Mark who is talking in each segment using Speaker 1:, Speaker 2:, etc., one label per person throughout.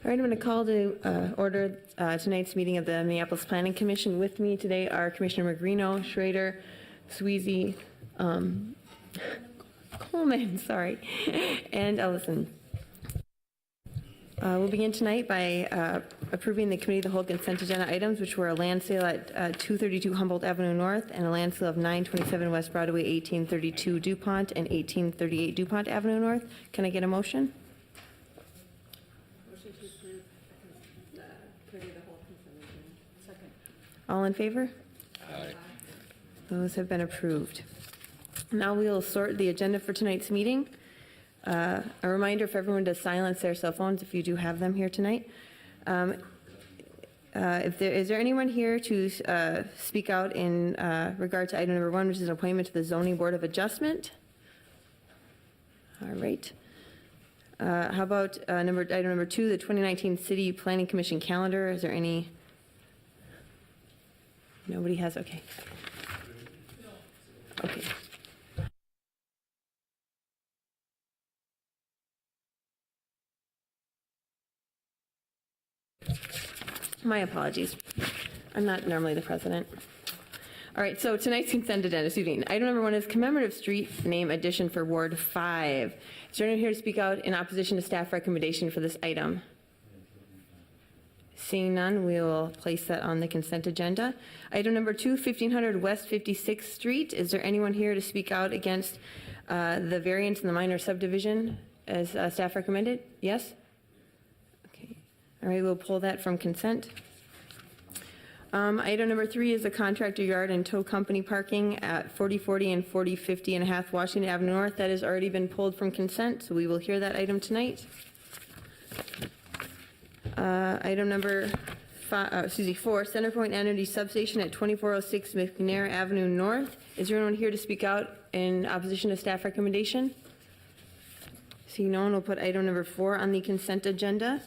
Speaker 1: All right, I'm going to call to order tonight's meeting of the Minneapolis Planning Commission. With me today are Commissioner Magrino, Schrader, Sweezy, Coleman, sorry, and Ellison. We'll begin tonight by approving the committee of the whole consent agenda items, which were a land sale at 232 Humboldt Avenue North and a land sale of 927 West Broadway, 1832 DuPont and 1838 DuPont Avenue North. Can I get a motion? Motion to approve the committee of the whole consent agenda. Second. All in favor? Aye. Those have been approved. Now we will sort the agenda for tonight's meeting. A reminder for everyone to silence their cell phones if you do have them here tonight. Is there anyone here to speak out in regard to item number 1, which is an appointment to the Zoning Board of Adjustment? All right. How about item number 2, the 2019 City Planning Commission calendar? Is there any? Nobody has. Okay. Okay. My apologies. I'm not normally the president. All right, so tonight's consent agenda, excuse me. Item number 1 is commemorative street name addition for Ward 5. Is there anyone here to speak out in opposition to staff recommendation for this item? Seeing none, we will place that on the consent agenda. Item number 2, 1500 West 56th Street. Is there anyone here to speak out against the variance in the minor subdivision as staff recommended? Yes? All right, we'll pull that from consent. Item number 3 is the contractor yard and tow company parking at 4040 and 4050 and a half Washington Avenue North. That has already been pulled from consent, so we will hear that item tonight. Item number 4, Centerpoint Energy Substation at 2406 McNair Avenue North. Is there anyone here to speak out in opposition to staff recommendation? Seeing no one, we'll put item number 4 on the consent agenda.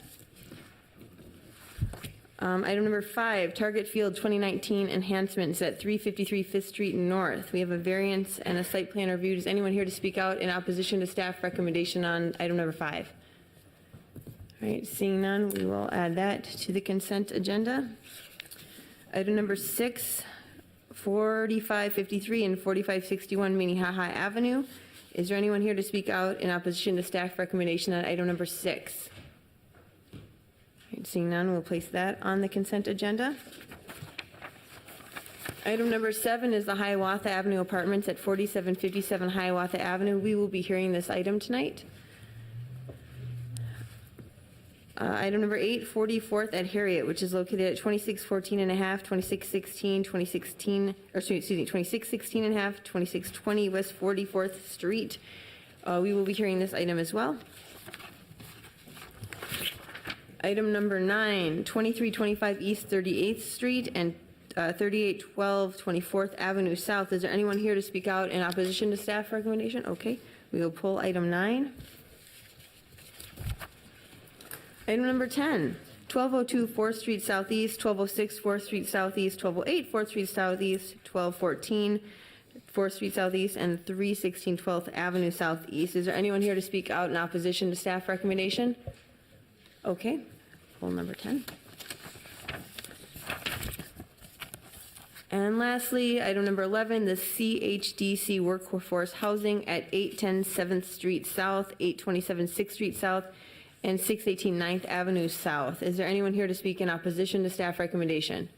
Speaker 1: Item number 5, Target Field 2019 enhancements at 353 5th Street North. We have a variance and a site plan review. Is anyone here to speak out in opposition to staff recommendation on item number 5? All right, seeing none, we will add that to the consent agenda. Item number 6, 4553 and 4561 Minnehaha Avenue. Is there anyone here to speak out in opposition to staff recommendation on item number 6? Seeing none, we'll place that on the consent agenda. Item number 7 is the Hiawatha Avenue Apartments at 4757 Hiawatha Avenue. We will be hearing this item tonight. Item number 8, 44th at Harriet, which is located at 2614 and a half, 2616, 2616 and a half, 2620 West 44th Street. We will be hearing this item as well. Item number 9, 2325 East 38th Street and 3812 24th Avenue South. Is there anyone here to speak out in opposition to staff recommendation? Okay, we will pull item 9. Item number 10, 1202 4th Street Southeast, 1206 4th Street Southeast, 1208 4th Street Southeast, 1214 4th Street Southeast, and 316 12th Avenue Southeast. Is there anyone here to speak out in opposition to staff recommendation? Okay, pull number 10. And lastly, item number 11, the CHDC Workforce Housing at 810 7th Street South, 827 6th Street South, and 618 9th Avenue South. Is there anyone here to speak in opposition to staff recommendation?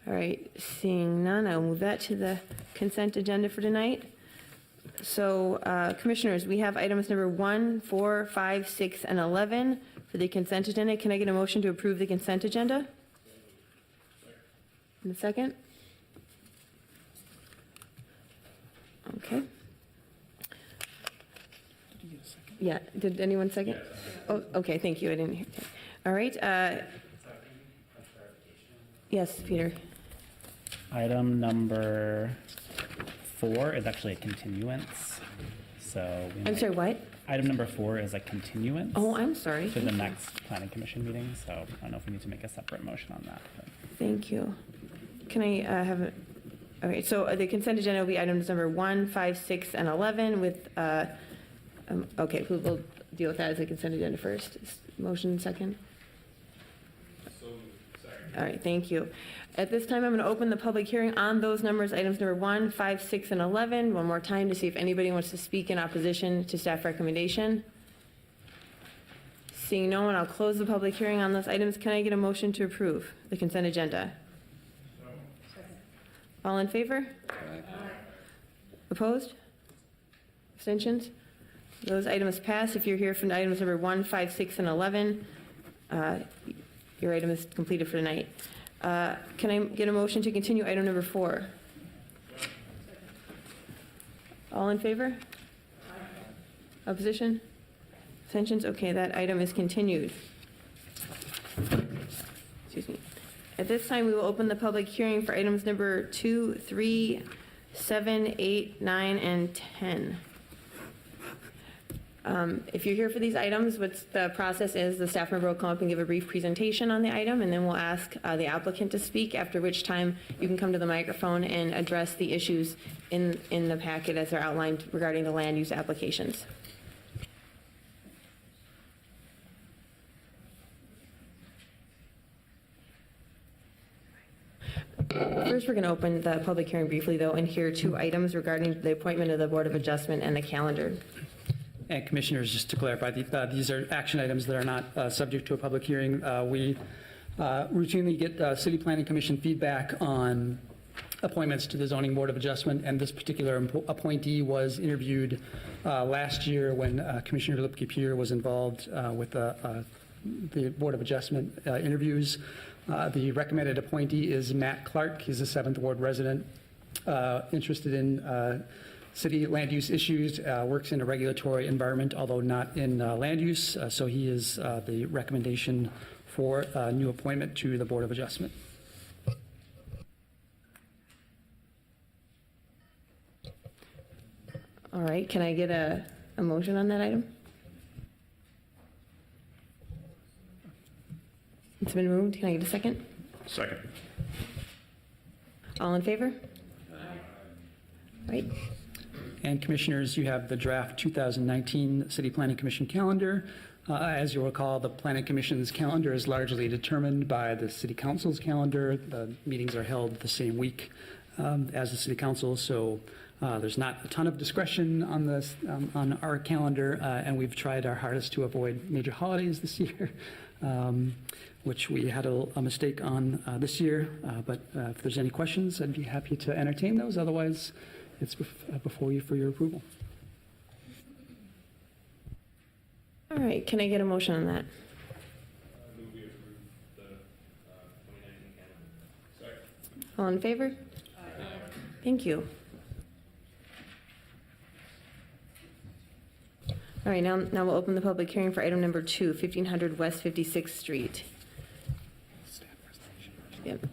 Speaker 1: All right, seeing none, I'll move that to the consent agenda for tonight. So, commissioners, we have items number 1, 4, 5, 6, and 11 for the consent agenda. Can I get a motion to approve the consent agenda? In a second. Okay.
Speaker 2: Did you get a second?
Speaker 1: Yeah. Did anyone second?
Speaker 2: Yes.
Speaker 1: Oh, okay. Thank you. I didn't hear. Okay. All right. Yes, Peter.
Speaker 2: Item number 4 is actually a continuance. So
Speaker 1: I'm sorry, what?
Speaker 2: Item number 4 is a continuance.
Speaker 1: Oh, I'm sorry.
Speaker 2: To the next planning commission meeting. So I don't know if we need to make a separate motion on that. But.
Speaker 1: Thank you. Can I have a? Okay, so the consent agenda will be items number 1, 5, 6, and 11 with. Okay, we'll deal with that as a consent agenda first. Motion second. All right, thank you. At this time, I'm going to open the public hearing on those numbers, items number 1, 5, 6, and 11, one more time to see if anybody wants to speak in opposition to staff recommendation. Seeing no one, I'll close the public hearing on those items. Can I get a motion to approve the consent agenda? All in favor? Opposed? Abstentions? Those items pass. If you're here for items number 1, 5, 6, and 11, your item is completed for tonight. Can I get a motion to continue item number 4? All in favor? Opposition? Abstentions? Okay, that item is continued. Excuse me. At this time, we will open the public hearing for items number 2, 3, 7, 8, 9, and 10. If you're here for these items, what the process is, the staff member will come up and give a brief presentation on the item, and then we'll ask the applicant to speak, after which time you can come to the microphone and address the issues in the packet as they're outlined regarding the land use applications. First, we're going to open the public hearing briefly, though, and hear 2 items regarding the appointment of the Board of Adjustment and the calendar.
Speaker 3: And Commissioners, just to clarify, these are action items that are not subject to a public hearing. We routinely get City Planning Commission feedback on appointments to the Zoning Board of Adjustment, and this particular appointee was interviewed last year when Commissioner Lipke-Peer was involved with the Board of Adjustment interviews. The recommended appointee is Matt Clark. He's a 7th Ward resident interested in city land use issues, works in a regulatory environment, although not in land use. So he is the recommendation for a new appointment to the Board of Adjustment.
Speaker 1: All right, can I get a motion on that item? It's been moved. Can I get a second?
Speaker 4: Second.
Speaker 1: All in favor? Right.
Speaker 3: And Commissioners, you have the draft 2019 City Planning Commission calendar. As you'll recall, the Planning Commission's calendar is largely determined by the City Council's calendar. The meetings are held the same week as the City Council, so there's not a ton of discretion on this on our calendar, and we've tried our hardest to avoid major holidays this year, which we had a mistake on this year. But if there's any questions, I'd be happy to entertain those. Otherwise, it's before you for your approval.
Speaker 1: All right, can I get a motion on that?
Speaker 4: Move we approve the 2019 calendar. Second.
Speaker 1: All in favor? Thank you. All right, now we'll open the public hearing for item number 2, 1500 West 56th Street. Yep.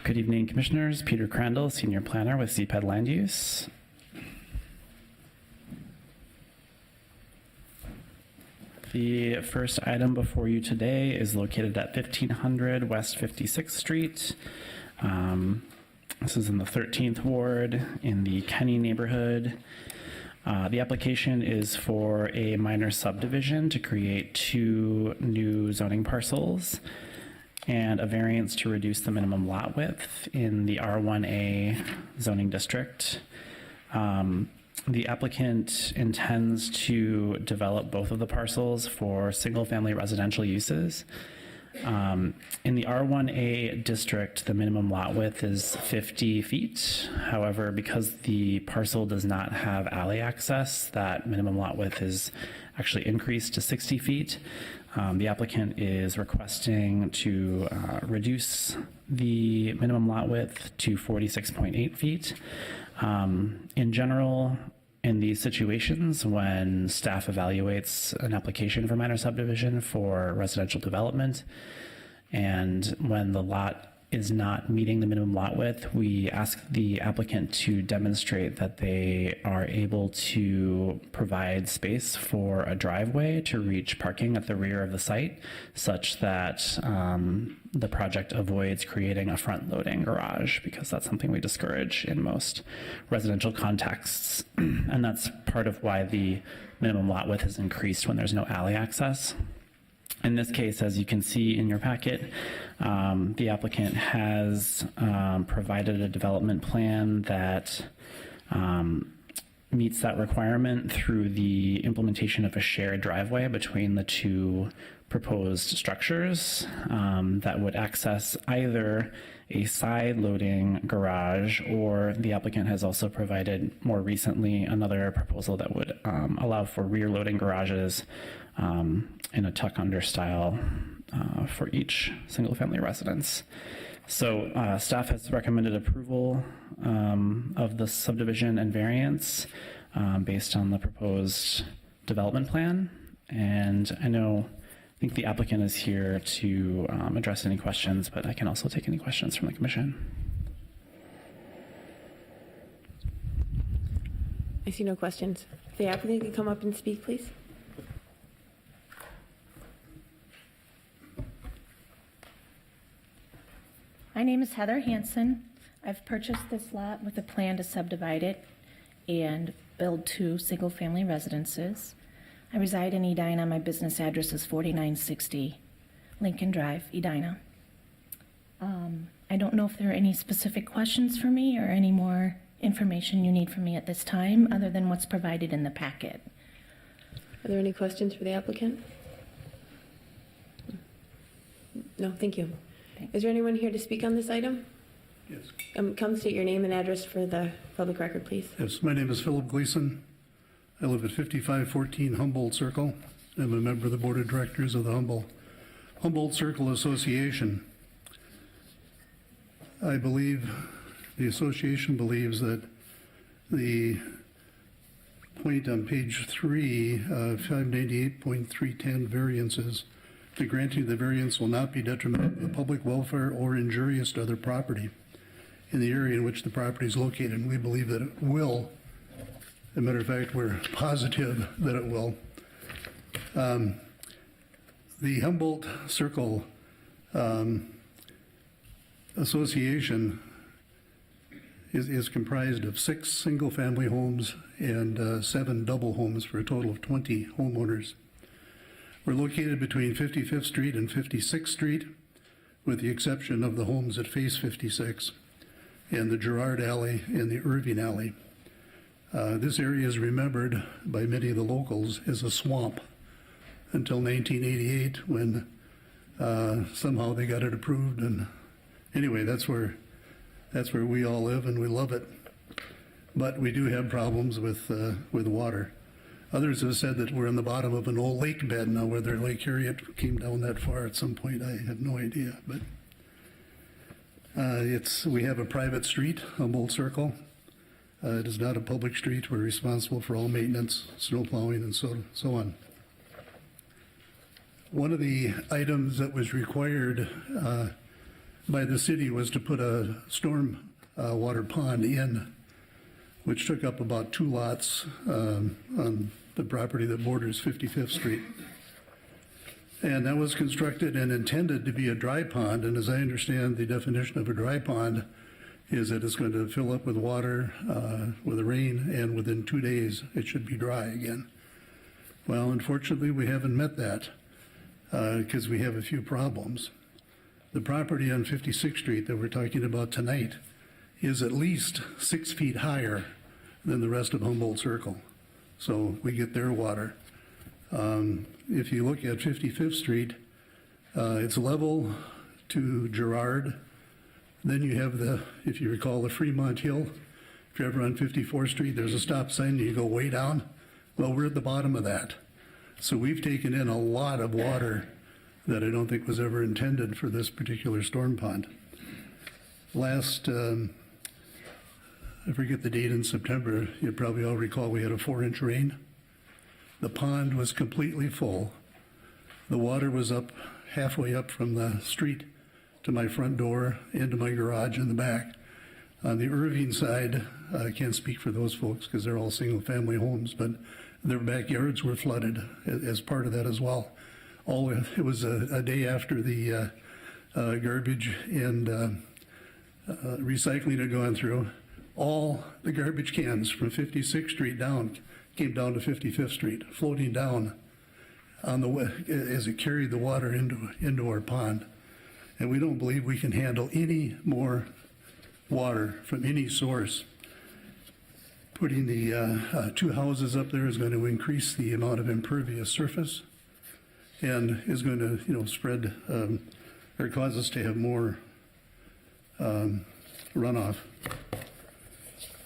Speaker 2: Good evening, Commissioners. Peter Crandall, Senior Planner with CPED Land Use. The first item before you today is located at 1500 West 56th Street. This is in the 13th Ward in the Kenny neighborhood. The application is for a minor subdivision to create 2 new zoning parcels and a variance to reduce the minimum lot width in the R1A zoning district. The applicant intends to develop both of the parcels for single-family residential uses. In the R1A district, the minimum lot width is 50 feet. However, because the parcel does not have alley access, that minimum lot width is actually increased to 60 feet. The applicant is requesting to reduce the minimum lot width to 46.8 feet. In general, in these situations, when staff evaluates an application for minor subdivision for residential development, and when the lot is not meeting the minimum lot width, we ask the applicant to demonstrate that they are able to provide space for a driveway to reach parking at the rear of the site, such that the project avoids creating a front-loading garage, because that's something we discourage in most residential contexts. And that's part of why the minimum lot width is increased when there's no alley access. In this case, as you can see in your packet, the applicant has provided a development plan that meets that requirement through the implementation of a shared driveway between the two proposed structures that would access either a side loading garage, or the applicant has also provided more recently another proposal that would allow for rear loading garages in a tuck under style for each single family residence. So staff has recommended approval of the subdivision and variance based on the proposed development plan. And I think the applicant is here to address any questions, but I can also take any questions from the commission.
Speaker 1: I see no questions. If the applicant can come up and speak, please.
Speaker 5: My name is Heather Hansen. I've purchased this lot with a plan to subdivide it and build 2 single-family residences. I reside in Edina. My business address is 4960 Lincoln Drive, Edina. I don't know if there are any specific questions for me or any more information you need from me at this time, other than what's provided in the packet.
Speaker 1: Are there any questions for the applicant? No, thank you. Is there anyone here to speak on this item?
Speaker 6: Yes.
Speaker 1: Come state your name and address for the public record, please.
Speaker 6: Yes, my name is Philip Gleason. I live at 5514 Humboldt Circle. I'm a member of the Board of Directors of the Humboldt Circle Association. I believe the association believes that the point on page 3, 598.310 variances, the granting of the variance will not be detrimental to the public welfare or injurious to other property in the area in which the property is located. And we believe that it will. As a matter of fact, we're positive that it will. The Humboldt Circle Association is comprised of 6 single-family homes and 7 double homes for a total of 20 homeowners. We're located between 55th Street and 56th Street, with the exception of the homes that face 56 and the Girard Alley and the Irving Alley. This area is remembered by many of the locals as a swamp until 1988, when somehow they got it approved. And anyway, that's where we all live, and we love it. But we do have problems with water. Others have said that we're in the bottom of an old lake bed now. Whether Lake Harriet came down that far at some point, I have no idea. But we have a private street, Humboldt Circle. It is not a public street. We're responsible for all maintenance, snow plowing, and so on. One of the items that was required by the city was to put a storm water pond in, which took up about 2 lots on the property that borders 55th Street. And that was constructed and intended to be a dry pond. And as I understand, the definition of a dry pond is that it's going to fill up with water with the rain, and within 2 days it should be dry again. Well, unfortunately, we haven't met that because we have a few problems. The property on 56th Street that we're talking about tonight is at least 6 feet higher than the rest of Humboldt Circle. So we get their water. If you look at 55th Street, it's level to Girard. Then you have if you recall, the Fremont Hill. If you're ever on 54th Street, there's a stop sign and you go way down. Well, we're at the bottom of that. So we've taken in a lot of water that I don't think was ever intended for this particular storm pond. Last, I forget the date in September, you probably all recall we had a 4-inch rain. The pond was completely full. The water was up halfway up from the street to my front door, into my garage in the back. On the Irving side, I can't speak for those folks because they're all single-family homes, but their backyards were flooded as part of that as well. It was a day after the garbage and recycling had gone through. All the garbage cans from 56th Street down came down to 55th Street, floating down on as it carried the water into our pond. And we don't believe we can handle any more water from any source. Putting the 2 houses up there is going to increase the amount of impervious surface and is going to, spread or cause us to have more runoff.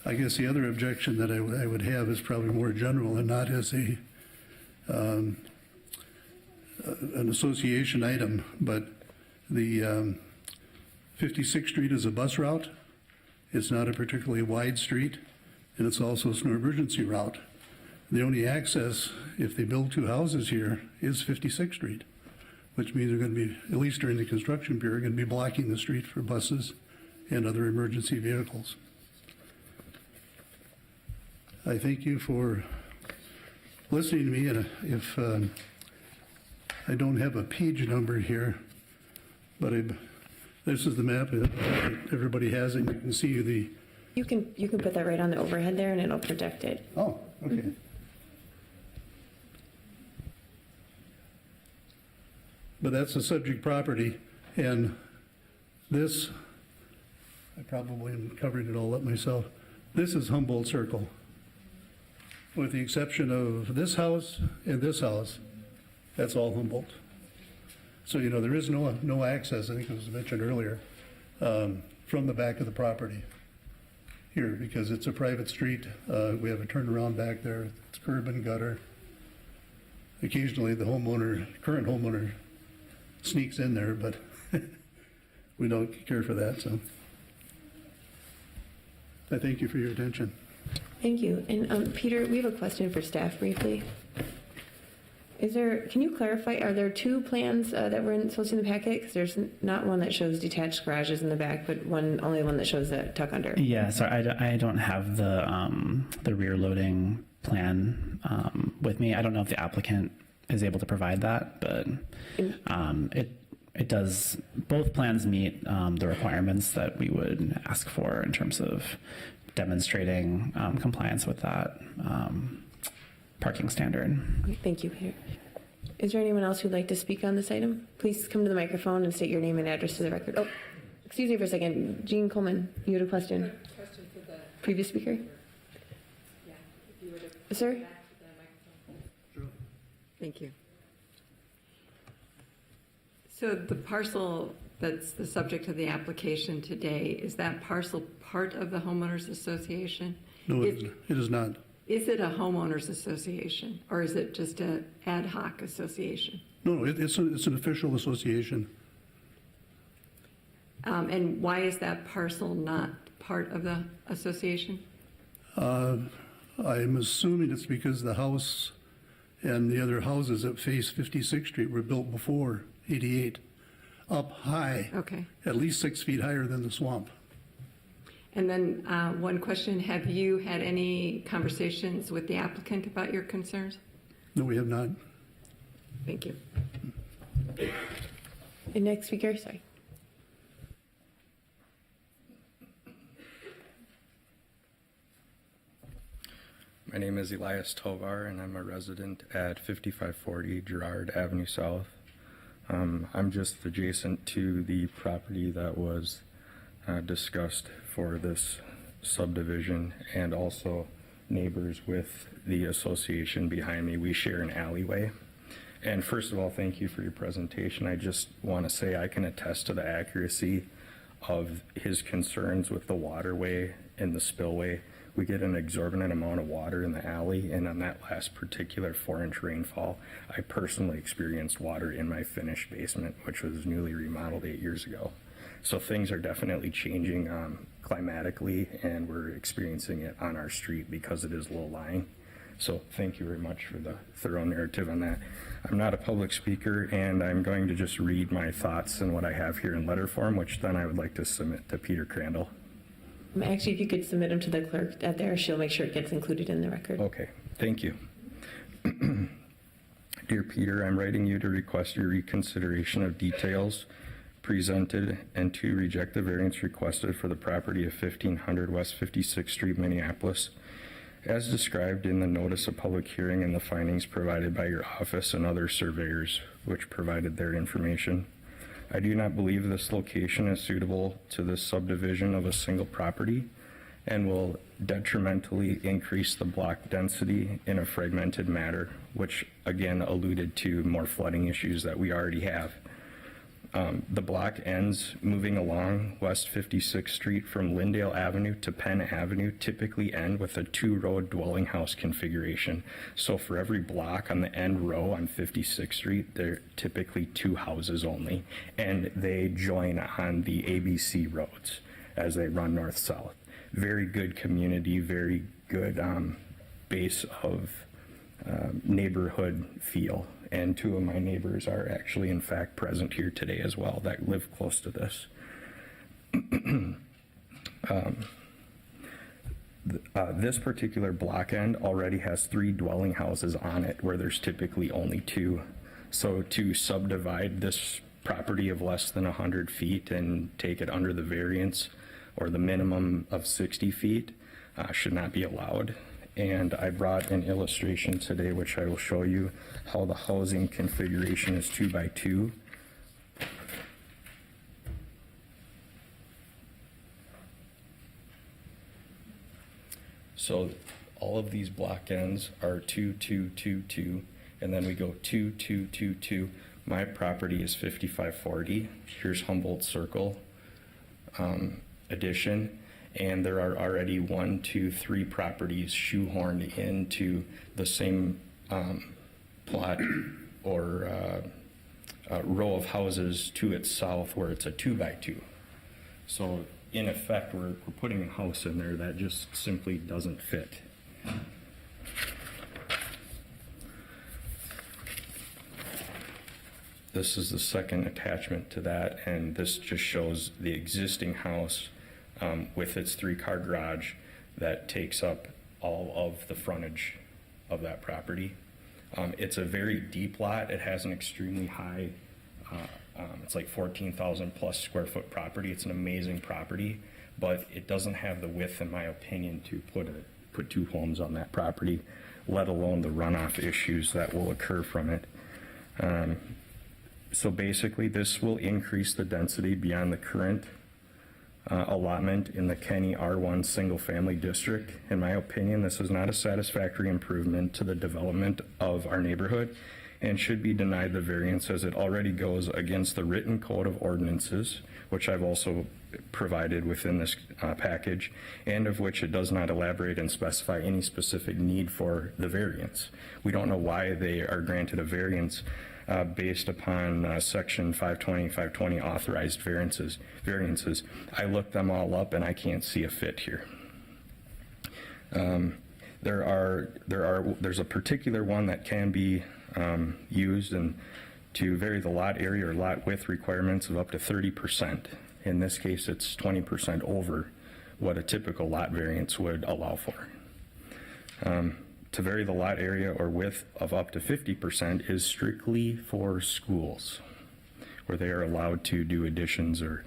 Speaker 6: I guess the other objection that I would have is probably more general and not as an association item, but the 56th Street is a bus route. It's not a particularly wide street, and it's also an emergency route. The only access, if they build 2 houses here, is 56th Street, which means they're going to be, at least during the construction period, going to be blocking the street for buses and other emergency vehicles. I thank you for listening to me, and if I don't have a page number here, but this is the map. Everybody has it. You can see the.
Speaker 1: You can put that right on the overhead there, and it'll project it.
Speaker 6: Oh, okay. But that's the subject property, and this, I probably am covering it all up myself. This is Humboldt Circle, with the exception of this house and this house. That's all Humboldt. So, there is no access, I think it was mentioned earlier, from the back of the property here, because it's a private street. We have a turnaround back there. It's curb and gutter. Occasionally the current homeowner sneaks in there, but we don't care for that, so. I thank you for your attention.
Speaker 1: Thank you. And Peter, we have a question for staff briefly. Can you clarify, are there 2 plans that were supposed to be in the packet? Because there's not one that shows detached garages in the back, but only one that shows the tuck under.
Speaker 2: Yeah, so I don't have the rear loading plan with me. I don't know if the applicant is able to provide that, but it does. Both plans meet the requirements that we would ask for in terms of demonstrating compliance with that parking standard.
Speaker 1: Okay, thank you, Peter. Is there anyone else who'd like to speak on this item? Please come to the microphone and state your name and address to the record. Oh, excuse me for a second. Jean Coleman, you had a question?
Speaker 7: Question for the
Speaker 1: Previous speaker?
Speaker 7: Yeah, if you were to
Speaker 1: Sir?
Speaker 7: back to the microphone. Thank you. So the parcel that's the subject of the application today, is that parcel part of the homeowners association?
Speaker 6: No, it is not.
Speaker 7: Is it a homeowners association, or is it just an ad hoc association?
Speaker 6: No, it's an official association.
Speaker 7: And why is that parcel not part of the association?
Speaker 6: I'm assuming it's because the house and the other houses that face 56th Street were built before 88, up high,
Speaker 7: Okay.
Speaker 6: at least 6 feet higher than the swamp.
Speaker 7: And then one question, have you had any conversations with the applicant about your concerns?
Speaker 6: No, we have not.
Speaker 7: Thank you.
Speaker 1: And next speaker, sorry.
Speaker 8: My name is Elias Tovar, and I'm a resident at 5540 Girard Avenue South. I'm just adjacent to the property that was discussed for this subdivision, and also neighbors with the association behind me. We share an alleyway. And first of all, thank you for your presentation. I just want to say I can attest to the accuracy of his concerns with the waterway and the spillway. We get an exorbitant amount of water in the alley, and on that last particular 4-inch rainfall, I personally experienced water in my finished basement, which was newly remodeled 8 years ago. So things are definitely changing climatically, and we're experiencing it on our street because it is low-lying. So thank you very much for the thorough narrative on that. I'm not a public speaker, and I'm going to just read my thoughts and what I have here in letter form, which then I would like to submit to Peter Crandall.
Speaker 1: Actually, if you could submit them to the clerk out there, she'll make sure it gets included in the record.
Speaker 8: Okay, thank you. Dear Peter, I'm writing you to request your reconsideration of details presented and to reject the variance requested for the property of 1500 West 56th Street, Minneapolis, as described in the notice of public hearing and the findings provided by your office and other surveyors which provided their information. I do not believe this location is suitable to this subdivision of a single property and will detrimentally increase the block density in a fragmented manner, which again alluded to more flooding issues that we already have. The block ends moving along West 56th Street from Lyndale Avenue to Penn Avenue typically end with a 2-row dwelling house configuration. So for every block on the end row on 56th Street, there are typically 2 houses only, and they join on the ABC roads as they run north-south. Very good community, very good base of neighborhood feel. And 2 of my neighbors are actually, in fact, present here today as well that live close to this. This particular block end already has 3 dwelling houses on it where there's typically only 2. So to subdivide this property of less than 100 feet and take it under the variance or the minimum of 60 feet should not be allowed. And I brought an illustration today which I will show you how the housing configuration is 2 by 2. So all of these block ends are 2, 2, 2, 2, and then we go 2, 2, 2, 2. My property is 5540. Here's Humboldt Circle addition. And there are already 1, 2, 3 properties shoehorned into the same plot or row of houses to its south where it's a 2 by 2. So in effect, we're putting a house in there that just simply doesn't fit. This is the second attachment to that, and this just shows the existing house with its 3-car garage that takes up all of the frontage of that property. It's a very deep lot. It has an extremely high, it's like 14,000 plus square foot property. It's an amazing property, but it doesn't have the width, in my opinion, to put 2 homes on that property, let alone the runoff issues that will occur from it. So basically, this will increase the density beyond the current allotment in the Kenny R1 single family district. In my opinion, this is not a satisfactory improvement to the development of our neighborhood and should be denied the variance as it already goes against the written code of ordinances, which I've also provided within this package, and of which it does not elaborate and specify any specific need for the variance. We don't know why they are granted a variance based upon section 520 authorized variances. I looked them all up and I can't see a fit here. There's a particular one that can be used and to vary the lot area or lot width requirements of up to 30%. In this case, it's 20% over what a typical lot variance would allow for. To vary the lot area or width of up to 50% is strictly for schools, where they are allowed to do additions or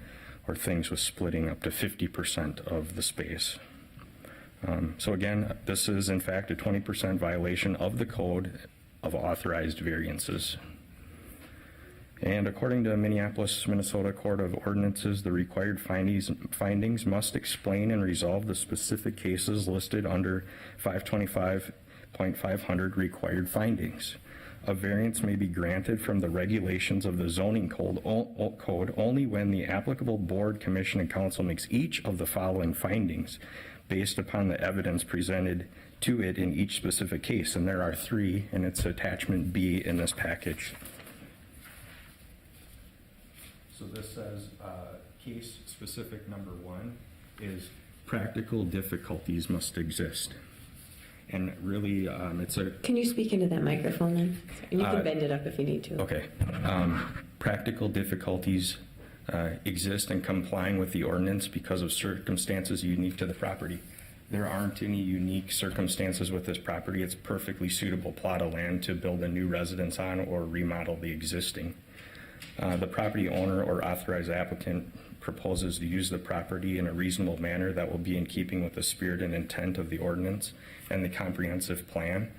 Speaker 8: things with splitting up to 50% of the space. So again, this is in fact a 20% violation of the code of authorized variances. And according to Minneapolis, Minnesota Court of Ordinances, the required findings must explain and resolve the specific cases listed under 525.500 required findings. A variance may be granted from the regulations of the zoning code only when the applicable board, commission, and council makes each of the following findings based upon the evidence presented to it in each specific case. And there are 3, and it's attachment B in this package. So this says case specific number 1 is practical difficulties must exist. And really, it's a
Speaker 1: Can you speak into that microphone then? And you can
Speaker 8: Uh,
Speaker 1: bend it up if you need to.
Speaker 8: Okay. Practical difficulties exist in complying with the ordinance because of circumstances unique to the property. There aren't any unique circumstances with this property. It's a perfectly suitable plot of land to build a new residence on or remodel the existing. The property owner or authorized applicant proposes to use the property in a reasonable manner that will be in keeping with the spirit and intent of the ordinance and the comprehensive plan.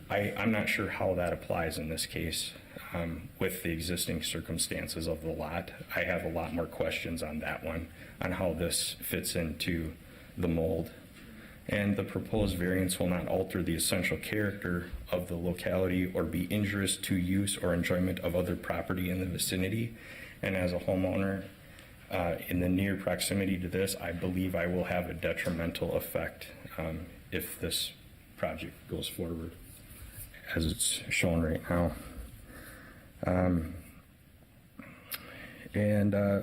Speaker 8: I'm not sure how that applies in this case with the existing circumstances of the lot. I have a lot more questions on that one, on how this fits into the mold. And the proposed variance will not alter the essential character of the locality or be injurious to use or enjoyment of other property in the vicinity. And as a homeowner, in the near proximity to this, I believe I will have a detrimental effect if this project goes forward as it's shown right now.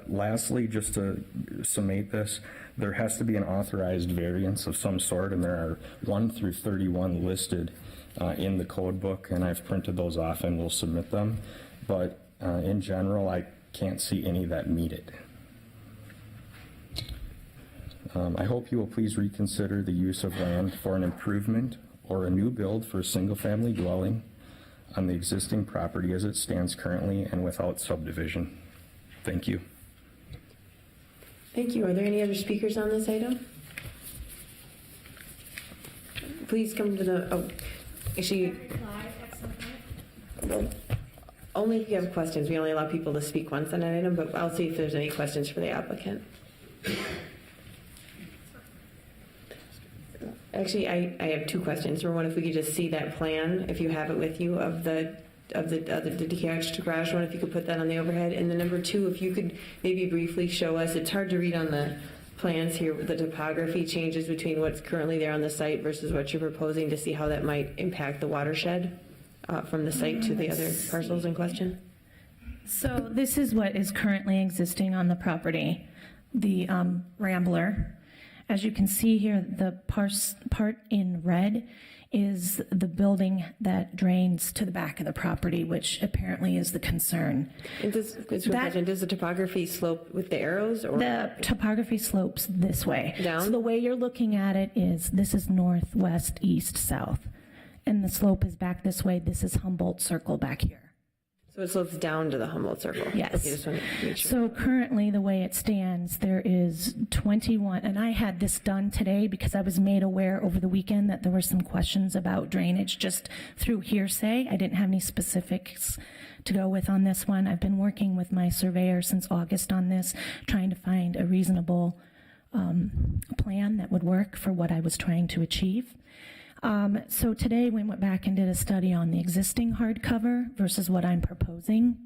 Speaker 8: Lastly, just to summate this, there has to be an authorized variance of some sort, and there are 1 through 31 listed in the code book, and I've printed those off and will submit them. But in general, I can't see any that meet it. I hope you will please reconsider the use of land for an improvement or a new build for a single-family dwelling on the existing property as it stands currently and without subdivision. Thank you.
Speaker 1: Thank you. Are there any other speakers on this item? Please come to the, oh, actually, well, only if you have questions. We only allow people to speak once on an item, but I'll see if there's any questions for the applicant. Actually, I have 2 questions. Number one, if we could just see that plan, if you have it with you, of the detached garage one, if you could put that on the overhead. And then number 2, if you could maybe briefly show us, it's hard to read on the plans here, the topography changes between what's currently there on the site versus what you're proposing, to see how that might impact the watershed from the site to the other parcels in question.
Speaker 5: So this is what is currently existing on the property, the Rambler. As you can see here, the part in red is the building that drains to the back of the property, which apparently is the concern.
Speaker 1: And does the topography slope with the arrows, or
Speaker 5: The topography slopes this way.
Speaker 1: Down?
Speaker 5: So the way you're looking at it is, this is north, west, east, south. And the slope is back this way. This is Humboldt Circle back here.
Speaker 1: so it slopes down to the Humboldt Circle?
Speaker 5: Yes.
Speaker 1: Okay, just want to make sure.
Speaker 5: So currently, the way it stands, there is 21, and I had this done today because I was made aware over the weekend that there were some questions about drainage just through hearsay. I didn't have any specifics to go with on this one. I've been working with my surveyor since August on this, trying to find a reasonable plan that would work for what I was trying to achieve. So today we went back and did a study on the existing hardcover versus what I'm proposing.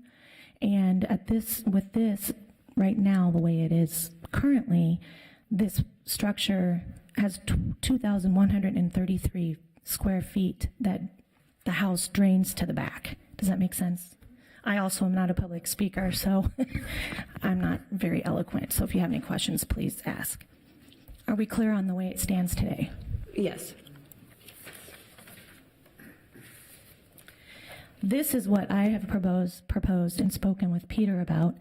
Speaker 5: And with this, right now, the way it is currently, this structure has 2,133 square feet that the house drains to the back. Does that make sense? I also am not a public speaker, so I'm not very eloquent. So if you have any questions, please ask. Are we clear on the way it stands today?
Speaker 1: Yes.
Speaker 5: This is what I have proposed and spoken with Peter about.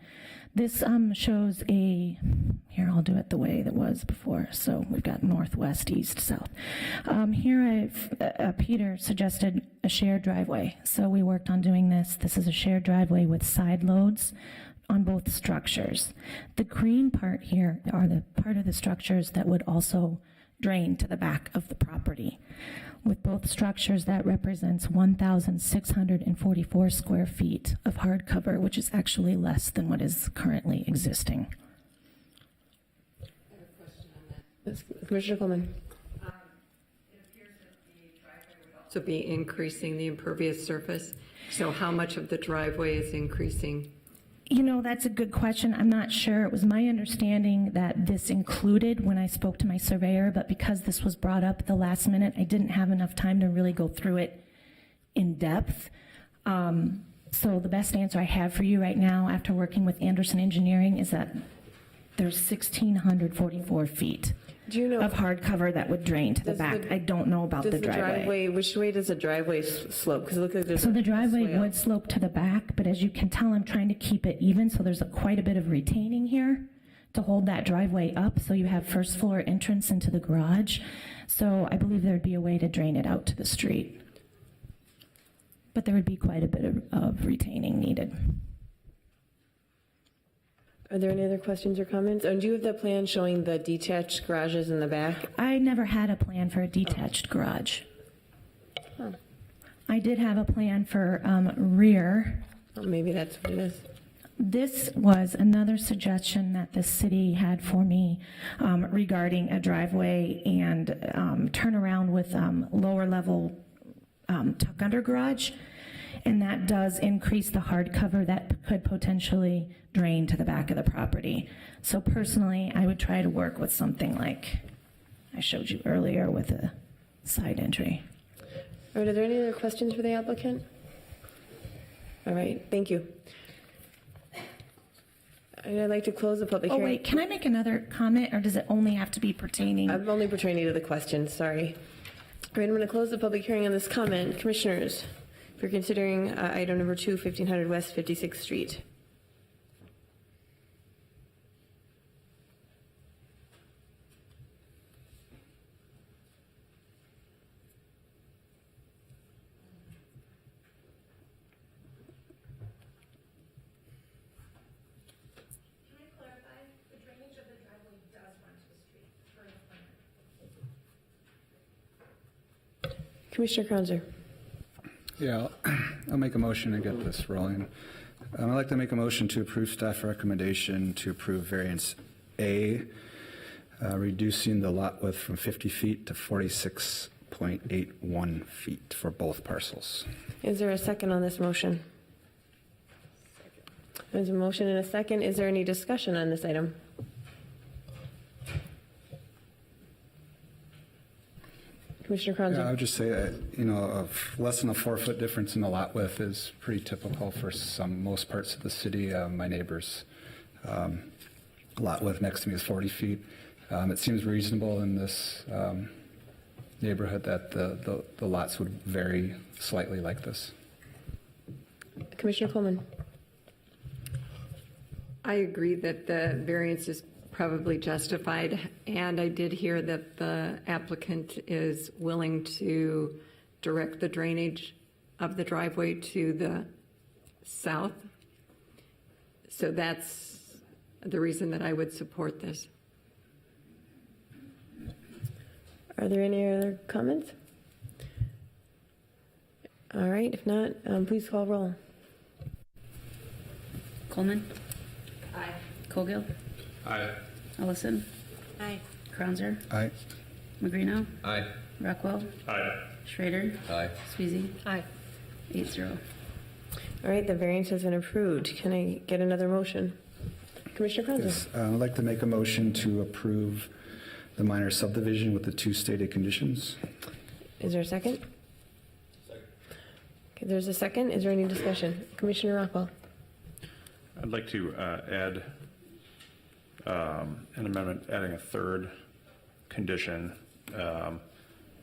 Speaker 5: This shows here I'll do it the way that was before. So we've got northwest, east, south. Here Peter suggested a shared driveway. So we worked on doing this. This is a shared driveway with side loads on both structures. The green part here are the part of the structures that would also drain to the back of the property. With both structures, that represents 1,644 square feet of hardcover, which is actually less than what is currently existing.
Speaker 1: Commissioner Coleman.
Speaker 7: It appears that the driveway would also be increasing the impervious surface. So how much of the driveway is increasing?
Speaker 5: You know, that's a good question. I'm not sure. It was my understanding that this included when I spoke to my surveyor, but because this was brought up at the last minute, I didn't have enough time to really go through it in depth. So the best answer I have for you right now, after working with Anderson Engineering, is that there's 1,644 feet
Speaker 1: Do you know,
Speaker 5: of hard cover that would drain to the
Speaker 1: Does
Speaker 5: back.
Speaker 1: the-
Speaker 5: I don't know about
Speaker 1: does
Speaker 5: the
Speaker 1: the
Speaker 5: driveway.
Speaker 1: which way does the driveway slope? Because it looks like there's
Speaker 5: So
Speaker 1: a
Speaker 5: the driveway
Speaker 1: swale.
Speaker 5: would slope to the back, but as you can tell, I'm trying to keep it even, so there's quite a bit of retaining here to hold that driveway up, so you have first floor entrance into the garage. So I believe there'd be a way to drain it out to the street. But there would be quite a bit of retaining needed.
Speaker 1: Are there any other questions or comments? And do you have the plan showing the detached garages in the back?
Speaker 5: I never had a plan for a detached garage.
Speaker 1: Oh.
Speaker 5: I did have a plan for rear.
Speaker 1: Oh, maybe that's what it is.
Speaker 5: This was another suggestion that the city had for me regarding a driveway and turnaround with lower level tuck under garage. And that does increase the hard cover that could potentially drain to the back of the property. So personally, I would try to work with something like I showed you earlier with a side entry.
Speaker 1: All right, are there any other questions for the applicant? All right, thank you. And I'd like to close the public
Speaker 5: Oh,
Speaker 1: hearing.
Speaker 5: wait, can I make another comment, or does it only have to be pertaining?
Speaker 1: I'm only pertaining to the question, sorry. All right, I'm going to close the public hearing on this comment. Commissioners, if you're considering item number 2, 1500 West 56th Street. Commissioner Kranzer.
Speaker 9: Yeah, I'll make a motion to get this rolling. I'd like to make a motion to approve staff recommendation to approve variance A, reducing the lot width from 50 feet to 46.81 feet for both parcels.
Speaker 1: Is there a second on this motion? There's a motion and a second. Is there any discussion on this item? Commissioner
Speaker 9: Yeah, I
Speaker 1: Kranzer.
Speaker 9: would just say that, less than a 4-foot difference in the lot width is pretty typical for most parts of the city. My neighbor's lot width next to me is 40 feet. It seems reasonable in this neighborhood that the lots would vary slightly like this.
Speaker 1: Commissioner Coleman.
Speaker 7: I agree that the variance is probably justified, and I did hear that the applicant is willing to direct the drainage of the driveway to the south. So that's the reason that I would support this.
Speaker 1: Are there any other comments? All right, if not, please call roll.
Speaker 10: Coleman. Aye. Cogill.
Speaker 4: Aye.
Speaker 10: Ellison.
Speaker 1: Aye.
Speaker 10: Kranzer.
Speaker 9: Aye.
Speaker 10: Magrino.
Speaker 4: Aye.
Speaker 10: Rockwell.
Speaker 4: Aye.
Speaker 10: Schrader.
Speaker 4: Aye.
Speaker 10: Sweezy.
Speaker 1: Aye.
Speaker 10: 8-0.
Speaker 1: All right, the variance has been approved. Can I get another motion? Commissioner Kranzer.
Speaker 9: Yes, I'd like to make a motion to approve the minor subdivision with the 2 stated conditions.
Speaker 1: Is there a second? Second. Okay, there's a second. Is there any discussion? Commissioner Rockwell.
Speaker 4: I'd like to add an amendment adding a third condition,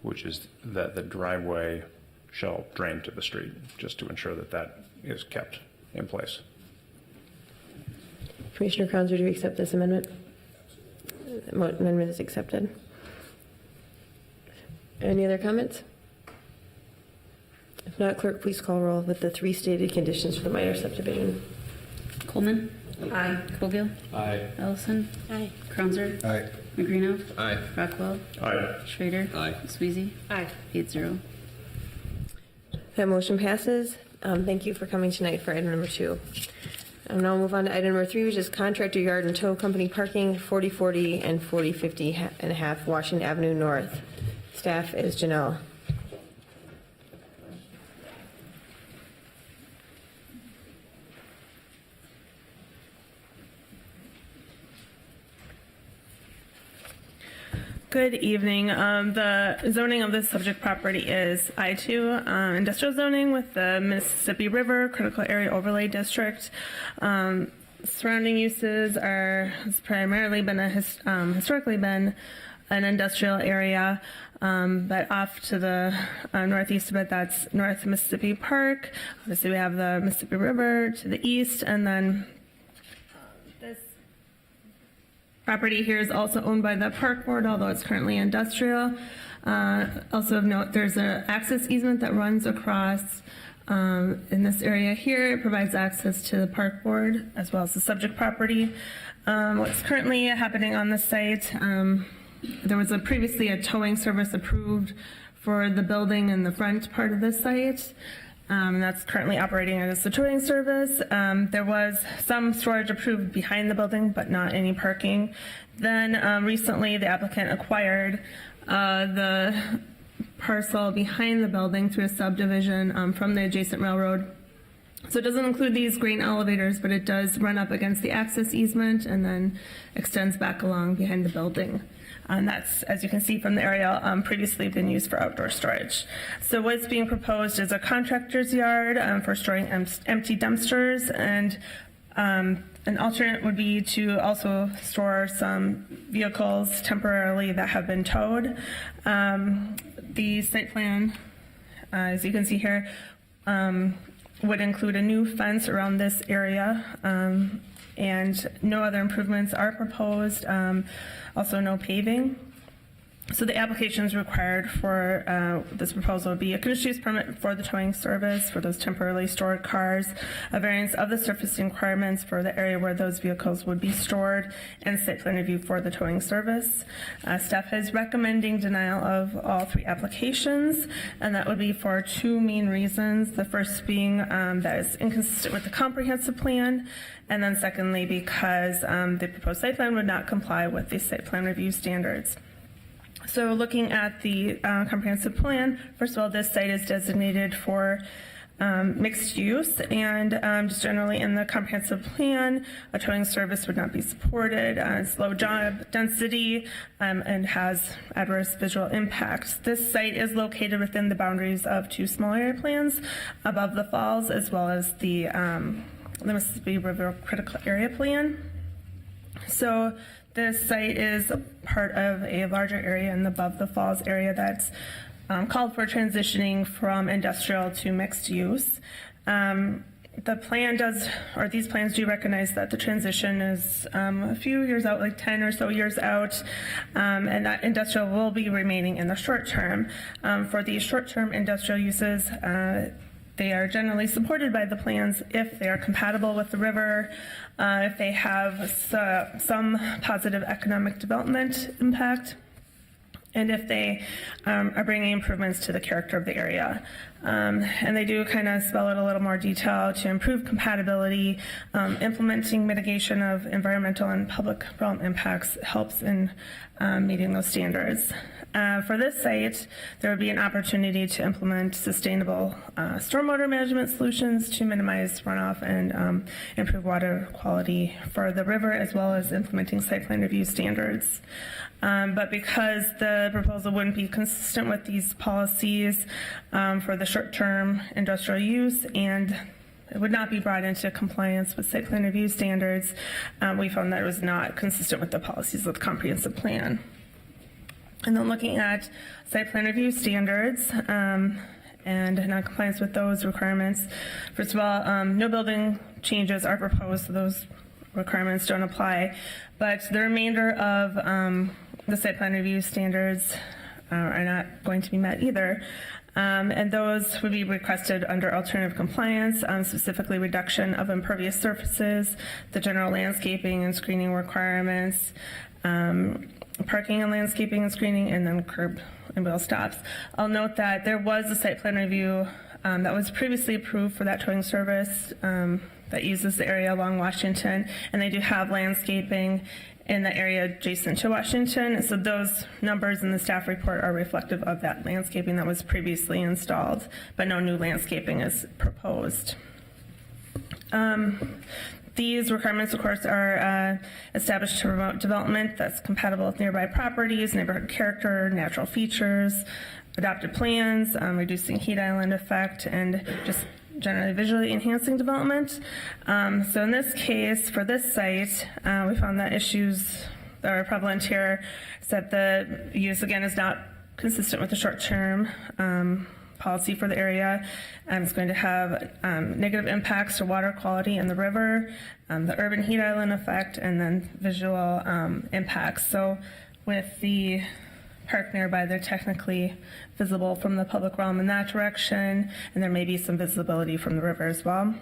Speaker 4: which is that the driveway shall drain to the street, just to ensure that that is kept in place.
Speaker 1: Commissioner Kranzer, do you accept this amendment? The amendment is accepted. Any other comments? If not, clerk, please call roll with the 3 stated conditions for the minor subdivision.
Speaker 10: Coleman.
Speaker 7: Aye.
Speaker 10: Cogill.
Speaker 4: Aye.
Speaker 10: Ellison.
Speaker 1: Aye.
Speaker 10: Kranzer.
Speaker 9: Aye.
Speaker 10: Magrino.
Speaker 4: Aye.
Speaker 10: Rockwell.
Speaker 4: Aye.
Speaker 10: Schrader.
Speaker 4: Aye.
Speaker 10: Sweezy.
Speaker 1: Aye.
Speaker 10: 8-0.
Speaker 1: That motion passes. Thank you for coming tonight for item number 2. And now we'll move on to item number 3, which is contractor yard and tow company parking, 4040 and 4050 and a half Washington Avenue North. Staff is Janelle.
Speaker 11: Good evening. The zoning of this subject property is I-2 industrial zoning with the Mississippi River Critical Area Overlay District. Surrounding uses has primarily been historically been an industrial area, but off to the northeast of it, that's North Mississippi Park. Obviously, we have the Mississippi River to the east, and then this property here is also owned by the park board, although it's currently industrial. Also of note, there's an access easement that runs across in this area here. It provides access to the park board as well as the subject property. What's currently happening on the site, there was previously a towing service approved for the building in the front part of the site. That's currently operating as a towing service. There was some storage approved behind the building, but not any parking. Then recently the applicant acquired the parcel behind the building through a subdivision from the adjacent railroad. So it doesn't include these grain elevators, but it does run up against the access easement and then extends back along behind the building. And that's, as you can see from the aerial, previously been used for outdoor storage. So what's being proposed is a contractor's yard for storing empty dumpsters, and an alternate would be to also store some vehicles temporarily that have been towed. The site plan, as you can see here, would include a new fence around this area, and no other improvements are proposed. Also no paving. So the applications required for this proposal would be a conditional use permit for the towing service for those temporarily stored cars, a variance of the surfacing requirements for the area where those vehicles would be stored, and site plan review for the towing service. Staff is recommending denial of all three applications, and that would be for two main reasons. The first being that it's inconsistent with the comprehensive plan, and then secondly because the proposed site plan would not comply with the site plan review standards. So looking at the comprehensive plan, first of all, this site is designated for mixed use, and just generally in the comprehensive plan, a towing service would not be supported. It's low job density and has adverse visual impacts. This site is located within the boundaries of two small area plans above the falls, as well as the Mississippi River Critical Area Plan. So this site is part of a larger area in the Above the Falls area that's called for transitioning from industrial to mixed use. The plan does, or these plans do recognize that the transition is a few years out, like 10 or so years out, and that industrial will be remaining in the short term. For these short-term industrial uses, they are generally supported by the plans if they are compatible with the river, if they have some positive economic development impact, and if they are bringing improvements to the character of the area. And they do kind of spell out a little more detail to improve compatibility. Implementing mitigation of environmental and public realm impacts helps in meeting those standards. For this site, there would be an opportunity to implement sustainable stormwater management solutions to minimize runoff and improve water quality for the river, as well as implementing site plan review standards. But because the proposal wouldn't be consistent with these policies for the short-term industrial use, and it would not be brought into compliance with site plan review standards, we found that it was not consistent with the policies of the comprehensive plan. And then looking at site plan review standards and non-compliance with those requirements, first of all, no building changes are proposed, so those requirements don't apply. But the remainder of the site plan review standards are not going to be met either. And those would be requested under alternative compliance, specifically reduction of impervious surfaces, the general landscaping and screening requirements, parking and landscaping and screening, and then curb and wheel stops. I'll note that there was a site plan review that was previously approved for that towing service that uses the area along Washington, and they do have landscaping in the area adjacent to Washington. So those numbers in the staff report are reflective of that landscaping that was previously installed, but no new landscaping is proposed. These requirements, of course, are established to promote development that's compatible with nearby properties, neighborhood character, natural features, adopted plans, reducing heat island effect, and just generally visually enhancing development. So in this case, for this site, we found that issues are prevalent here is that the use, again, is not consistent with the short-term policy for the area. It's going to have negative impacts to water quality in the river, the urban heat island effect, and then visual impacts. So with the park nearby, they're technically visible from the public realm in that direction, and there may be some visibility from the river as well.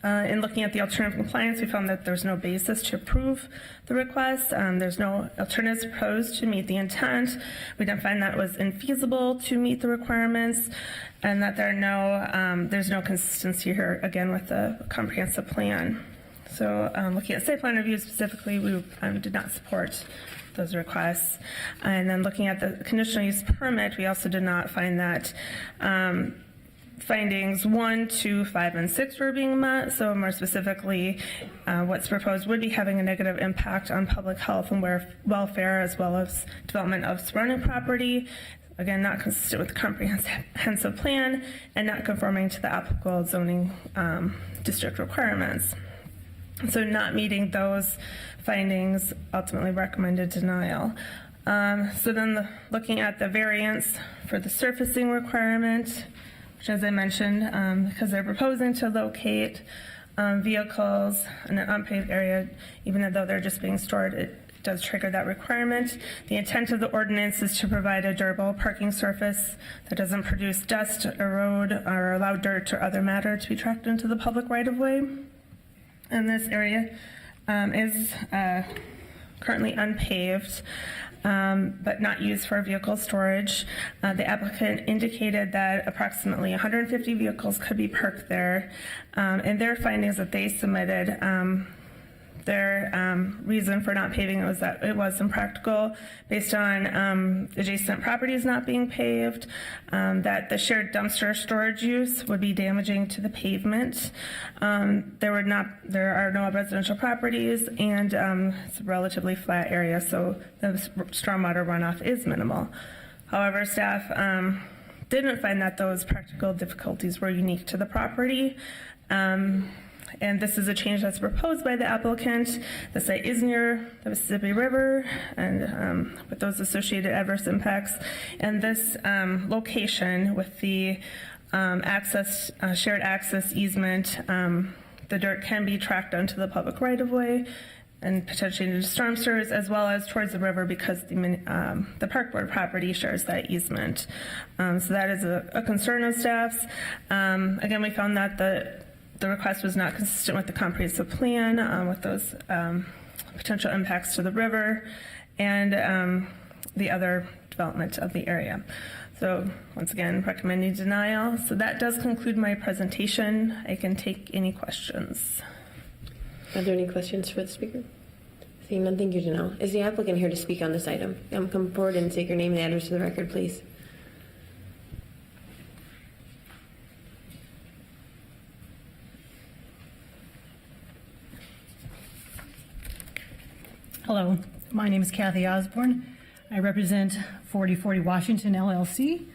Speaker 11: In looking at the alternative compliance, we found that there's no basis to approve the request. There's no alternatives proposed to meet the intent. We didn't find that it was infeasible to meet the requirements, and that there's no consistency here, again, with the comprehensive plan. So looking at site plan review specifically, we did not support those requests. And then looking at the conditional use permit, we also did not find that findings 1, 2, 5, and 6 were being met. So more specifically, what's proposed would be having a negative impact on public health and welfare, as well as development of surrounding property. Again, not consistent with the comprehensive plan and not conforming to the applicable zoning district requirements. So not meeting those findings ultimately recommended denial. So then looking at the variance for the surfacing requirement, which, as I mentioned, because they're proposing to locate vehicles in an unpaved area, even though they're just being stored, it does trigger that requirement. The intent of the ordinance is to provide a durable parking surface that doesn't produce dust, erode, or allow dirt or other matter to be tracked into the public right-of-way. And this area is currently unpaved, but not used for vehicle storage. The applicant indicated that approximately 150 vehicles could be parked there. And their findings that they submitted, their reason for not paving it was that it was impractical based on adjacent properties not being paved, that the shared dumpster storage use would be damaging to the pavement. There are no residential properties, and it's a relatively flat area, so the stormwater runoff is minimal. However, staff didn't find that those practical difficulties were unique to the property. And this is a change that's proposed by the applicant. The site is near the Mississippi River and with those associated adverse impacts. And this location with the shared access easement, the dirt can be tracked onto the public right-of-way and potentially into storm sewers, as well as towards the river, because the park board property shares that easement. So that is a concern of staff's. Again, we found that the request was not consistent with the comprehensive plan, with those potential impacts to the river and the other development of the area. So once again, recommending denial. So that does conclude my presentation. I can take any questions.
Speaker 1: Are there any questions for the speaker? Seeing none, thank you, Janelle. Is the applicant here to speak on this item? Come forward and take your name and address to the record, please.
Speaker 12: Hello, my name is Kathy Osborne. I represent 4040 Washington LLC.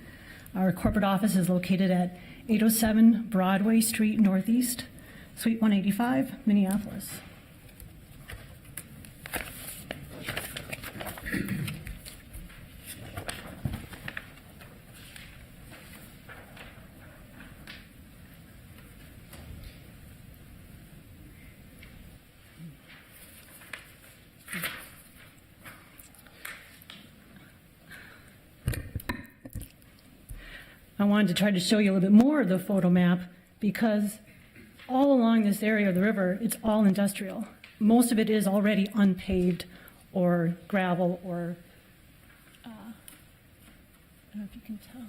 Speaker 12: Our corporate office is located at 807 Broadway Street Northeast, Suite 185, Minneapolis. I wanted to try to show you a little bit more of the photo map because all along this area of the river, it's all industrial. Most of it is already unpaved or gravel or, I don't know if you can tell.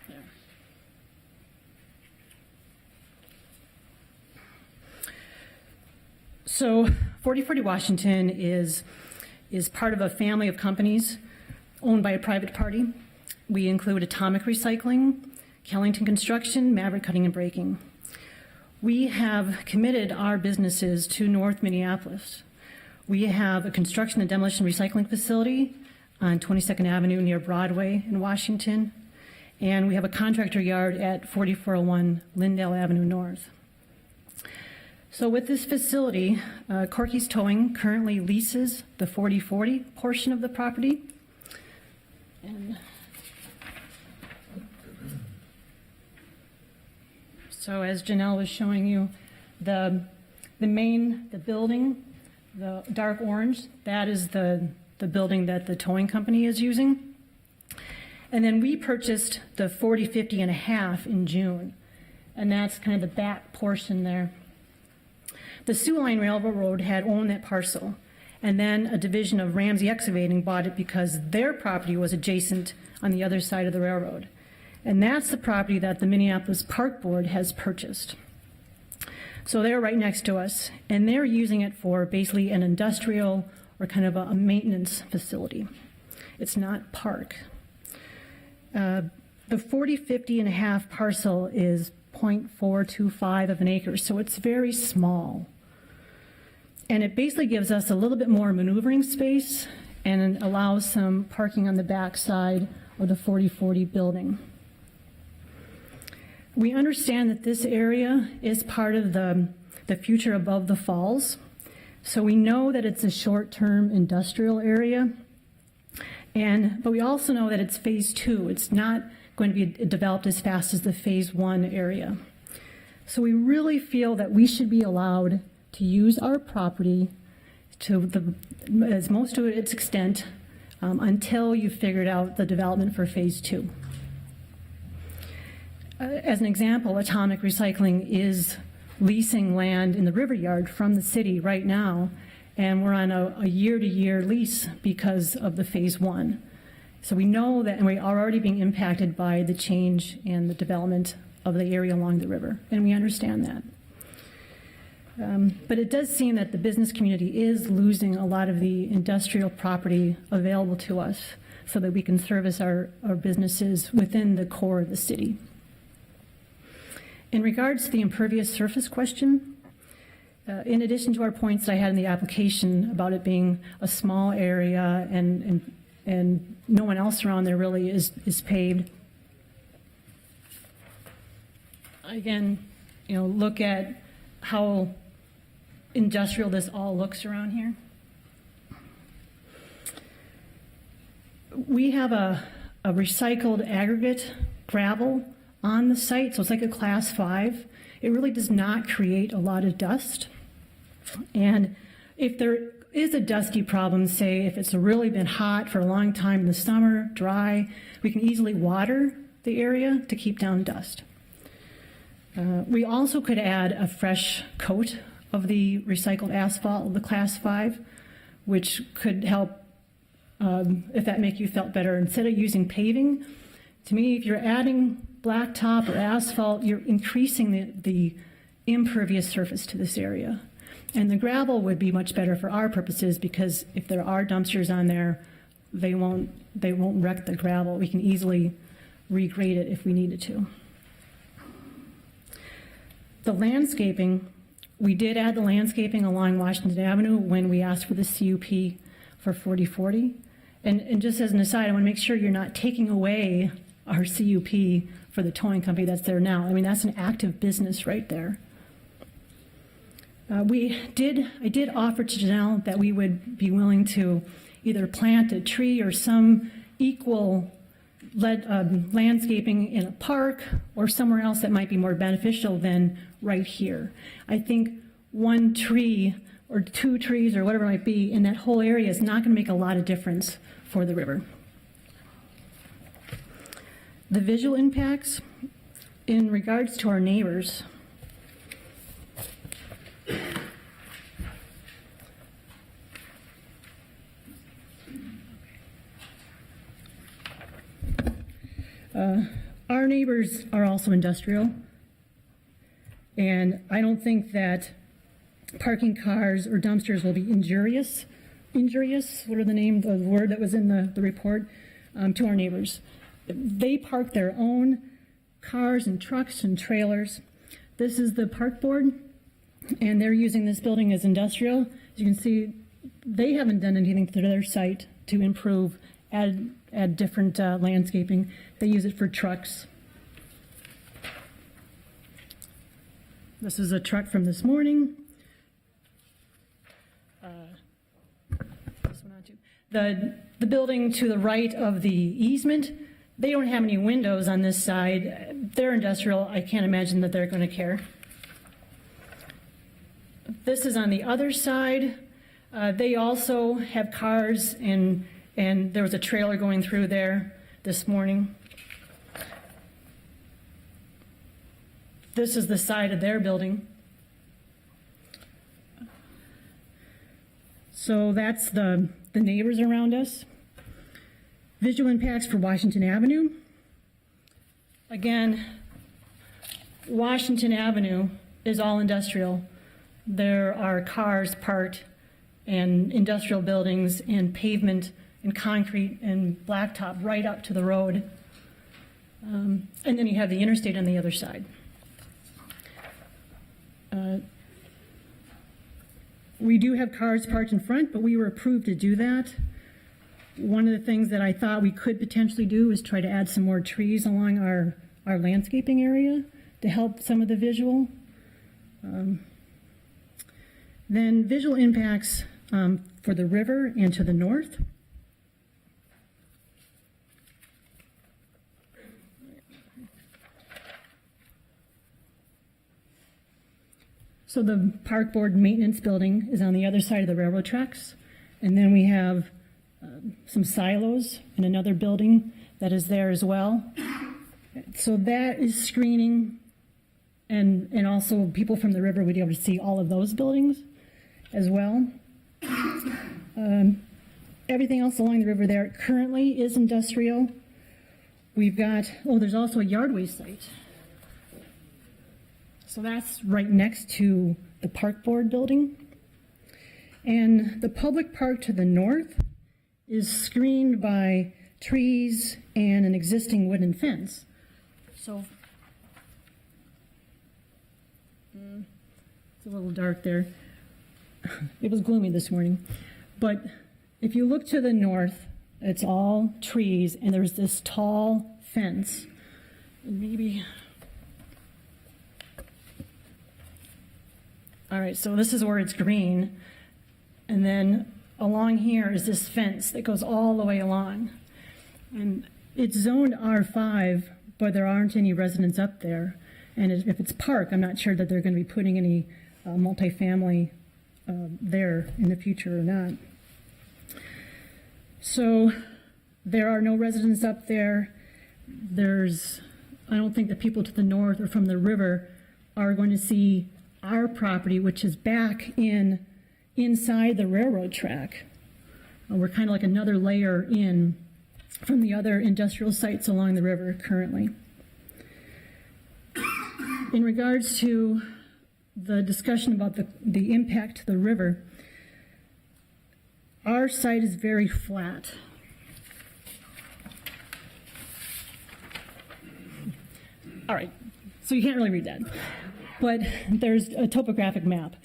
Speaker 12: There. So 4040 Washington is part of a family of companies owned by a private party. We include Atomic Recycling, Kellington Construction, Maverick Cutting and Braking. We have committed our businesses to North Minneapolis. We have a construction and demolition recycling facility on 22nd Avenue near Broadway in Washington, and we have a contractor yard at 4401 Lindale Avenue North. So with this facility, Corky's Towing currently leases the 40/40 portion of the property. And so as Janelle was showing you, the building, the dark orange, that is the building that the towing company is using. And then we purchased the 40/50 and a half in June, and that's kind of the back portion there. The Sioux Line Railroad had owned that parcel, and then a division of Ramsey Excavating bought it because their property was adjacent on the other side of the railroad. And that's the property that the Minneapolis Park Board has purchased. So they're right next to us, and they're using it for basically an industrial or kind of a maintenance facility. It's not park. The 40/50 and a half parcel is 0.425 of an acre, so it's very small. And it basically gives us a little bit more maneuvering space and allows some parking on the back side of the 40/40 building. We understand that this area is part of the future above the falls. So we know that it's a short-term industrial area. But we also know that it's phase 2. It's not going to be developed as fast as the phase 1 area. So we really feel that we should be allowed to use our property to as most to its extent until you've figured out the development for phase 2. As an example, Atomic Recycling is leasing land in the river yard from the city right now, and we're on a year-to-year lease because of the phase 1. So we know that, and we are already being impacted by the change and the development of the area along the river, and we understand that. But it does seem that the business community is losing a lot of the industrial property available to us so that we can service our businesses within the core of the city. In regards to the impervious surface question, in addition to our points that I had in the application about it being a small area and no one else around there really is paved, again, look at how industrial this all looks around here. We have a recycled aggregate gravel on the site, so it's like a class 5. It really does not create a lot of dust. And if there is a dusty problem, say if it's really been hot for a long time in the summer, dry, we can easily water the area to keep down dust. We also could add a fresh coat of the recycled asphalt of the class 5, which could help if that make you feel better. Instead of using paving, to me, if you're adding blacktop or asphalt, you're increasing the impervious surface to this area. And the gravel would be much better for our purposes because if there are dumpsters on there, they won't wreck the gravel. We can easily regrade it if we needed to. The landscaping, we did add the landscaping along Washington Avenue when we asked for the CUP for 40/40. And just as an aside, I want to make sure you're not taking away our CUP for the towing company that's there now. I mean, that's an active business right there. I did offer to Janelle that we would be willing to either plant a tree or some equal landscaping in a park or somewhere else that might be more beneficial than right here. I think one tree or 2 trees or whatever it might be in that whole area is not going to make a lot of difference for the river. The visual impacts in regards to our neighbors. Our neighbors are also industrial, and I don't think that parking cars or dumpsters will be injurious, what are the name, the word that was in the report, to our neighbors. They park their own cars and trucks and trailers. This is the park board, and they're using this building as industrial. As you can see, they haven't done anything to their site to improve, add different landscaping. They use it for trucks. This is a truck from this morning. this one on too. The building to the right of the easement, they don't have any windows on this side. They're industrial. I can't imagine that they're going to care. This is on the other side. They also have cars, and there was a trailer going through there this morning. This is the side of their building. So that's the neighbors around us. Visual impacts for Washington Avenue. Again, Washington Avenue is all industrial. There are cars parked and industrial buildings and pavement and concrete and blacktop right up to the road. And then you have the interstate on the other side. We do have cars parked in front, but we were approved to do that. One of the things that I thought we could potentially do is try to add some more trees along our landscaping area to help some of the visual. Then visual impacts for the river and to the north. So the park board maintenance building is on the other side of the railroad tracks. And then we have some silos in another building that is there as well. So that is screening, and also people from the river would be able to see all of those buildings as well. Everything else along the river there currently is industrial. We've got, there's also a yard waste site. So that's right next to the park board building. And the public park to the north is screened by trees and an existing wooden fence. So it's a little dark there. It was gloomy this morning. But if you look to the north, it's all trees, and there's this tall fence. And maybe... All right, so this is where it's green. And then along here is this fence that goes all the way along. And it's zoned R5, but there aren't any residents up there. And if it's park, I'm not sure that they're going to be putting any multifamily there in the future or not. So there are no residents up there. I don't think the people to the north or from the river are going to see our property, which is back inside the railroad track. We're kind of like another layer in from the other industrial sites along the river currently. In regards to the discussion about the impact to the river, our site is very flat. All right, so you can't really read that. But there's a topographic map,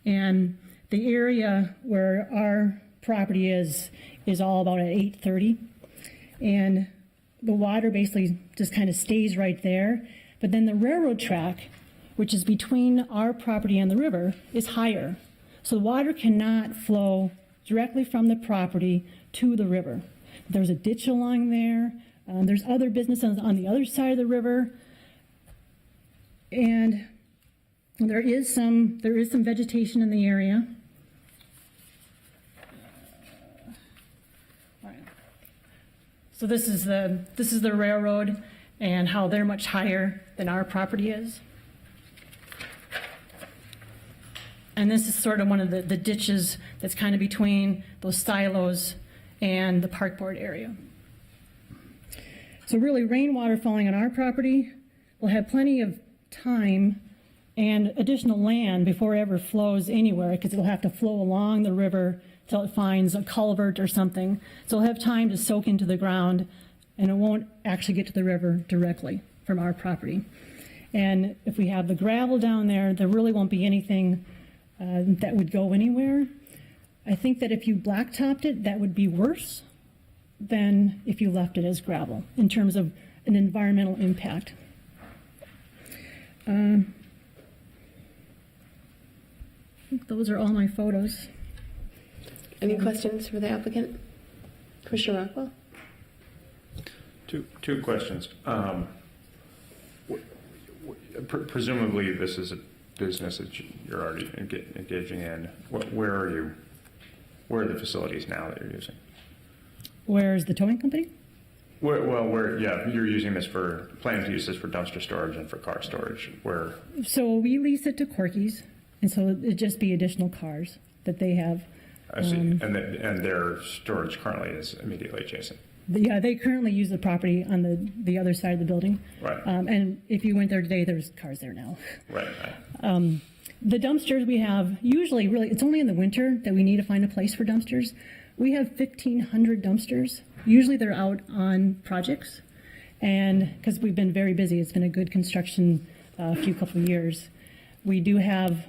Speaker 12: and the area where our property is all about at 830, and the water basically just kind of stays right there. But then the railroad track, which is between our property and the river, is higher. So the water cannot flow directly from the property to the river. There's a ditch along there. There's other businesses on the other side of the river. And there is some vegetation in the area. All right. So this is the railroad and how they're much higher than our property is. And this is sort of one of the ditches that's kind of between those silos and the park board area. So really, rainwater falling on our property will have plenty of time and additional land before it ever flows anywhere, because it'll have to flow along the river till it finds a culvert or something. So it'll have time to soak into the ground, and it won't actually get to the river directly from our property. And if we have the gravel down there, there really won't be anything that would go anywhere. I think that if you blacktopped it, that would be worse than if you left it as gravel in terms of an environmental impact. Those are all my photos.
Speaker 1: Any questions for the applicant? Commissioner Rockwell?
Speaker 4: Two questions. Presumably, this is a business that you're already engaging in. Where are you? Where are the facilities now that you're using?
Speaker 12: Where's the towing company?
Speaker 4: You're using this planning to use this for dumpster storage and for car storage. Where?
Speaker 12: So we lease it to Corky's, and so it'd just be additional cars that they have.
Speaker 4: I see. And their storage currently is immediately adjacent.
Speaker 12: Yeah, they currently use the property on the other side of the building.
Speaker 4: Right.
Speaker 12: And if you went there today, there's cars there now.
Speaker 4: Right.
Speaker 12: The dumpsters we have, usually really, it's only in the winter that we need to find a place for dumpsters. We have 1,500 dumpsters. Usually they're out on projects. And because we've been very busy, it's been a good construction couple of years. We do have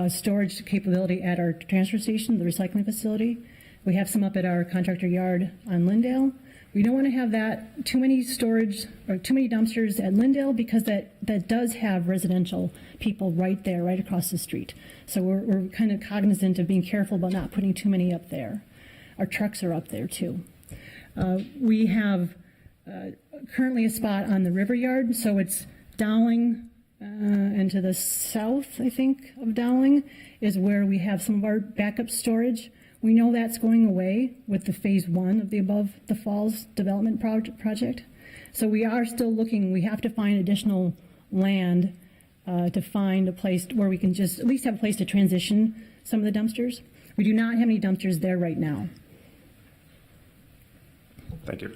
Speaker 12: storage capability at our transfer station, the recycling facility. We have some up at our contractor yard on Lindale. We don't want to have that too many storage or too many dumpsters at Lindale because that does have residential people right there, right across the street. So we're kind of cognizant of being careful about not putting too many up there. Our trucks are up there too. We have currently a spot on the river yard, so it's Dowling and to the south, I think, of Dowling is where we have some of our backup storage. We know that's going away with the phase 1 of the Above the Falls development project. So we are still looking. We have to find additional land to find a place where we can just at least have a place to transition some of the dumpsters. We do not have any dumpsters there right now.
Speaker 4: Thank you.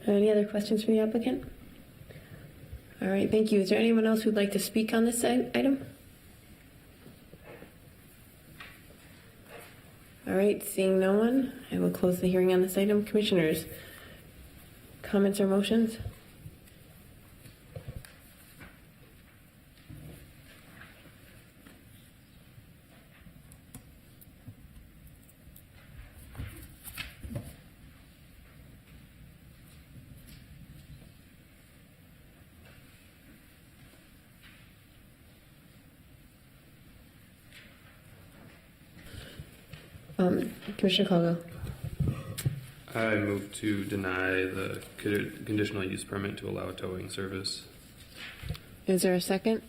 Speaker 1: Any other questions from the applicant? All right, thank you. Is there anyone else who'd like to speak on this item? All right, seeing no one, I will close the hearing on this item. Commissioners, comments or motions? Commissioner Caldwell.
Speaker 13: I move to deny the conditional use permit to allow towing service.
Speaker 1: Is there a second?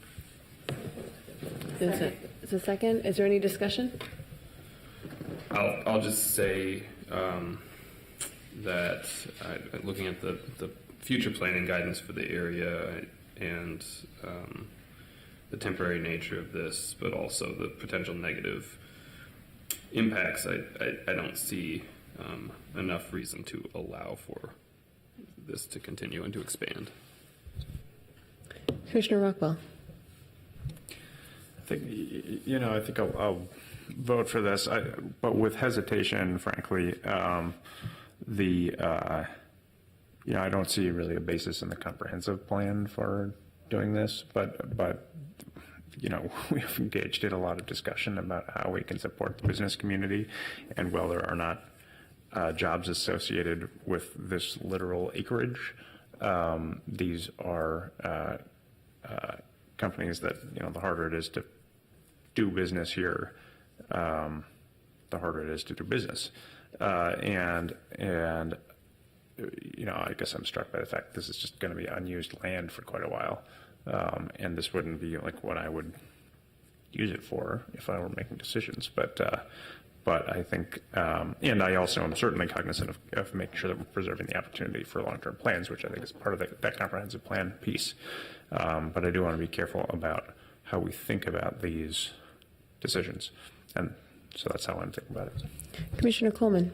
Speaker 1: Is a second? Is there any discussion?
Speaker 13: I'll just say that looking at the future planning guidance for the area and the temporary nature of this, but also the potential negative impacts, I don't see enough reason to allow for this to continue and to expand.
Speaker 1: Commissioner Rockwell.
Speaker 4: I think I'll vote for this, but with hesitation, frankly. I don't see really a basis in the comprehensive plan for doing this, but we have engaged in a lot of discussion about how we can support the business community and whether there are not jobs associated with this literal acreage. These are companies that, the harder it is to do business here, the harder it is to do business. I guess I'm struck by the fact this is just going to be unused land for quite a while. And this wouldn't be like what I would use it for if I were making decisions. But I think, and I also am certainly cognizant of making sure that we're preserving the opportunity for long-term plans, which I think is part of that comprehensive plan piece. But I do want to be careful about how we think about these decisions. And so that's how I'm thinking about it.
Speaker 1: Commissioner Coleman.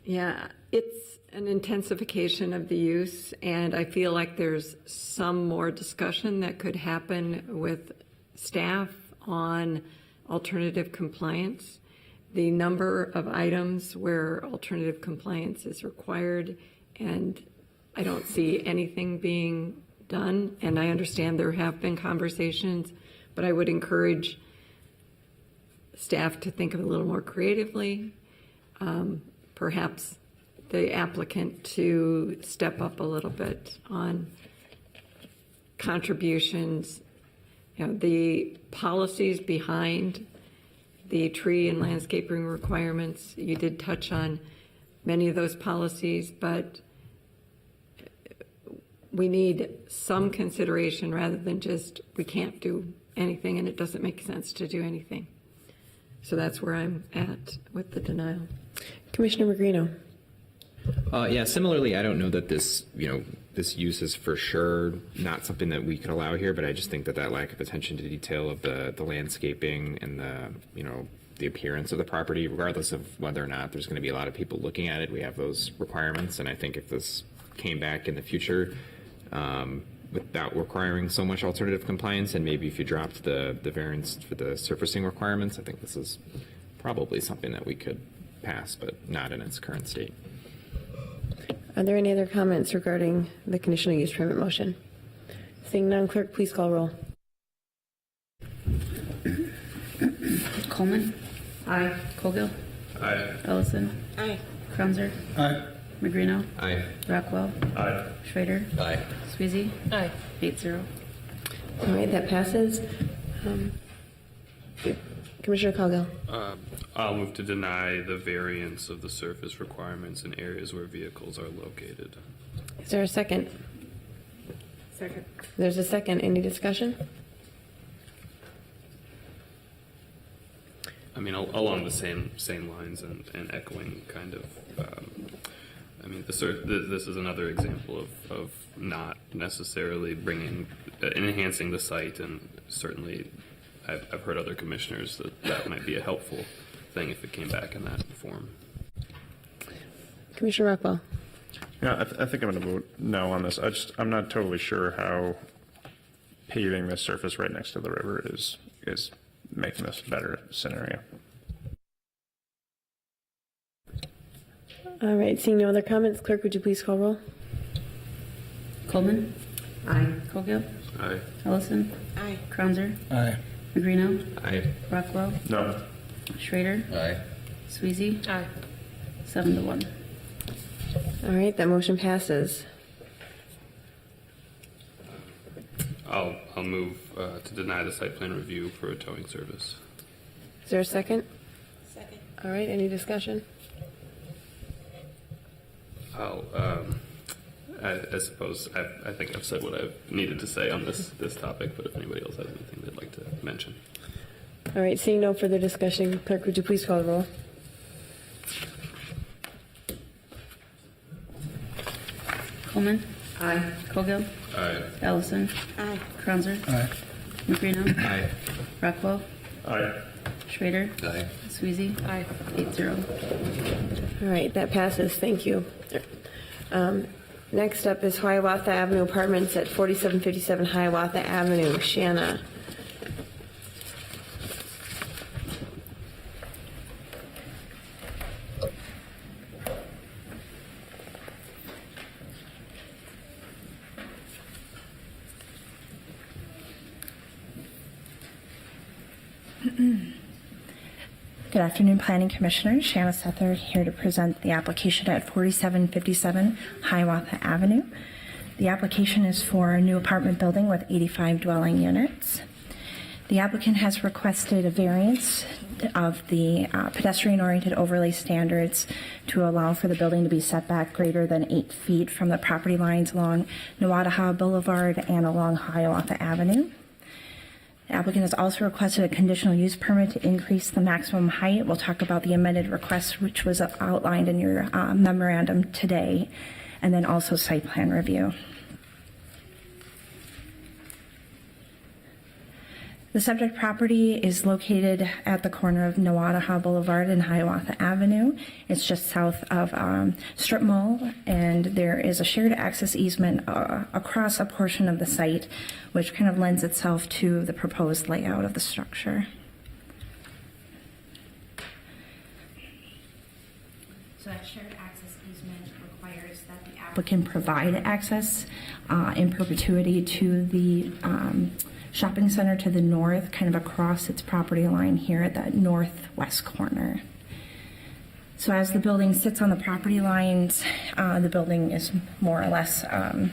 Speaker 7: Yeah, it's an intensification of the use, and I feel like there's some more discussion that could happen with staff on alternative compliance. The number of items where alternative compliance is required, and I don't see anything being done. And I understand there have been conversations, but I would encourage staff to think of it a little more creatively. Perhaps the applicant to step up a little bit on contributions. The policies behind the tree and landscaping requirements. You did touch on many of those policies, but we need some consideration rather than just, we can't do anything and it doesn't make sense to do anything. So that's where I'm at with the denial.
Speaker 1: Commissioner Magrino.
Speaker 14: Yeah, similarly, I don't know that this use is for sure not something that we could allow here, but I just think that lack of attention to detail of the landscaping and the appearance of the property, regardless of whether or not there's going to be a lot of people looking at it, we have those requirements. And I think if this came back in the future without requiring so much alternative compliance, and maybe if you dropped the variance for the surfacing requirements, I think this is probably something that we could pass, but not in its current state.
Speaker 1: Are there any other comments regarding the conditional use permit motion? Seeing none, clerk, please call roll.
Speaker 10: Coleman. Aye. Colgill.
Speaker 13: Aye.
Speaker 10: Ellison.
Speaker 1: Aye.
Speaker 10: Cruiser.
Speaker 9: Aye.
Speaker 10: Magrino.
Speaker 14: Aye.
Speaker 10: Rockwell.
Speaker 4: Aye.
Speaker 10: Schrader.
Speaker 14: Aye.
Speaker 10: Sweezy.
Speaker 1: Aye.
Speaker 10: 8-0.
Speaker 1: All right, that passes. Commissioner Coghill.
Speaker 13: I'll move to deny the variance of the surface requirements in areas where vehicles are located.
Speaker 1: Is there a second?
Speaker 7: Second.
Speaker 1: There's a second. Any discussion?
Speaker 13: I mean, along the same lines and echoing kind of. I mean, this is another example of not necessarily enhancing the site, and certainly I've heard other commissioners that might be a helpful thing if it came back in that form.
Speaker 1: Commissioner Rockwell.
Speaker 4: Yeah, I think I'm going to vote no on this. I'm not totally sure how paving this surface right next to the river is making this a better scenario.
Speaker 1: All right, seeing no other comments, clerk, would you please call roll?
Speaker 10: Coleman.
Speaker 7: Aye.
Speaker 10: Colgill.
Speaker 13: Aye.
Speaker 10: Ellison.
Speaker 1: Aye.
Speaker 10: Cruiser.
Speaker 9: Aye.
Speaker 10: Magrino.
Speaker 14: Aye.
Speaker 10: Rockwell.
Speaker 4: No.
Speaker 10: Schrader.
Speaker 14: Aye.
Speaker 10: Sweezy.
Speaker 1: Aye.
Speaker 10: 7-1.
Speaker 1: All right, that motion passes.
Speaker 13: I'll move to deny the site plan review for a towing service.
Speaker 1: Is there a second? Second. All right, any discussion?
Speaker 13: I suppose I think I've said what I've needed to say on this topic, but if anybody else has anything they'd like to mention.
Speaker 1: All right, seeing no further discussion, clerk, would you please call the roll?
Speaker 10: Coleman.
Speaker 7: Aye.
Speaker 10: Colgill.
Speaker 13: Aye.
Speaker 10: Ellison.
Speaker 1: Aye.
Speaker 10: Cruiser.
Speaker 9: Aye.
Speaker 10: Magrino.
Speaker 14: Aye.
Speaker 10: Rockwell.
Speaker 4: Aye.
Speaker 10: Schrader.
Speaker 14: Aye.
Speaker 10: Sweezy.
Speaker 1: Aye.
Speaker 10: 8-0.
Speaker 1: All right, that passes. Thank you. Next up is Hiawatha Avenue Apartments at 4757 Hiawatha Avenue. Shanna.
Speaker 5: Good afternoon, Planning Commissioners. Shanna Sether here to present the application at 4757 Hiawatha Avenue. The application is for a new apartment building with 85 dwelling units. The applicant has requested a variance of the pedestrian-oriented overlay standards to allow for the building to be set back greater than 8 feet from the property lines along Nowataha Boulevard and along Hiawatha Avenue. The applicant has also requested a conditional use permit to increase the maximum height. We'll talk about the amended request, which was outlined in your memorandum today, and then also site plan review. The subject property is located at the corner of Nowataha Boulevard and Hiawatha Avenue. It's just south of Strip Mall, and there is a shared access easement across a portion of the site, which kind of lends itself to the proposed layout of the structure. So that shared access easement requires that the applicant provide access in perpetuity to the shopping center to the north, kind of across its property line here at that northwest corner. So as the building sits on the property lines, the building is more or less a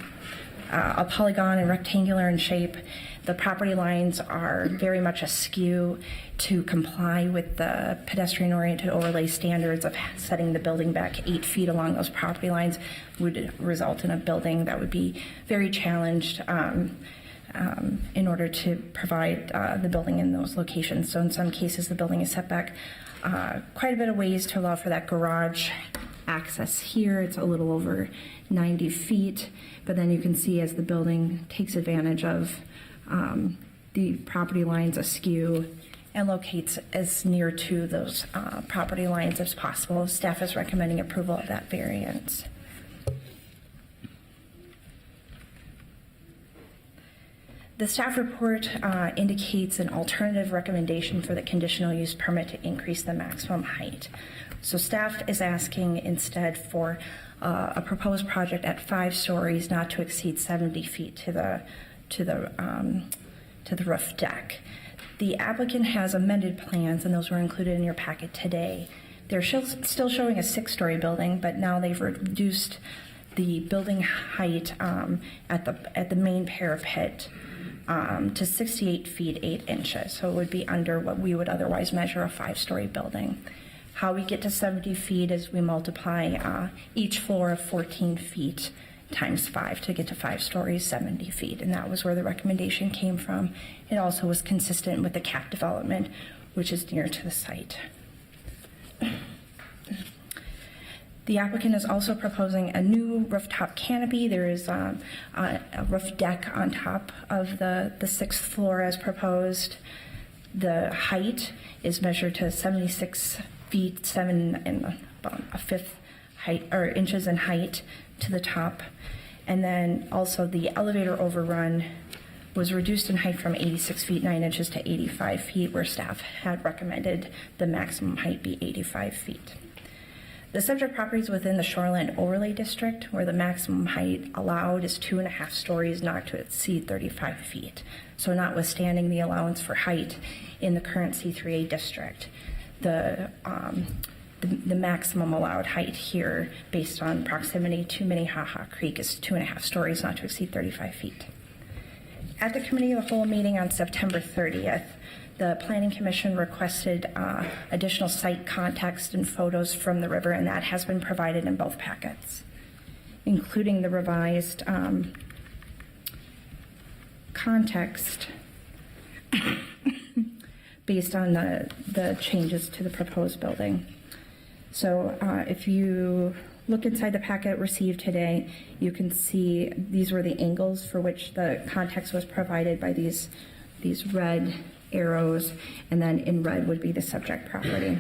Speaker 5: polygon and rectangular in shape. The property lines are very much askew to comply with the pedestrian-oriented overlay standards of setting the building back 8 feet along those property lines would result in a building that would be very challenged in order to provide the building in those locations. So in some cases, the building is set back quite a bit of ways to allow for that garage access here. It's a little over 90 feet, but then you can see as the building takes advantage of the property lines askew and locates as near to those property lines as possible. Staff is recommending approval of that variance. The staff report indicates an alternative recommendation for the conditional use permit to increase the maximum height. So staff is asking instead for a proposed project at 5 stories, not to exceed 70 feet to the roof deck. The applicant has amended plans, and those were included in your packet today. They're still showing a 6-story building, but now they've reduced the building height at the main parapet to 68 feet 8 inches. So it would be under what we would otherwise measure a 5-story building. How we get to 70 feet is we multiply each floor of 14 feet times 5 to get to 5 stories, 70 feet. And that was where the recommendation came from. It also was consistent with the CAP development, which is near to the site. The applicant is also proposing a new rooftop canopy. There is a roof deck on top of the 6th floor as proposed. The height is measured to 76 feet 7 and a fifth height, or inches in height to the top. And then also the elevator overrun was reduced in height from 86 feet 9 inches to 85 feet, where staff had recommended the maximum height be 85 feet. The subject property is within the Shoreland Overlay District, where the maximum height allowed is 2.5 stories, not to exceed 35 feet. So notwithstanding the allowance for height in the current C3A district, the maximum allowed height here, based on proximity to Minnehaha Creek, is 2.5 stories, not to exceed 35 feet. At the Committee of the Whole meeting on September 30th, the Planning Commission requested additional site context and photos from the river, and that has been provided in both packets, including the revised context based on the changes to the proposed building. So if you look inside the packet received today, you can see these were the angles for which the context was provided by these red arrows, and then in red would be the subject property.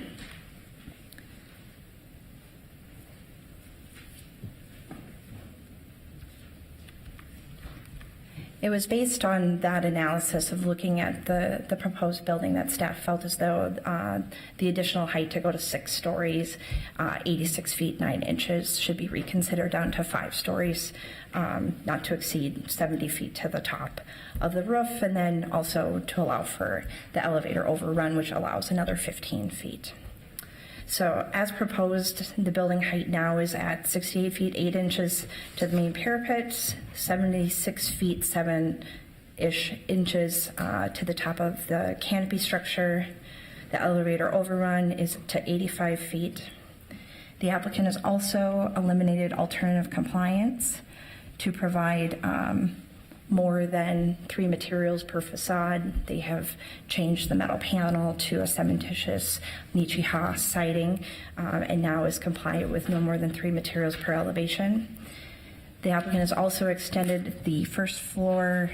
Speaker 5: It was based on that analysis of looking at the proposed building that staff felt as though the additional height to go to 6 stories, 86 feet 9 inches, should be reconsidered down to 5 stories, not to exceed 70 feet to the top of the roof, and then also to allow for the elevator overrun, which allows another 15 feet. So as proposed, the building height now is at 68 feet 8 inches to the main parapet, 76 feet 7-ish inches to the top of the canopy structure. The elevator overrun is to 85 feet. The applicant has also eliminated alternative compliance to provide more than 3 materials per facade. They have changed the metal panel to a cementitious Nichiha siding, and now is compliant with no more than 3 materials per elevation. The applicant has also extended the first floor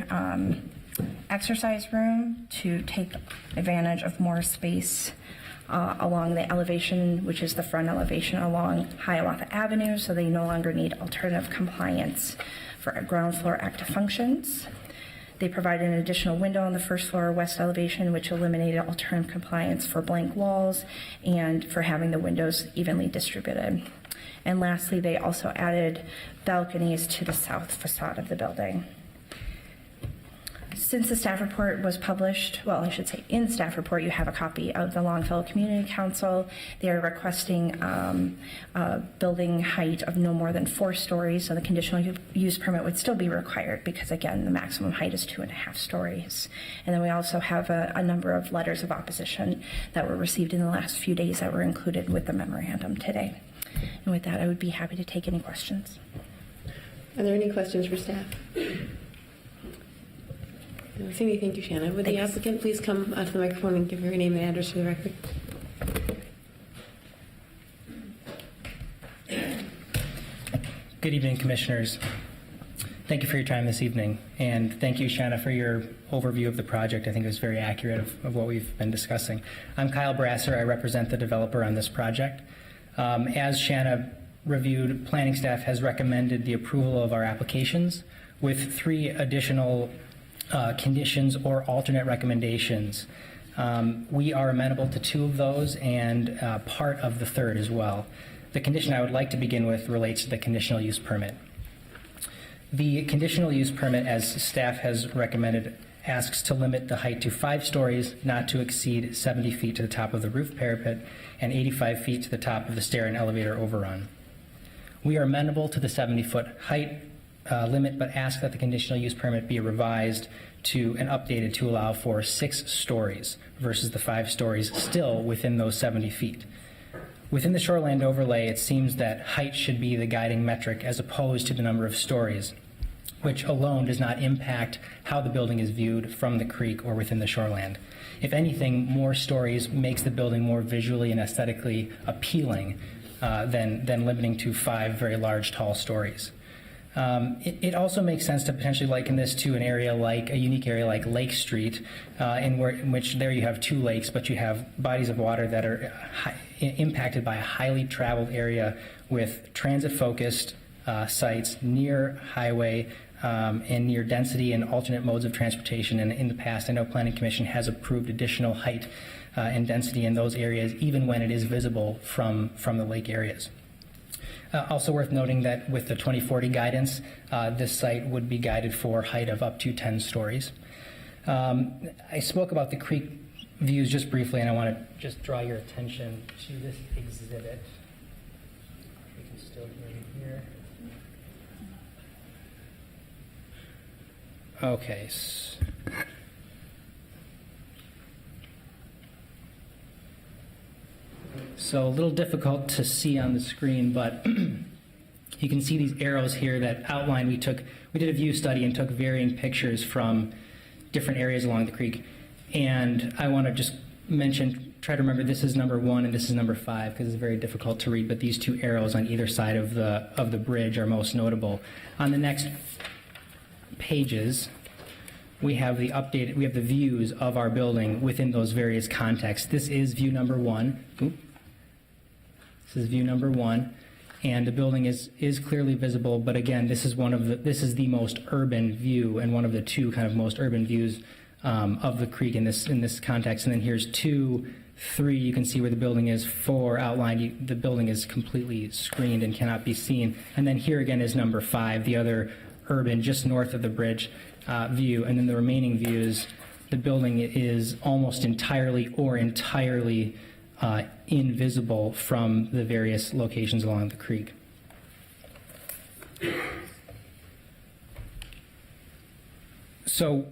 Speaker 5: exercise room to take advantage of more space along the elevation, which is the front elevation along Hiawatha Avenue, so they no longer need alternative compliance for ground floor active functions. They provided an additional window on the first floor west elevation, which eliminated alternative compliance for blank walls and for having the windows evenly distributed. And lastly, they also added balconies to the south facade of the building. Since the staff report was published, well, I should say in the staff report, you have a copy of the Longfellow Community Council. They are requesting a building height of no more than 4 stories, so the conditional use permit would still be required because, again, the maximum height is 2.5 stories. And then we also have a number of letters of opposition that were received in the last few days that were included with the memorandum today. And with that, I would be happy to take any questions.
Speaker 1: Are there any questions for staff? Cindy, thank you, Shanna. Would the applicant please come to the microphone and give your name and address for the record?
Speaker 15: Good evening, Commissioners. Thank you for your time this evening, and thank you, Shanna, for your overview of the project. I think it was very accurate of what we've been discussing. I'm Kyle Brasser. I represent the developer on this project. As Shanna reviewed, planning staff has recommended the approval of our applications with 3 additional conditions or alternate recommendations. We are amenable to 2 of those and part of the 3rd as well. The condition I would like to begin with relates to the conditional use permit. The conditional use permit, as staff has recommended, asks to limit the height to 5 stories, not to exceed 70 feet to the top of the roof parapet and 85 feet to the top of the stair and elevator overrun. We are amenable to the 70-foot height limit, but ask that the conditional use permit be revised to and updated to allow for 6 stories versus the 5 stories still within those 70 feet. Within the shoreland overlay, it seems that height should be the guiding metric as opposed to the number of stories, which alone does not impact how the building is viewed from the creek or within the shoreland. If anything, more stories makes the building more visually and aesthetically appealing than limiting to 5 very large, tall stories. It also makes sense to potentially liken this to an area like a unique area like Lake Street, in which there you have 2 lakes, but you have bodies of water that are impacted by a highly traveled area with transit-focused sites near highway and near density and alternate modes of transportation. And in the past, I know Planning Commission has approved additional height and density in those areas, even when it is visible from the lake areas. Also worth noting that with the 2040 guidance, this site would be guided for height of up to 10 stories. I spoke about the creek views just briefly, and I want to just draw your attention to this exhibit. We can still hear me here. Okay. So a little difficult to see on the screen, but you can see these arrows here that outline. We did a view study and took varying pictures from different areas along the creek. And I want to just try to remember this is number 1 and this is number 5 because it's very difficult to read, but these 2 arrows on either side of the bridge are most notable. On the next pages, we have the views of our building within those various contexts. This is view number 1. This is view number 1, and the building is clearly visible. But again, this is the most urban view and one of the 2 kind of most urban views of the creek in this context. And then here's 2, 3. You can see where the building is. 4 outlined. The building is completely screened and cannot be seen. And then here again is number 5, the other urban just north of the bridge view. And then the remaining views, the building is almost entirely or entirely invisible from the various locations along the creek. So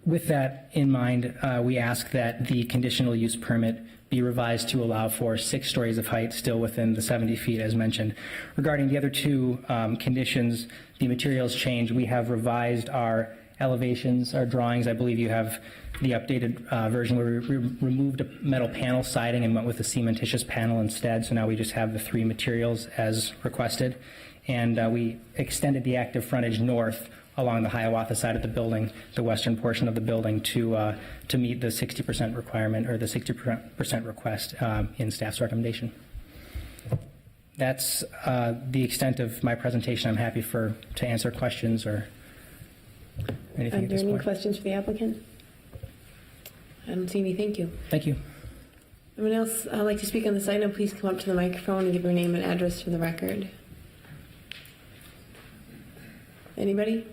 Speaker 15: with that in mind, we ask that the conditional use permit be revised to allow for 6 stories of height still within the 70 feet as mentioned. Regarding the other 2 conditions, the materials change. We have revised our elevations, our drawings. I believe you have the updated version where we removed a metal panel siding and went with a cementitious panel instead. So now we just have the 3 materials as requested. And we extended the active frontage north along the Hiawatha side of the building, the western portion of the building, to meet the 60% requirement or the 60% request in staff's recommendation. That's the extent of my presentation. I'm happy to answer questions or anything at this point.
Speaker 1: Are there any questions for the applicant? I don't see any. Thank you.
Speaker 15: Thank you.
Speaker 1: Anyone else like to speak on this item? Please come up to the microphone and give your name and address for the record. Anybody?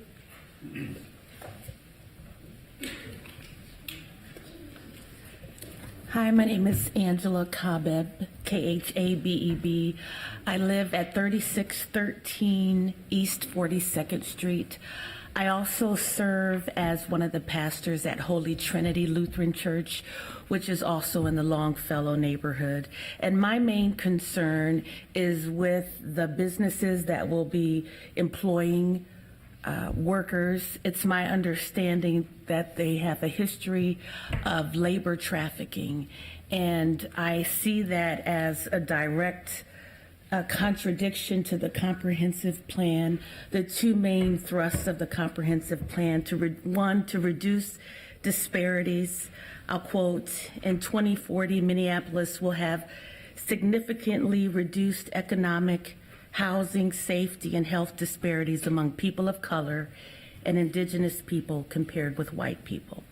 Speaker 16: Hi, my name is Angela Kabeb, Khabeb. I live at 3613 East 42nd Street. I also serve as one of the pastors at Holy Trinity Lutheran Church, which is also in the Longfellow neighborhood. And my main concern is with the businesses that will be employing workers. It's my understanding that they have a history of labor trafficking, and I see that as a direct contradiction to the comprehensive plan. The two main thrusts of the comprehensive plan: one, to reduce disparities. I'll quote, in 2040, Minneapolis will have significantly reduced economic, housing, safety, and health disparities among people of color and indigenous people compared with white people.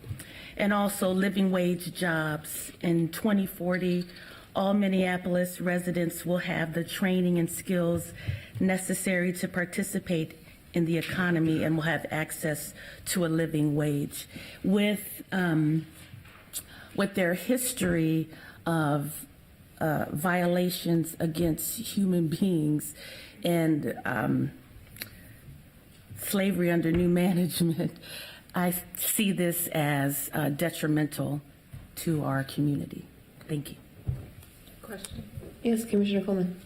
Speaker 16: And also living wage jobs. In 2040, all Minneapolis residents will have the training and skills necessary to participate in the economy and will have access to a living wage. With their history of violations against human beings and slavery under new management, I see this as detrimental to our community. Thank you.
Speaker 7: Question.
Speaker 1: Yes, Commissioner Coleman.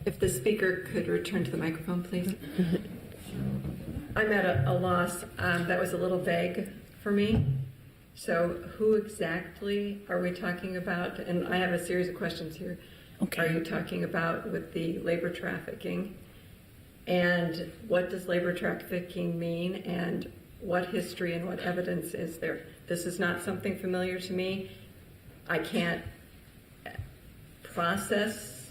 Speaker 7: If the speaker could return to the microphone, please. I'm at a loss. That was a little vague for me. So who exactly are we talking about? And I have a series of questions here.
Speaker 16: Okay.
Speaker 7: Are you talking about with the labor trafficking? And what does labor trafficking mean? And what history and what evidence is there? This is not something familiar to me. I can't process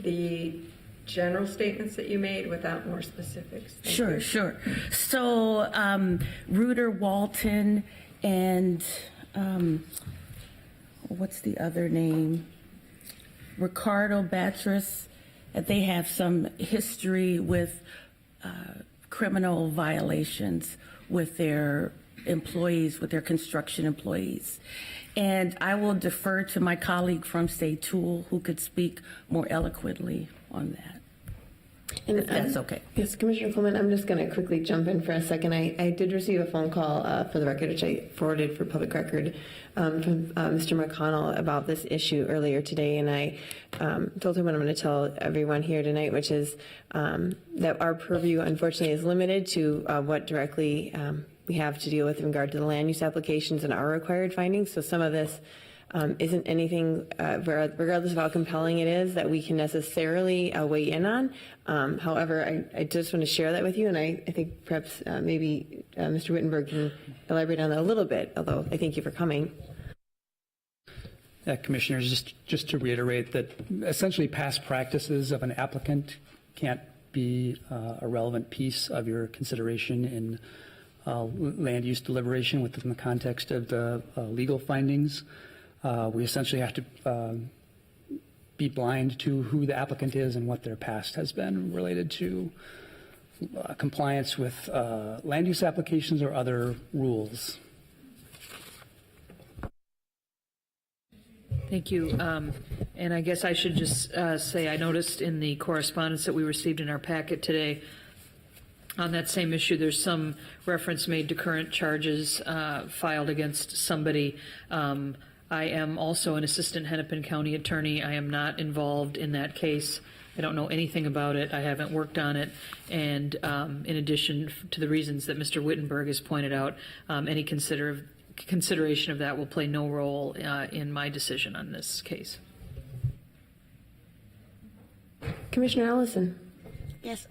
Speaker 7: the general statements that you made without more specifics. Thank you.
Speaker 16: Sure. So Reuter Walton and what's the other name? Ricardo Batras, they have some history with criminal violations with their employees, with their construction employees. And I will defer to my colleague from State Tool who could speak more eloquently on that.
Speaker 1: And
Speaker 16: if that's okay.
Speaker 1: Yes, Commissioner Coleman, I'm just going to quickly jump in for a second. I did receive a phone call for the record, which I forwarded for public record, from Mr. McConnell about this issue earlier today. And I told him what I'm going to tell everyone here tonight, which is that our purview, unfortunately, is limited to what directly we have to deal with in regard to the land use applications and our required findings. So some of this isn't anything, regardless of how compelling it is, that we can necessarily weigh in on. However, I just want to share that with you, and I think perhaps maybe Mr. Wittenberg can elaborate on that a little bit, although I thank you for coming.
Speaker 3: Commissioners, just to reiterate that essentially past practices of an applicant can't be a relevant piece of your consideration in land use deliberation within the context of the legal findings. We essentially have to be blind to who the applicant is and what their past has been related to compliance with land use applications or other rules.
Speaker 17: Thank you. And I guess I should just say I noticed in the correspondence that we received in our packet today on that same issue, there's some reference made to current charges filed against somebody. I am also an assistant Hennepin County attorney. I am not involved in that case. I don't know anything about it. I haven't worked on it. And in addition to the reasons that Mr. Wittenberg has pointed out, any consideration of that will play no role in my decision on this case.
Speaker 1: Commissioner Allison.
Speaker 18: Yes,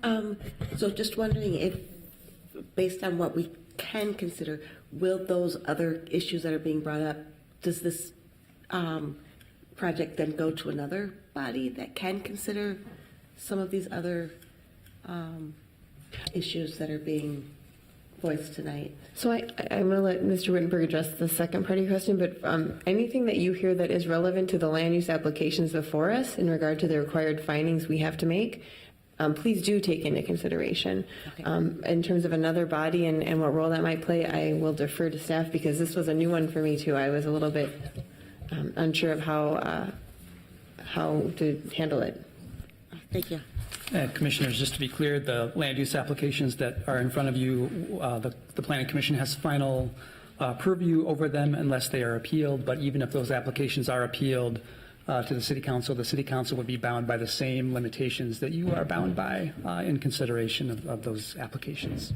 Speaker 18: so just wondering if, based on what we can consider, will those other issues that are being brought up, does this project then go to another body that can consider some of these other issues that are being voiced tonight?
Speaker 1: So I'm going to let Mr. Wittenberg address the second part of your question, but anything that you hear that is relevant to the land use applications before us in regard to the required findings we have to make, please do take into consideration. Okay. In terms of another body and what role that might play, I will defer to staff because this was a new one for me too. I was a little bit unsure of how to handle it.
Speaker 18: Thank you.
Speaker 3: Commissioners, just to be clear, the land use applications that are in front of you, the Planning Commission has final purview over them unless they are appealed. But even if those applications are appealed to the City Council would be bound by the same limitations that you are bound by in consideration of those applications.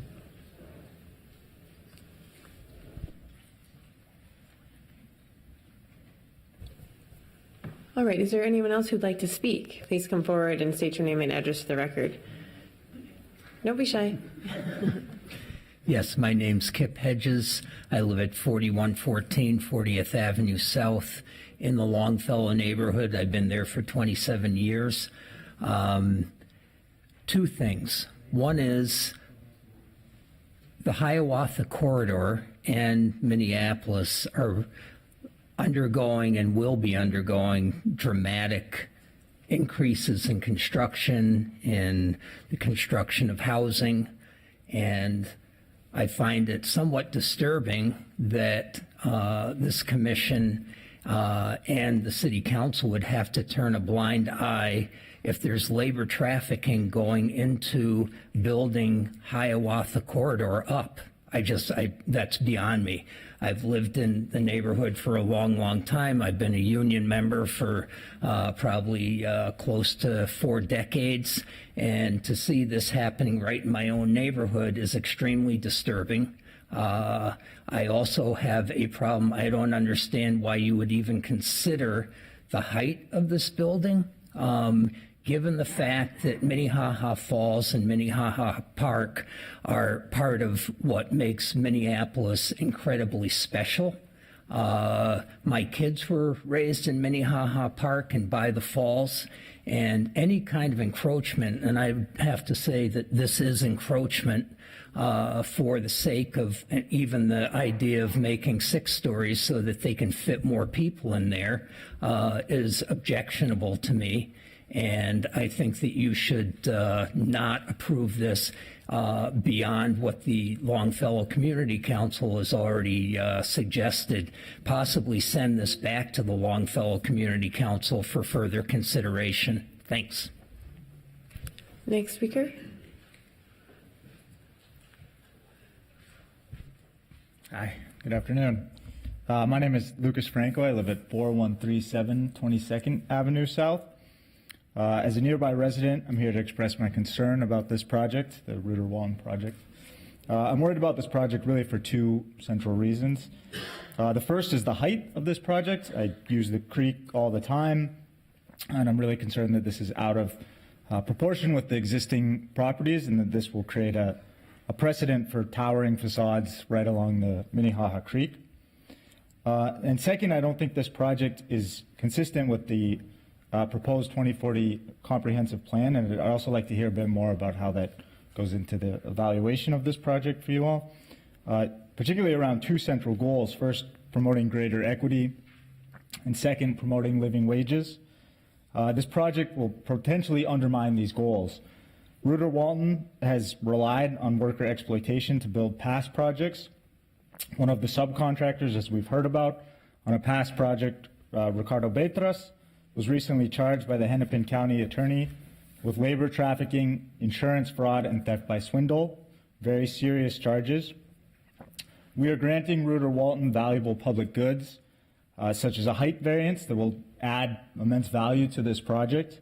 Speaker 1: All right, is there anyone else who'd like to speak? Please come forward and state your name and address for the record. Don't be shy.
Speaker 19: Yes, my name's Kip Hedges. I live at 4114 40th Avenue South in the Longfellow neighborhood. I've been there for 27 years. Two things. One is the Hiawatha Corridor and Minneapolis are undergoing and will be undergoing dramatic increases in construction, in the construction of housing, and I find it somewhat disturbing that this commission and the City Council would have to turn a blind eye if there's labor trafficking going into building Hiawatha Corridor up. That's beyond me. I've lived in the neighborhood for a long, long time. I've been a union member for probably close to 4 decades. And to see this happening right in my own neighborhood is extremely disturbing. I also have a problem. I don't understand why you would even consider the height of this building. Given the fact that Minnehaha Falls and Minnehaha Park are part of what makes Minneapolis incredibly special. My kids were raised in Minnehaha Park and by the falls, and any kind of encroachment, and I have to say that this is encroachment for the sake of even the idea of making 6 stories so that they can fit more people in there, is objectionable to me. And I think that you should not approve this beyond what the Longfellow Community Council has already suggested. Possibly send this back to the Longfellow Community Council for further consideration. Thanks.
Speaker 1: Next speaker.
Speaker 20: Hi, good afternoon. My name is Lucas Franco. I live at 4137 22nd Avenue South. As a nearby resident, I'm here to express my concern about this project, the Rooter Walton project. I'm worried about this project really for 2 central reasons. The first is the height of this project. I use the creek all the time, and I'm really concerned that this is out of proportion with the existing properties and that this will create a precedent for towering facades right along the Minnehaha Creek. And second, I don't think this project is consistent with the proposed 2040 comprehensive plan, and I'd also like to hear a bit more about how that goes into the evaluation of this project for you all, particularly around 2 central goals. First, promoting greater equity, and second, promoting living wages. This project will potentially undermine these goals. Rooter Walton has relied on worker exploitation to build past projects. One of the subcontractors, as we've heard about, on a past project, Ricardo Betras, was recently charged by the Hennepin County Attorney with labor trafficking, insurance fraud, and theft by swindle. Very serious charges. We are granting Rooter Walton valuable public goods, such as a height variance that will add immense value to this project.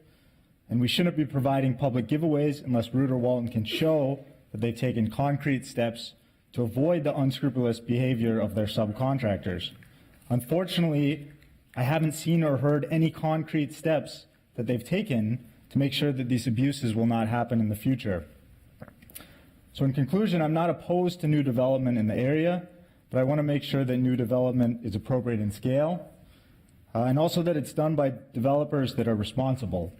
Speaker 20: And we shouldn't be providing public giveaways unless Rooter Walton can show that they've taken concrete steps to avoid the unscrupulous behavior of their subcontractors. Unfortunately, I haven't seen or heard any concrete steps that they've taken to make sure that these abuses will not happen in the future. So in conclusion, I'm not opposed to new development in the area, but I want to make sure that new development is appropriate in scale, and also that it's done by developers that are responsible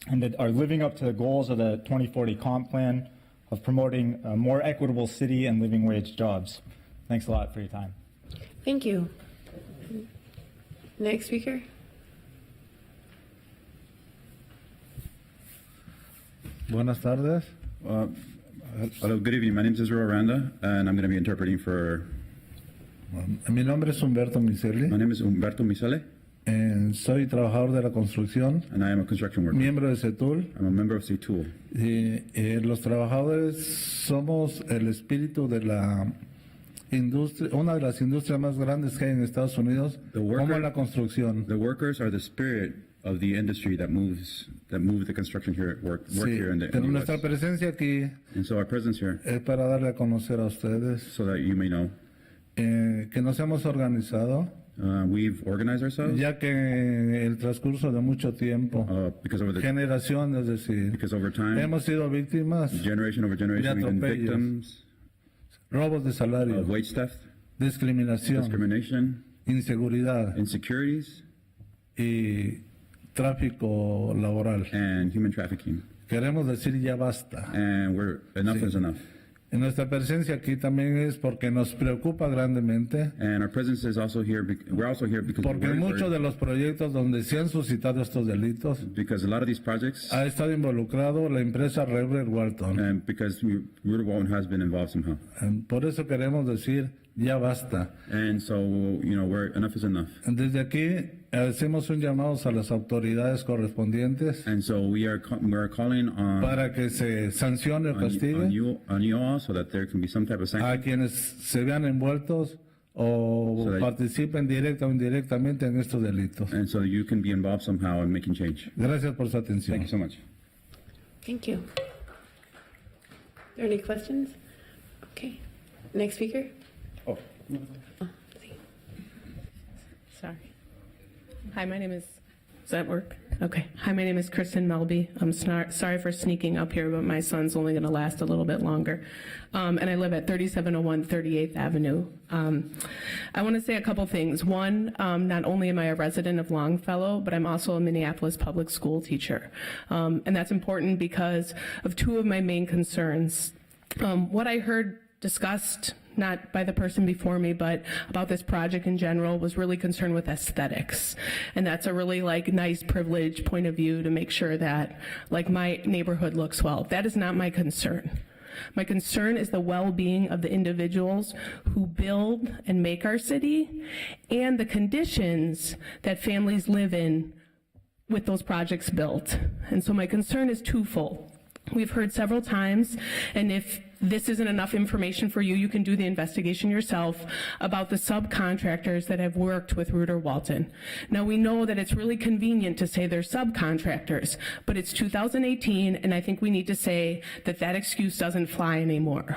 Speaker 20: and that are living up to the goals of the 2040 comp plan of promoting a more equitable city and living wage jobs. Thanks a lot for your time.
Speaker 1: Thank you. Next speaker.
Speaker 21: Buenas tardes. Hello, good evening. My name is Israel Aranda, and I'm going to be interpreting for Mi nombre es Humberto Miseli.
Speaker 2: My name is Humberto Misele,
Speaker 21: Soy trabajador de la construcción,
Speaker 2: and I am a construction worker.
Speaker 21: miembro de CETUL.
Speaker 2: I'm a member of CETUL.
Speaker 21: Los trabajadores somos el espíritu de la industria, una de las industrias más grandes que hay en Estados Unidos, como la construcción.
Speaker 2: The workers are the spirit of the industry that moves the construction here at work
Speaker 21: Sí,
Speaker 2: here in the
Speaker 21: pero
Speaker 2: US.
Speaker 21: nuestra presencia aquí
Speaker 2: And so our presence here,
Speaker 21: es para darle a conocer a ustedes
Speaker 2: so that you may know,
Speaker 21: que nos hemos organizado,
Speaker 2: we've organized ourselves,
Speaker 21: ya que en el transcurso de mucho tiempo,
Speaker 2: because over the
Speaker 21: generación, es decir,
Speaker 2: because over time,
Speaker 21: hemos sido víctimas
Speaker 2: generation over generation,
Speaker 21: de
Speaker 2: we've been
Speaker 21: atropellos,
Speaker 2: victims
Speaker 21: robos de salario,
Speaker 2: of wage theft,
Speaker 21: discriminación,
Speaker 2: discrimination,
Speaker 21: inseguridad
Speaker 2: insecurities,
Speaker 21: y tráfico laboral.
Speaker 2: and human trafficking.
Speaker 21: Queremos decir ya basta.
Speaker 2: And enough is enough.
Speaker 21: Y nuestra presencia aquí también es porque nos preocupa grandemente,
Speaker 2: And our presence is also here. We're also here because
Speaker 21: porque
Speaker 2: we're
Speaker 21: muchos
Speaker 2: worried,
Speaker 21: de los proyectos donde se han suscitado estos delitos
Speaker 2: because a lot of these projects,
Speaker 21: ha estado involucrado la empresa Rever Walton.
Speaker 2: and because Rooter Walton has been involved somehow.
Speaker 21: Por eso queremos decir ya basta.
Speaker 2: And so, enough is enough.
Speaker 21: Desde aquí hacemos un llamado a las autoridades correspondientes
Speaker 2: And so we're calling on
Speaker 21: para que se sancione o castigue
Speaker 2: on you all, so that there can be some type of sanction.
Speaker 21: a quienes se vean envueltos o
Speaker 2: So that-
Speaker 21: participen directa o indirectamente en estos delitos.
Speaker 2: And so you can be involved somehow in making change.
Speaker 21: Gracias por su atención.
Speaker 2: Thank you so much.
Speaker 1: Thank you. Are there any questions? Okay. Next speaker?
Speaker 22: Sorry. Hi, my name is. Does that work? Okay. Hi, my name is Kristen Melby. I'm sorry for sneaking up here, but my son's only going to last a little bit longer. And I live at 3701 38th Avenue. I want to say a couple things. One, not only am I a resident of Longfellow, but I'm also a Minneapolis public school teacher. And that's important because of two of my main concerns. What I heard discussed, not by the person before me, but about this project in general, was really concerned with aesthetics. And that's a really nice privileged point of view to make sure that my neighborhood looks well. That is not my concern. My concern is the well-being of the individuals who build and make our city and the conditions that families live in with those projects built. And so my concern is twofold. We've heard several times, and if this isn't enough information for you, you can do the investigation yourself about the subcontractors that have worked with Rooter Walton. Now, we know that it's really convenient to say they're subcontractors, but it's 2018, and I think we need to say that that excuse doesn't fly anymore.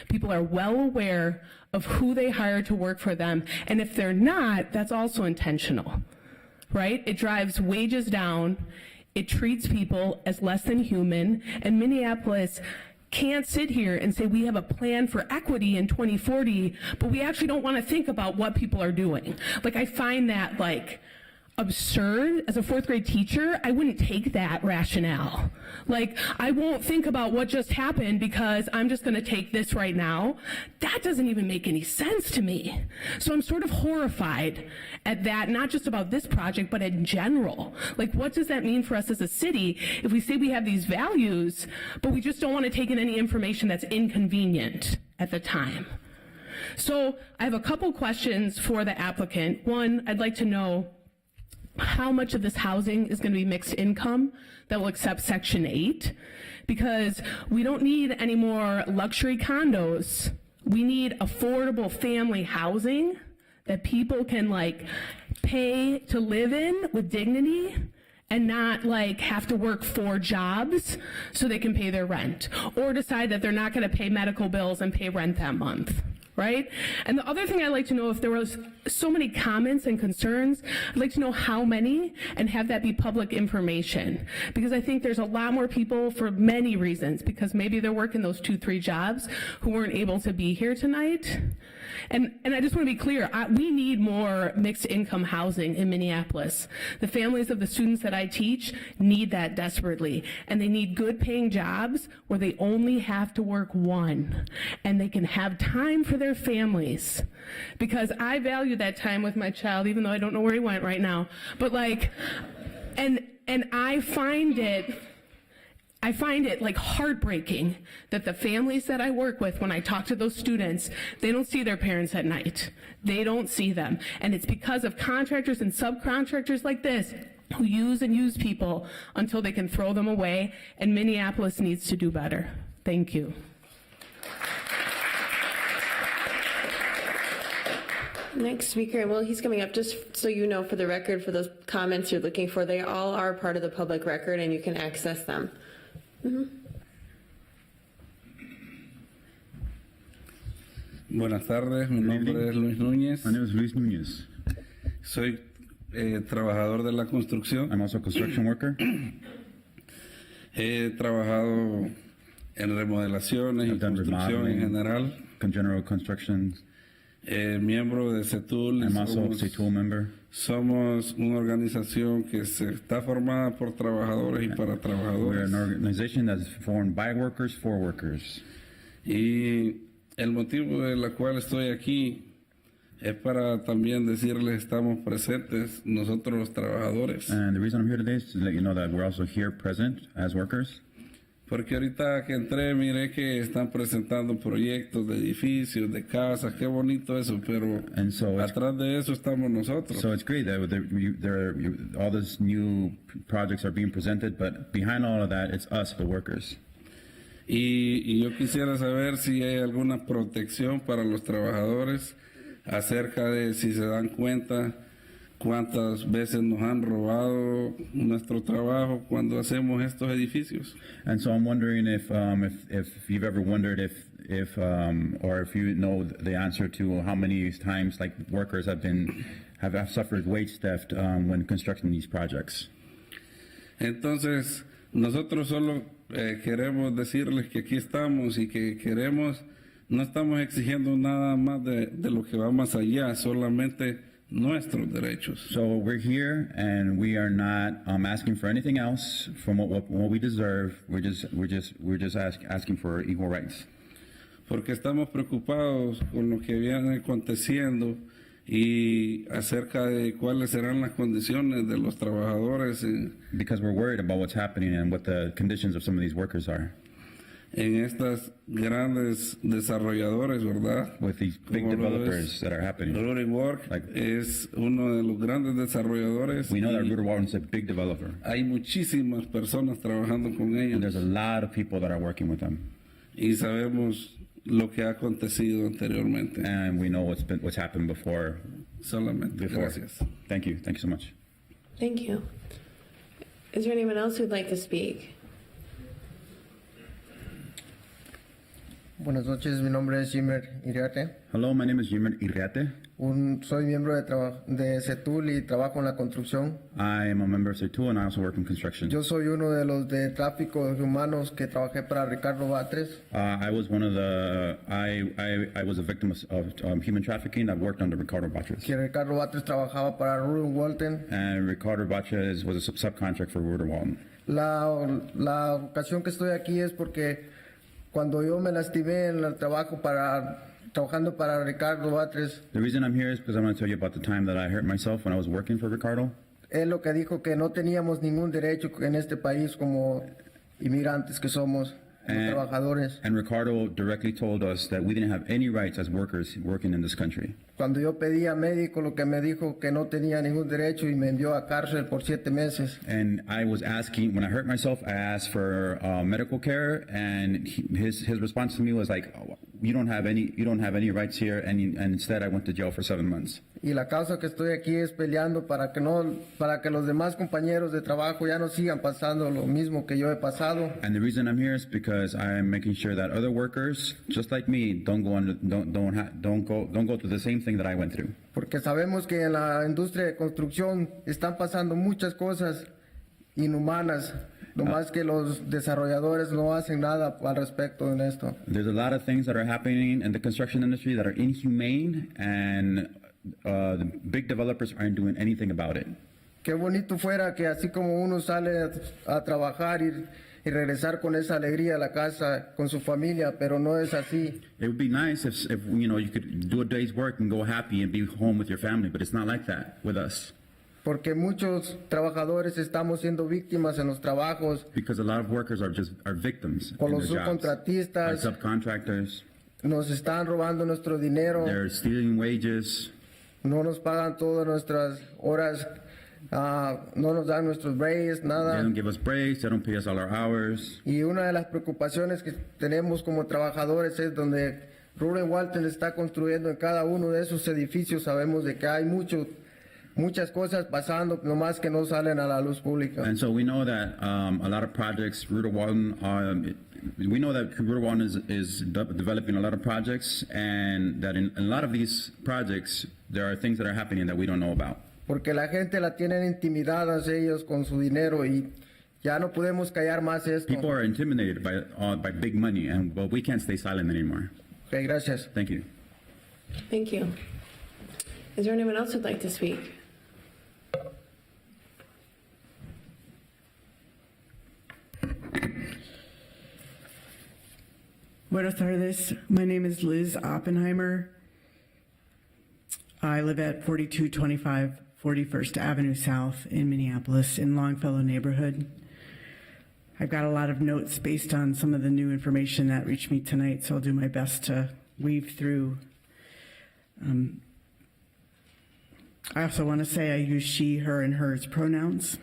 Speaker 22: People are well aware of who they hire to work for them, and if they're not, that's also intentional, right? It drives wages down. It treats people as less than human, and Minneapolis can't sit here and say we have a plan for equity in 2040, but we actually don't want to think about what people are doing. I find that absurd. As a fourth grade teacher, I wouldn't take that rationale. I won't think about what just happened because I'm just going to take this right now. That doesn't even make any sense to me. So I'm sort of horrified at that, not just about this project, but in general. What does that mean for us as a city if we say we have these values, but we just don't want to take in any information that's inconvenient at the time? So I have a couple questions for the applicant. One, I'd like to know how much of this housing is going to be mixed income that will accept Section 8, because we don't need any more luxury condos. We need affordable family housing that people can pay to live in with dignity and not have to work 4 jobs so they can pay their rent, or decide that they're not going to pay medical bills and pay rent that month. Right? And the other thing I'd like to know, if there was so many comments and concerns, I'd like to know how many and have that be public information. Because I think there's a lot more people, for many reasons, because maybe they're working those 2-3 jobs, who weren't able to be here tonight. And I just want to be clear, we need more mixed income housing in Minneapolis. The families of the students that I teach need that desperately. And they need good paying jobs where they only have to work 1 and they can have time for their families. Because I value that time with my child, even though I don't know where he went right now. But and I find it I find it like heartbreaking that the families that I work with, when I talk to those students, they don't see their parents at night. They don't see them. And it's because of contractors and subcontractors like this who use and use people until they can throw them away. And Minneapolis needs to do better. Thank you.
Speaker 1: Next speaker, well, he's coming up. Just so you know, for the record, for those comments you're looking for, they all are part of the public record and you can access them.
Speaker 6: Buenas tardes, mi nombre es Luis Núñez.
Speaker 2: My name is Luis Núñez.
Speaker 6: Soy trabajador de la construcción.
Speaker 2: I'm also a construction worker.
Speaker 6: He trabajado en remodelaciones y construcción en general.
Speaker 2: General construction.
Speaker 6: Miembro de CETUL.
Speaker 2: I'm also a CETUL member.
Speaker 6: Somos una organización que se está formada por trabajadores y para
Speaker 2: We're
Speaker 6: trabajadores.
Speaker 2: an organization that's formed by workers for workers.
Speaker 6: Y el motivo de la cual estoy aquí es para también decirles estamos presentes nosotros los trabajadores.
Speaker 2: And the reason I'm here today is to let you know that we're also here present as workers.
Speaker 6: Porque ahorita que entré miré que están presentando proyectos de edificios, de casas, qué bonito eso, pero atrás de eso estamos nosotros.
Speaker 2: So it's great that all these new projects are being presented, but behind all of that, it's us, the workers.
Speaker 6: Y yo quisiera saber si hay alguna protección para los trabajadores acerca de si se dan cuenta cuántas veces nos han robado nuestro trabajo cuando hacemos estos edificios.
Speaker 2: And so I'm wondering if you've ever wondered if or if you know the answer to how many times like workers have suffered wage theft when constructing these projects.
Speaker 6: Entonces, nosotros solo queremos decirles que aquí estamos y que queremos, no estamos exigiendo nada más de lo que va más allá, solamente nuestros derechos.
Speaker 2: So we're here and we are not asking for anything else from what we deserve. We're just asking for equal rights.
Speaker 6: Porque estamos preocupados con lo que viene aconteciendo y acerca de cuáles serán las condiciones de los trabajadores.
Speaker 2: Because we're worried about what's happening and what the conditions of some of these workers are.
Speaker 6: En estas grandes desarrolladores, ¿verdad?
Speaker 2: With these big developers that are happening.
Speaker 6: Rudy Work es uno de los grandes desarrolladores.
Speaker 2: We know that Rudy Work is a big developer.
Speaker 6: Hay muchísimas personas trabajando con ellos.
Speaker 2: And there's a lot of people that are working with them.
Speaker 6: Y sabemos lo que ha acontecido anteriormente.
Speaker 2: And we know what's happened before.
Speaker 6: Solamente. Gracias.
Speaker 2: Thank you. Thank you so much.
Speaker 1: Thank you. Is there anyone else who'd like to speak?
Speaker 8: Buenas noches, mi nombre es Jimmer Iriarte.
Speaker 2: Hello, my name is Jimmer Iriarte.
Speaker 8: Soy miembro de CETUL y trabajo en la construcción.
Speaker 2: I am a member of CETUL and I also work in construction.
Speaker 8: Yo soy uno de los de tráfico de humanos que trabajé para Ricardo Batres.
Speaker 2: I was one of the, I was a victim of human trafficking. I've worked under Ricardo Batres.
Speaker 8: Que Ricardo Batres trabajaba para Ruder Walton.
Speaker 2: And Ricardo Batres was a subcontract for Ruder Walton.
Speaker 8: La ocasión que estoy aquí es porque cuando yo me lastimé en el trabajo trabajando para Ricardo Batres.
Speaker 2: The reason I'm here is because I want to tell you about the time that I hurt myself when I was working for Ricardo.
Speaker 8: Él lo que dijo que no teníamos ningún derecho en este país como inmigrantes que somos, como trabajadores.
Speaker 2: And Ricardo directly told us that we didn't have any rights as workers working in this country.
Speaker 8: Cuando yo pedía médico, lo que me dijo que no tenía ningún derecho y me envió a cárcel por 7 meses.
Speaker 2: And I was asking, when I hurt myself, I asked for medical care, and his response to me was like, oh, you don't have any rights here, and instead I went to jail for 7 months.
Speaker 8: Y la causa que estoy aquí es peleando para que los demás compañeros de trabajo ya no sigan pasando lo mismo que yo he pasado.
Speaker 2: And the reason I'm here is because I'm making sure that other workers, just like me, don't go through the same thing that I went through.
Speaker 8: Porque sabemos que en la industria de construcción están pasando muchas cosas inhumanas. No más que los desarrolladores no hacen nada al respecto de esto.
Speaker 2: There's a lot of things that are happening in the construction industry that are inhumane, and the big developers aren't doing anything about it.
Speaker 8: Qué bonito fuera que así como uno sale a trabajar y regresar con esa alegría a la casa con su familia, pero no es así.
Speaker 2: It would be nice if you could do a day's work and go happy and be home with your family, but it's not like that with us.
Speaker 8: porque muchos trabajadores estamos siendo víctimas en los trabajos
Speaker 2: Because a lot of workers are victims
Speaker 8: con
Speaker 2: in
Speaker 8: los
Speaker 2: their jobs. By
Speaker 8: subcontratistas,
Speaker 2: subcontractors,
Speaker 8: nos están robando nuestro dinero,
Speaker 2: they're stealing wages.
Speaker 8: no nos pagan todas nuestras horas, no nos dan nuestros breaks,
Speaker 2: They
Speaker 8: nada.
Speaker 2: don't give us breaks. They don't pay us all our hours.
Speaker 8: Y una de las preocupaciones que tenemos como trabajadores es donde Rubén Walton está construyendo en cada uno de esos edificios. Sabemos de que hay muchas cosas pasando, nomás que no salen a la luz pública.
Speaker 2: And so we know that a lot of projects, Ruta Walton, we know that Ruta Walton is developing a lot of projects, and that in a lot of these projects, there are things that are happening that we don't know about.
Speaker 8: Porque la gente la tienen intimidadas ellos con su dinero y ya no podemos callar más esto.
Speaker 2: People are intimidated by big money, but we can't stay silent anymore.
Speaker 8: Okay, gracias.
Speaker 2: Thank you.
Speaker 1: Thank you. Is there anyone else who'd like to speak?
Speaker 11: Buenas tardes. My name is Liz Oppenheimer. I live at 4225 41st Avenue South in Minneapolis in Longfellow neighborhood. I've got a lot of notes based on some of the new information that reached me tonight, so I'll do my best to weave through. I also want to say I use she, her, and hers pronouns.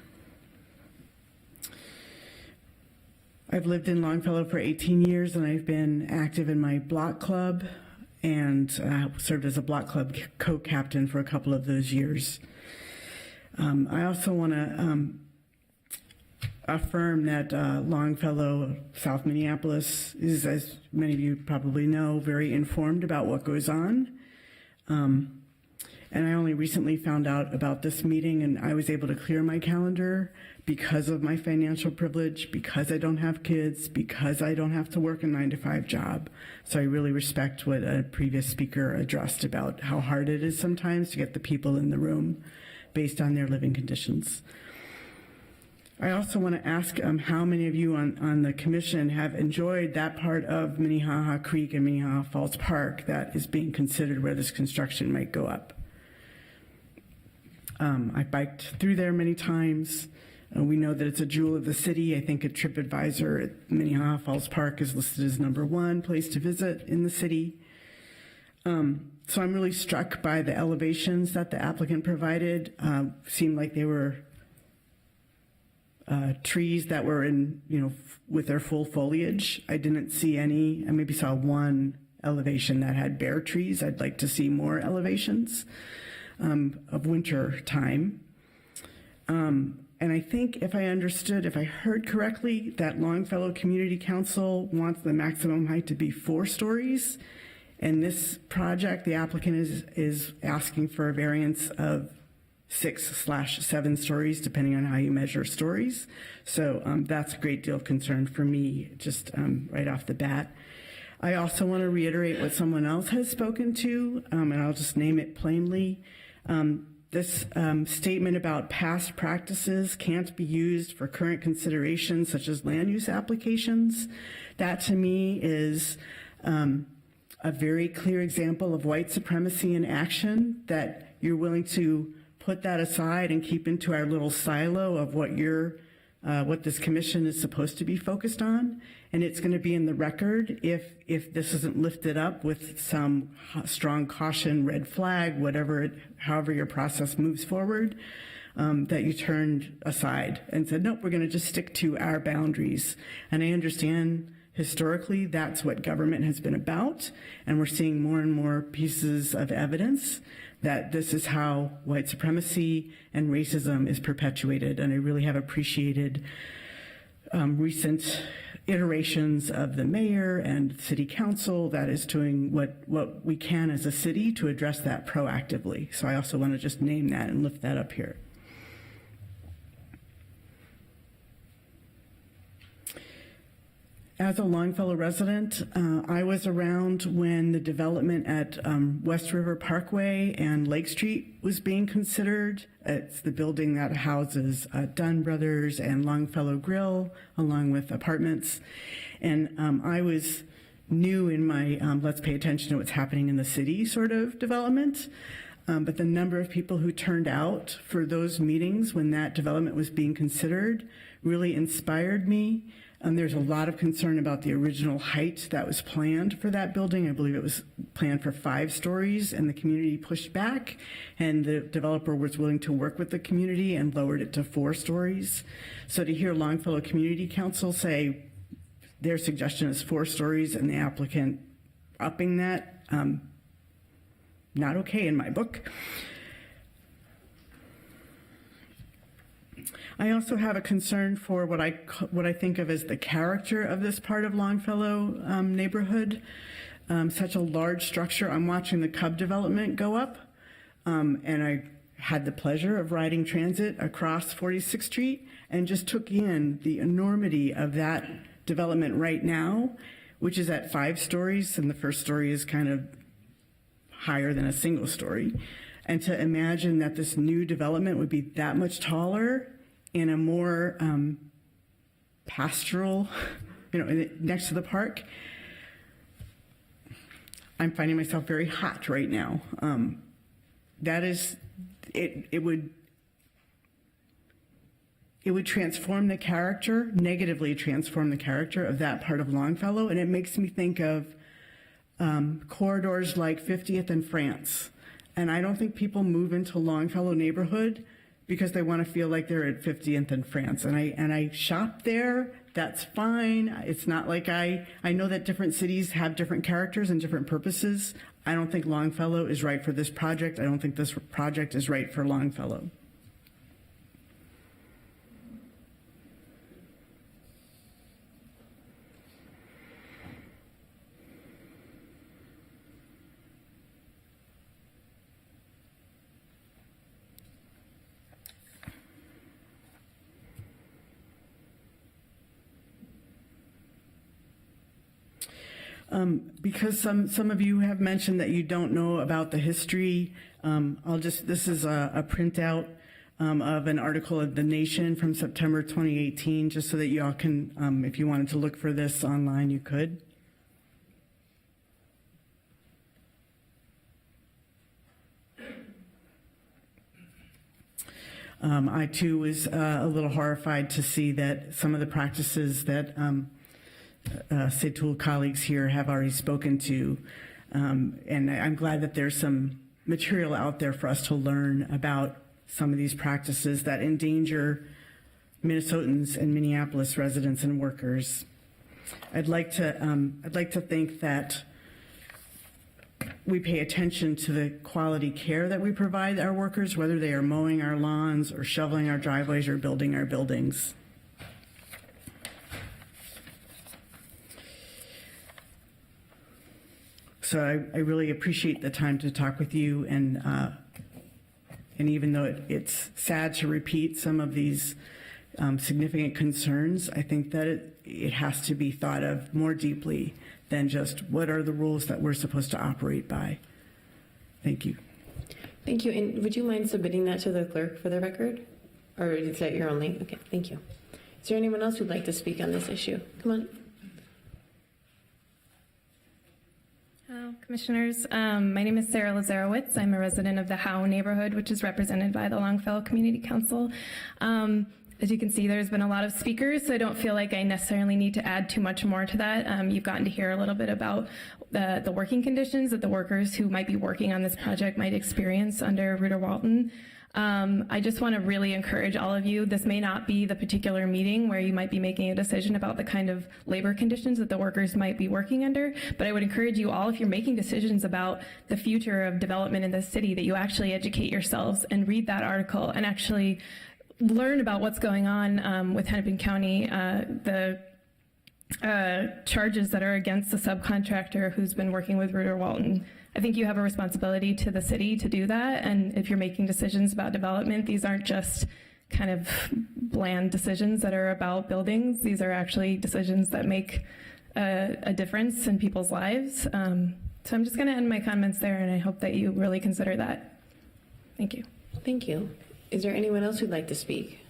Speaker 11: I've lived in Longfellow for 18 years, and I've been active in my block club and served as a block club co-captain for a couple of those years. I also want to affirm that Longfellow, South Minneapolis, is, as many of you probably know, very informed about what goes on. And I only recently found out about this meeting, and I was able to clear my calendar because of my financial privilege, because I don't have kids, because I don't have to work a 9-to-5 job. So I really respect what a previous speaker addressed about how hard it is sometimes to get the people in the room based on their living conditions. I also want to ask how many of you on the commission have enjoyed that part of Minnehaha Creek and Minnehaha Falls Park that is being considered where this construction might go up. I biked through there many times. We know that it's a jewel of the city. I think a TripAdvisor at Minnehaha Falls Park is listed as #1 place to visit in the city. So I'm really struck by the elevations that the applicant provided. Seemed like they were trees that were in, with their full foliage. I didn't see any. I maybe saw one elevation that had bare trees. I'd like to see more elevations of winter time. And I think if I heard correctly, that Longfellow Community Council wants the maximum height to be 4 stories. And this project, the applicant is asking for a variance of 6/7 stories, depending on how you measure stories. So that's a great deal of concern for me, just right off the bat. I also want to reiterate what someone else has spoken to, and I'll just name it plainly. This statement about past practices can't be used for current considerations such as land use applications. That to me is a very clear example of white supremacy in action, that you're willing to put that aside and keep into our little silo of what this commission is supposed to be focused on. And it's going to be in the record if this isn't lifted up with some strong caution, red flag, however your process moves forward, that you turned aside and said, nope, we're going to just stick to our boundaries. And I understand historically that's what government has been about, and we're seeing more and more pieces of evidence that this is how white supremacy and racism is perpetuated. And I really have appreciated recent iterations of the mayor and city council that is doing what we can as a city to address that proactively. So I also want to just name that and lift that up here. As a Longfellow resident, I was around when the development at West River Parkway and Lake Street was being considered. It's the building that houses Dunn Brothers and Longfellow Grill, along with apartments. And I was new in my let's pay attention to what's happening in the city sort of development. but the number of people who turned out for those meetings when that development was being considered really inspired me. There's a lot of concern about the original height that was planned for that building. I believe it was planned for 5 stories, and the community pushed back, and the developer was willing to work with the community and lowered it to 4 stories. So to hear Longfellow Community Council say their suggestion is 4 stories and the applicant upping that, not okay in my book. I also have a concern for what I think of as the character of this part of Longfellow neighborhood. Such a large structure. I'm watching the Cub development go up, and I had the pleasure of riding transit across 46th Street and just took in the enormity of that development right now, which is at 5 stories, and the first story is kind of higher than a single story. And to imagine that this new development would be that much taller in a more pastoral, next to the park, I'm finding myself very hot right now. That is, it would transform the character, negatively transform the character of that part of Longfellow, and it makes me think of corridors like 50th and France. And I don't think people move into Longfellow neighborhood because they want to feel like they're at 50th and France. And I shop there, that's fine. It's not like I know that different cities have different characters and different purposes. I don't think Longfellow is right for this project. I don't think this project is right for Longfellow. Because some of you have mentioned that you don't know about the history, this is a printout of an article of The Nation from September 2018, just so that y'all can, if you wanted to look for this online, you could. I too was a little horrified to see that some of the practices that CETUL colleagues here have already spoken to, and I'm glad that there's some material out there for us to learn about some of these practices that endanger Minnesotans and Minneapolis residents and workers. I'd like to think that we pay attention to the quality care that we provide our workers, whether they are mowing our lawns or shoveling our driveways or building our buildings. So I really appreciate the time to talk with you, and even though it's sad to repeat some of these significant concerns, I think that it has to be thought of more deeply than just what are the rules that we're supposed to operate by. Thank you.
Speaker 1: Thank you. And would you mind submitting that to the clerk for the record? Or is that your only? Okay, thank you. Is there anyone else who'd like to speak on this issue? Come on.
Speaker 12: Hello, Commissioners. My name is Sarah Lazarowitz. I'm a resident of the Howe neighborhood, which is represented by the Longfellow Community Council. As you can see, there's been a lot of speakers, so I don't feel like I necessarily need to add too much more to that. You've gotten to hear a little bit about the working conditions that the workers who might be working on this project might experience under Ruder-Walton. I just want to really encourage all of you. This may not be the particular meeting where you might be making a decision about the kind of labor conditions that the workers might be working under, but I would encourage you all, if you're making decisions about the future of development in this city, that you actually educate yourselves and read that article and actually learn about what's going on with Hennepin County, the charges that are against the subcontractor who's been working with Ruder-Walton. I think you have a responsibility to the city to do that, and if you're making decisions about development, these aren't just kind of bland decisions that are about buildings. These are actually decisions that make a difference in people's lives. So I'm just going to end my comments there, and I hope that you really consider that. Thank you.
Speaker 1: Thank you. Is there anyone else who'd like to speak?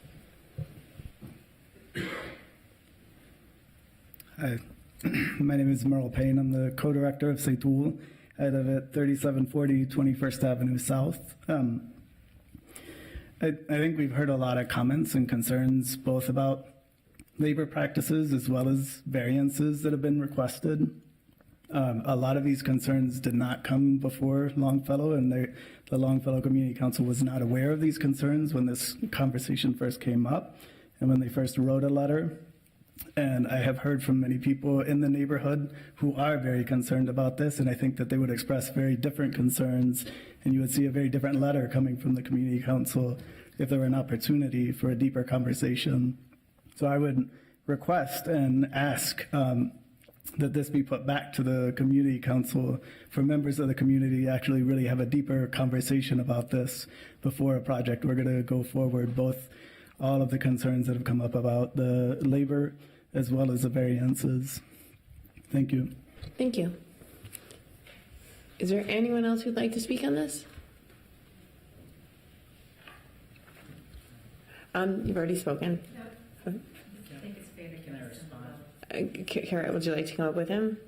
Speaker 13: Hi, my name is Merle Payne. I'm the co-director of CETUL.
Speaker 9: I live at 3740 21st Avenue South. I think we've heard a lot of comments and concerns both about labor practices as well as variances that have been requested. A lot of these concerns did not come before Longfellow, and the Longfellow Community Council was not aware of these concerns when this conversation first came up and when they first wrote a letter. And I have heard from many people in the neighborhood who are very concerned about this, and I think that they would express very different concerns, and you would see a very different letter coming from the Community Council if there were an opportunity for a deeper conversation. So I would request and ask that this be put back to the Community Council for members of the community to actually really have a deeper conversation about this before a project we're going to go forward, both all of the concerns that have come up about the labor as well as the variances. Thank you.
Speaker 1: Thank you. Is there anyone else who'd like to speak on this? You've already spoken.
Speaker 15: I think it's fair. Can I respond?
Speaker 1: Kara, would you like to come up with him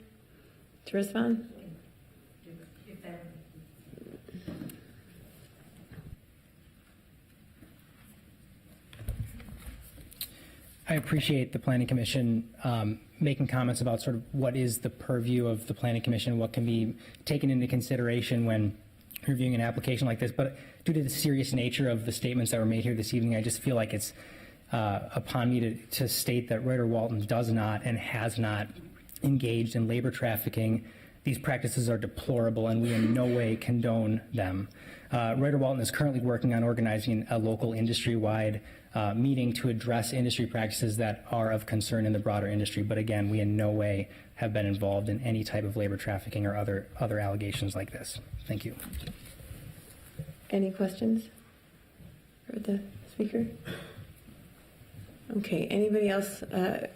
Speaker 1: to respond?
Speaker 15: I appreciate the Planning Commission making comments about sort of what is the purview of the Planning Commission, what can be taken into consideration when reviewing an application like this. But due to the serious nature of the statements that were made here this evening, I just feel like it's upon me to state that Reuter Walton does not and has not engaged in labor trafficking. These practices are deplorable, and we in no way condone them. Reuter Walton is currently working on organizing a local industry-wide meeting to address industry practices that are of concern in the broader industry. But again, we in no way have been involved in any type of labor trafficking or other allegations like this. Thank you.
Speaker 1: Any questions for the speaker? Okay. Anybody else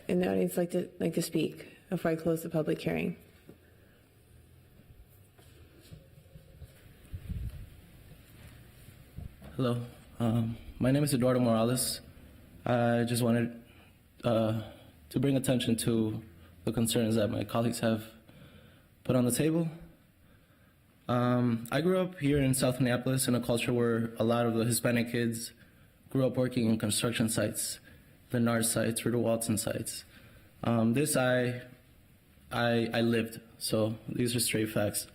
Speaker 1: in the audience like to speak before I close the public hearing?
Speaker 13: Hello, my name is Eduardo Morales. I just wanted to bring attention to the concerns that my colleagues have put on the table. I grew up here in South Minneapolis in a culture where a lot of the Hispanic kids grew up working in construction sites, the NAR sites, Reuter Walton sites. This I lived, so these are straight facts.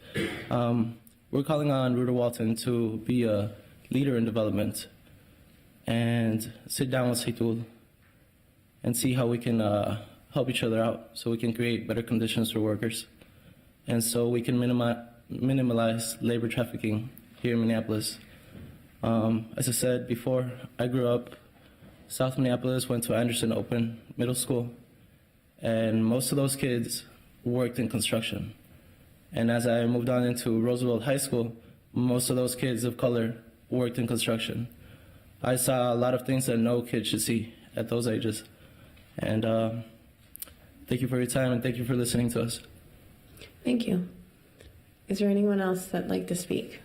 Speaker 13: We're calling on Reuter Walton to be a leader in development and sit down with Seitul and see how we can help each other out so we can create better conditions for workers and so we can minimize labor trafficking here in Minneapolis. As I said before, I grew up South Minneapolis, went to Anderson Open Middle School, and most of those kids worked in construction. And as I moved on into Roosevelt High School, most of those kids of color worked in construction. I saw a lot of things that no kid should see at those ages. And thank you for your time and thank you for listening to us.
Speaker 1: Thank you. Is there anyone else that'd like to speak?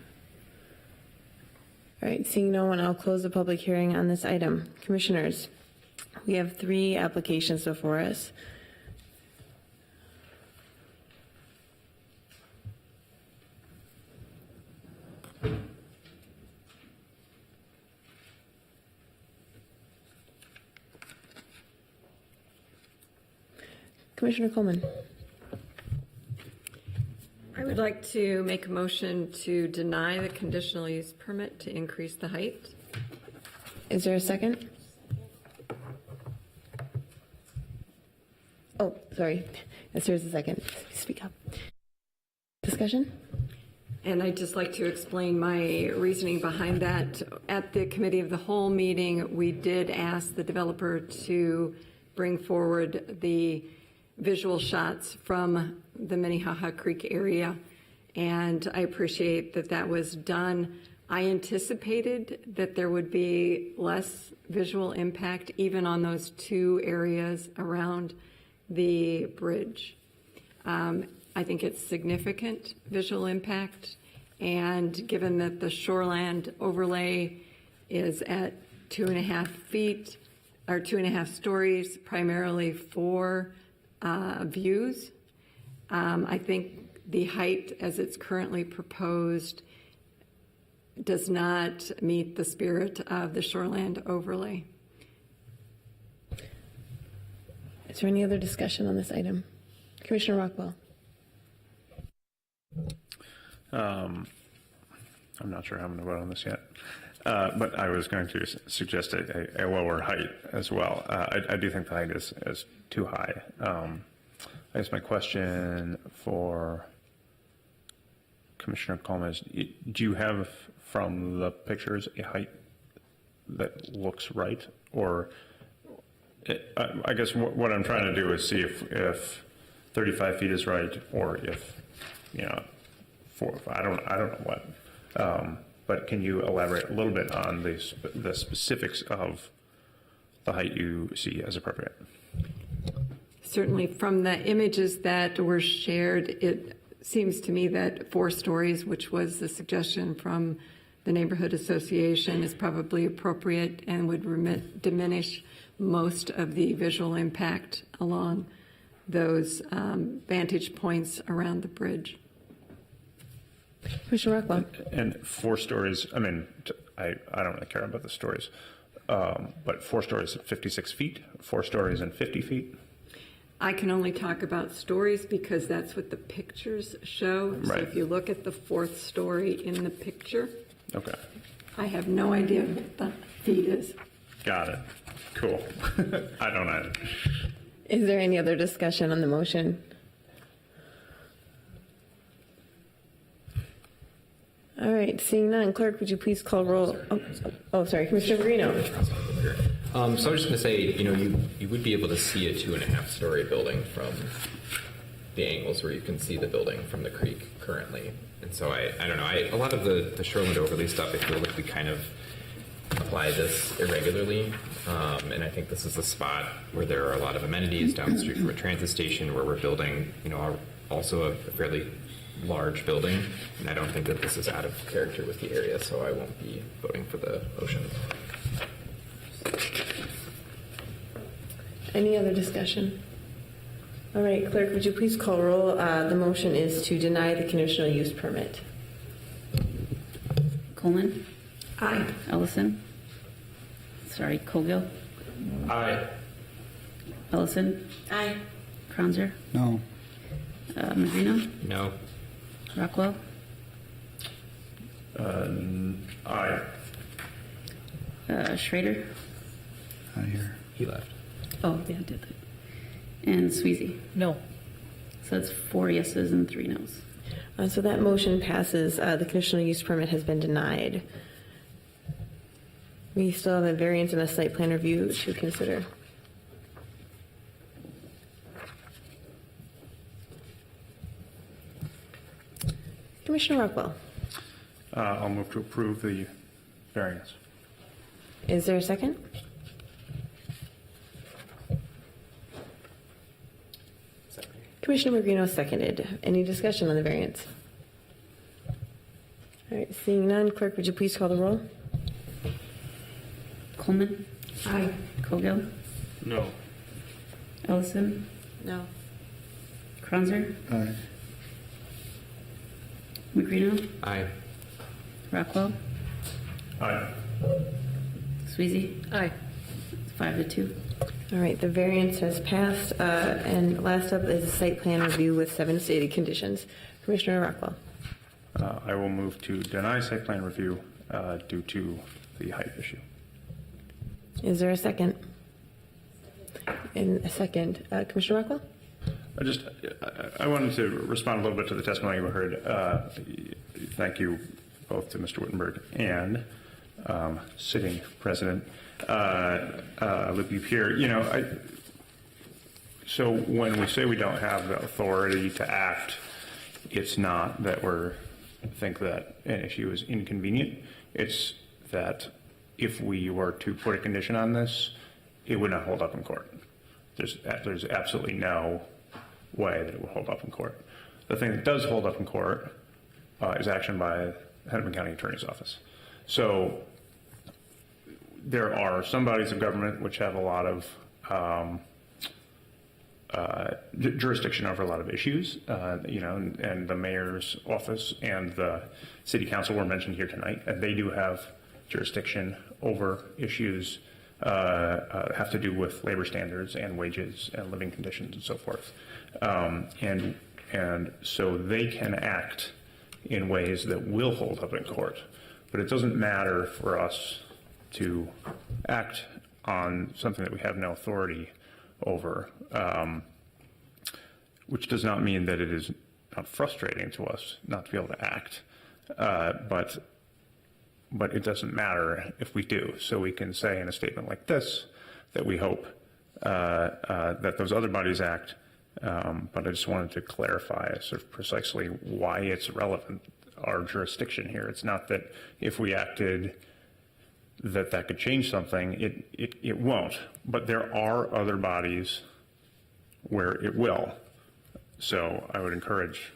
Speaker 1: All right, seeing no one, I'll close the public hearing on this item. Commissioners, we have 3 applications before us. Commissioner Coleman.
Speaker 7: I would like to make a motion to deny the conditional use permit to increase the height.
Speaker 1: Is there a second? Oh, sorry. Yes, there's a second. Speak up. Discussion?
Speaker 7: And I'd just like to explain my reasoning behind that. At the Committee of the Whole meeting, we did ask the developer to bring forward the visual shots from the Minnehaha Creek area, and I appreciate that that was done. I anticipated that there would be less visual impact even on those 2 areas around the bridge. I think it's significant visual impact, and given that the shoreland overlay is at 2.5 feet or 2.5 stories, primarily for views, I think the height as it's currently proposed does not meet the spirit of the shoreland overlay.
Speaker 1: Is there any other discussion on this item? Commissioner Rockwell.
Speaker 4: I'm not sure how I'm going to vote on this yet, but I was going to suggest a lower height as well. I do think the height is too high. I guess my question for Commissioner Coleman is, do you have from the pictures a height that looks right? Or I guess what I'm trying to do is see if 35 feet is right, or if, I don't know what. But can you elaborate a little bit on the specifics of the height you see as appropriate?
Speaker 7: Certainly, from the images that were shared, it seems to me that 4 stories, which was the suggestion from the neighborhood association, is probably appropriate and would diminish most of the visual impact along those vantage points around the bridge.
Speaker 1: Commissioner Rockwell.
Speaker 4: And 4 stories, I mean, I don't really care about the stories, but 4 stories at 56 feet, 4 stories and 50 feet?
Speaker 7: I can only talk about stories because that's what the pictures show.
Speaker 4: Right.
Speaker 7: So if you look at the 4th story in the picture,
Speaker 4: Okay.
Speaker 7: I have no idea what the feet is.
Speaker 4: Got it. Cool. I don't know.
Speaker 1: Is there any other discussion on the motion? All right, seeing none, clerk, would you please call roll? Oh, sorry, Commissioner Marino.
Speaker 14: So I was just going to say, you would be able to see a 2.5-story building from the angles where you can see the building from the creek currently. And so I don't know, a lot of the shoreland overlay stuff, I feel like we kind of apply this irregularly. And I think this is a spot where there are a lot of amenities down the street from a transit station where we're building, also a fairly large building. And I don't think that this is out of character with the area, so I won't be voting for the motion.
Speaker 1: Any other discussion? All right, clerk, would you please call roll? The motion is to deny the conditional use permit.
Speaker 10: Coleman.
Speaker 7: Aye.
Speaker 10: Ellison. Sorry, Colgill.
Speaker 4: Aye.
Speaker 10: Ellison.
Speaker 18: Aye.
Speaker 10: Kronzer.
Speaker 21: No.
Speaker 10: Magrino.
Speaker 14: No.
Speaker 10: Rockwell.
Speaker 4: Aye.
Speaker 10: Schrader.
Speaker 21: Not here.
Speaker 14: He left.
Speaker 10: Oh, yeah, did that. And Sweezy.
Speaker 17: No.
Speaker 10: So that's 4 yeses and 3 nos.
Speaker 1: So that motion passes. The conditional use permit has been denied. We still have a variance and a site plan review to consider. Commissioner Rockwell.
Speaker 4: I'll move to approve the variance.
Speaker 1: Is there a second? Commissioner Magrino seconded. Any discussion on the variance? All right, seeing none, clerk, would you please call the roll?
Speaker 10: Coleman.
Speaker 7: Aye.
Speaker 10: Colgill.
Speaker 4: No.
Speaker 10: Ellison.
Speaker 18: No.
Speaker 10: Kronzer.
Speaker 21: Aye.
Speaker 10: Magrino.
Speaker 14: Aye.
Speaker 10: Rockwell.
Speaker 4: Aye.
Speaker 10: Sweezy.
Speaker 17: Aye.
Speaker 10: 5-2.
Speaker 1: All right, the variance has passed. And last up is a site plan review with 7 stated conditions. Commissioner Rockwell.
Speaker 4: I will move to deny site plan review due to the height issue.
Speaker 1: Is there a second? And a second. Commissioner Rockwell?
Speaker 4: I wanted to respond a little bit to the testimony we heard. Thank you both to Mr. Wittenberg and sitting President Lippy Pierre. So when we say we don't have the authority to act, it's not that we think that an issue is inconvenient. It's that if we were to put a condition on this, it would not hold up in court. There's absolutely no way that it will hold up in court. The thing that does hold up in court is action by the Hennepin County Attorney's Office. So there are some bodies of government which have a lot of jurisdiction over a lot of issues, and the mayor's office and the city council were mentioned here tonight, and they do have jurisdiction over issues have to do with labor standards and wages and living conditions and so forth. And so they can act in ways that will hold up in court. But it doesn't matter for us to act on something that we have no authority over, which does not mean that it is not frustrating to us not to be able to act. But it doesn't matter if we do. So we can say in a statement like this that we hope that those other bodies act. But I just wanted to clarify sort of precisely why it's relevant, our jurisdiction here. It's not that if we acted that could change something. It won't. But there are other bodies where it will. So I would encourage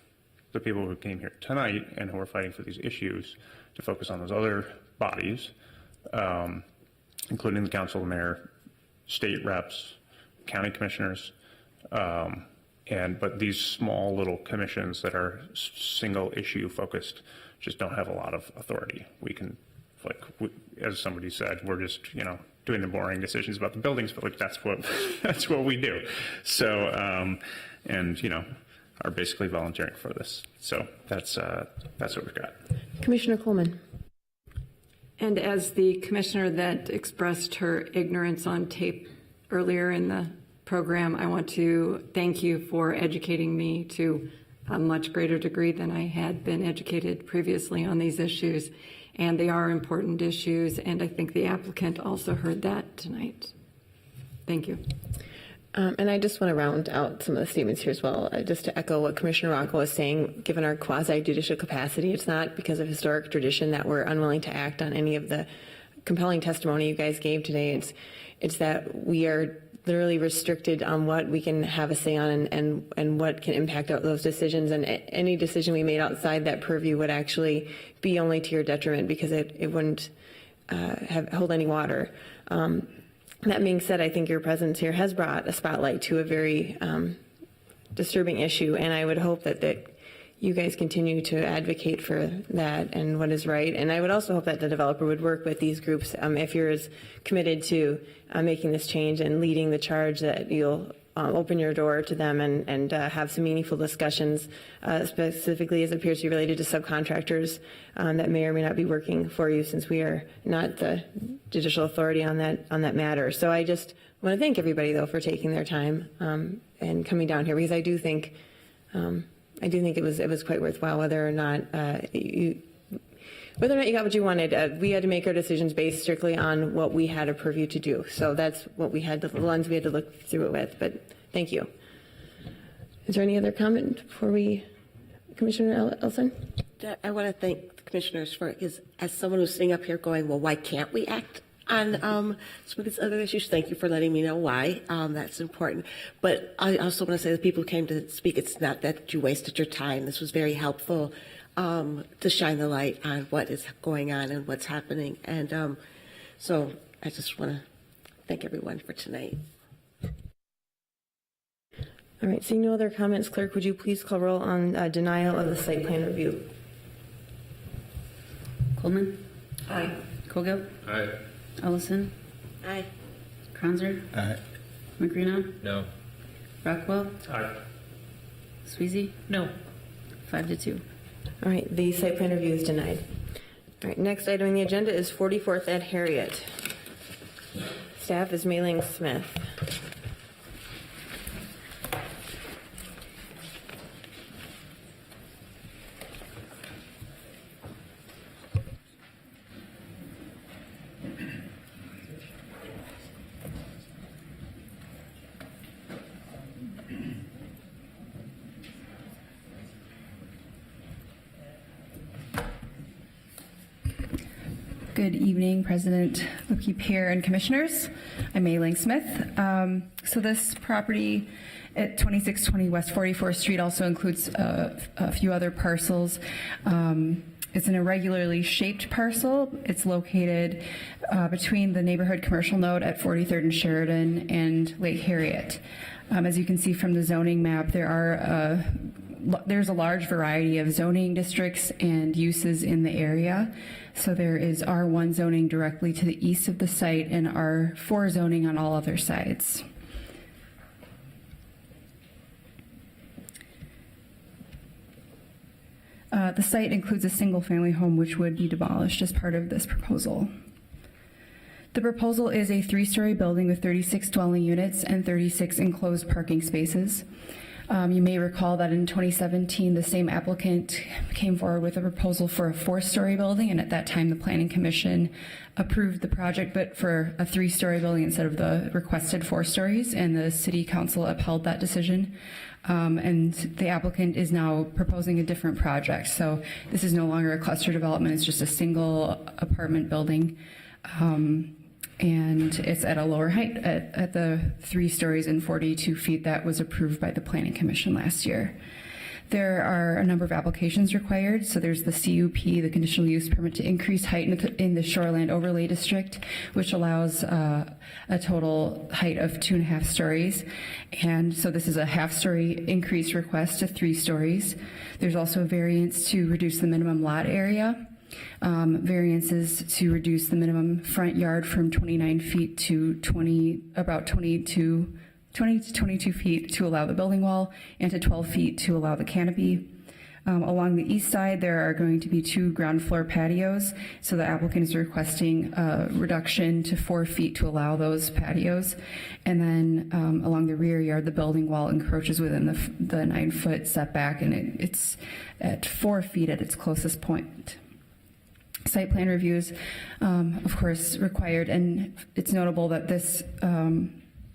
Speaker 4: the people who came here tonight and who are fighting for these issues to focus on those other bodies, including the council, the mayor, state reps, county commissioners, but these small little commissions that are single issue focused just don't have a lot of authority. We can, as somebody said, we're just doing the boring decisions about the buildings, but that's what we do. So are basically volunteering for this. So that's what we've got.
Speaker 1: Commissioner Coleman.
Speaker 7: And as the commissioner that expressed her ignorance on tape earlier in the program, I want to thank you for educating me to a much greater degree than I had been educated previously on these issues. And they are important issues, and I think the applicant also heard that tonight. Thank you.
Speaker 1: And I just want to round out some of the statements here as well, just to echo what Commissioner Rocco was saying. Given our quasi-judicial capacity, it's not because of historic tradition that we're unwilling to act on any of the compelling testimony you guys gave today. It's that we are literally restricted on what we can have a say on and what can impact out those decisions. And any decision we made outside that purview would actually be only to your detriment, because it wouldn't hold any water. That being said, I think your presence here has brought a spotlight to a very disturbing issue, and I would hope that you guys continue to advocate for that and what is right. And I would also hope that the developer would work with these groups if you're as committed to making this change and leading the charge, that you'll open your door to them and have some meaningful discussions, specifically as it appears to be related to subcontractors that may or may not be working for you, since we are not the judicial authority on that matter. So I just want to thank everybody, though, for taking their time and coming down here, because I do think it was quite worthwhile. Whether or not you got what you wanted, we had to make our decisions based strictly on what we had a purview to do. So that's what we had, the lens we had to look through it with. But thank you. Is there any other comment before Commissioner Elson?
Speaker 18: I want to thank the commissioners for, because as someone who's sitting up here going, well, why can't we act on some of these other issues? Thank you for letting me know why. That's important. But I also want to say, the people who came to speak, it's not that you wasted your time. This was very helpful to shine the light on what is going on and what's happening. And so I just want to thank everyone for tonight.
Speaker 1: All right, seeing no other comments, Clerk, would you please call roll on denial of the site plan review?
Speaker 10: Coleman?
Speaker 18: Aye.
Speaker 10: Kogel?
Speaker 4: Aye.
Speaker 10: Ellison?
Speaker 18: Aye.
Speaker 10: Kranzer?
Speaker 14: Aye.
Speaker 10: Magrino?
Speaker 14: No.
Speaker 10: Rockwell?
Speaker 4: Aye.
Speaker 10: Sweezy?
Speaker 17: No.
Speaker 10: 5-2.
Speaker 1: All right, the site plan review is denied. All right, next item on the agenda is 44th at Harriet. Staff is Mailing Smith.
Speaker 5: Good evening, President Upkeep here and Commissioners. I'm Mei-Ling Smith. So this property at 2620 West 44th Street also includes a few other parcels. It's an irregularly shaped parcel. It's located between the neighborhood commercial node at 43rd and Sheridan and Lake Harriet. As you can see from the zoning map, there's a large variety of zoning districts and uses in the area. So there is R1 zoning directly to the east of the site and R4 zoning on all other sides. The site includes a single-family home which would be demolished as part of this proposal. The proposal is a 3-story building with 36 dwelling units and 36 enclosed parking spaces. You may recall that in 2017, the same applicant came forward with a proposal for a 4-story building, and at that time, the Planning Commission approved the project, but for a 3-story building instead of the requested 4 stories, and the City Council upheld that decision. And the applicant is now proposing a different project. So this is no longer a cluster development, it's just a single apartment building. And it's at a lower height at the 3 stories and 42 feet that was approved by the Planning Commission last year. There are a number of applications required. So there's the CUP, the conditional use permit to increase height in the shoreland overlay district, which allows a total height of 2.5 stories. And so this is a half-story increase request to 3 stories. There's also a variance to reduce the minimum lot area. Variances to reduce the minimum front yard from 29 feet to 20 to 22 feet to allow the building wall, and to 12 feet to allow the canopy. Along the east side, there are going to be 2 ground floor patios, so the applicant is requesting a reduction to 4 feet to allow those patios. And then along the rear yard, the building wall encroaches within the 9-foot setback, and it's at 4 feet at its closest point. Site plan reviews, of course, required, and it's notable that this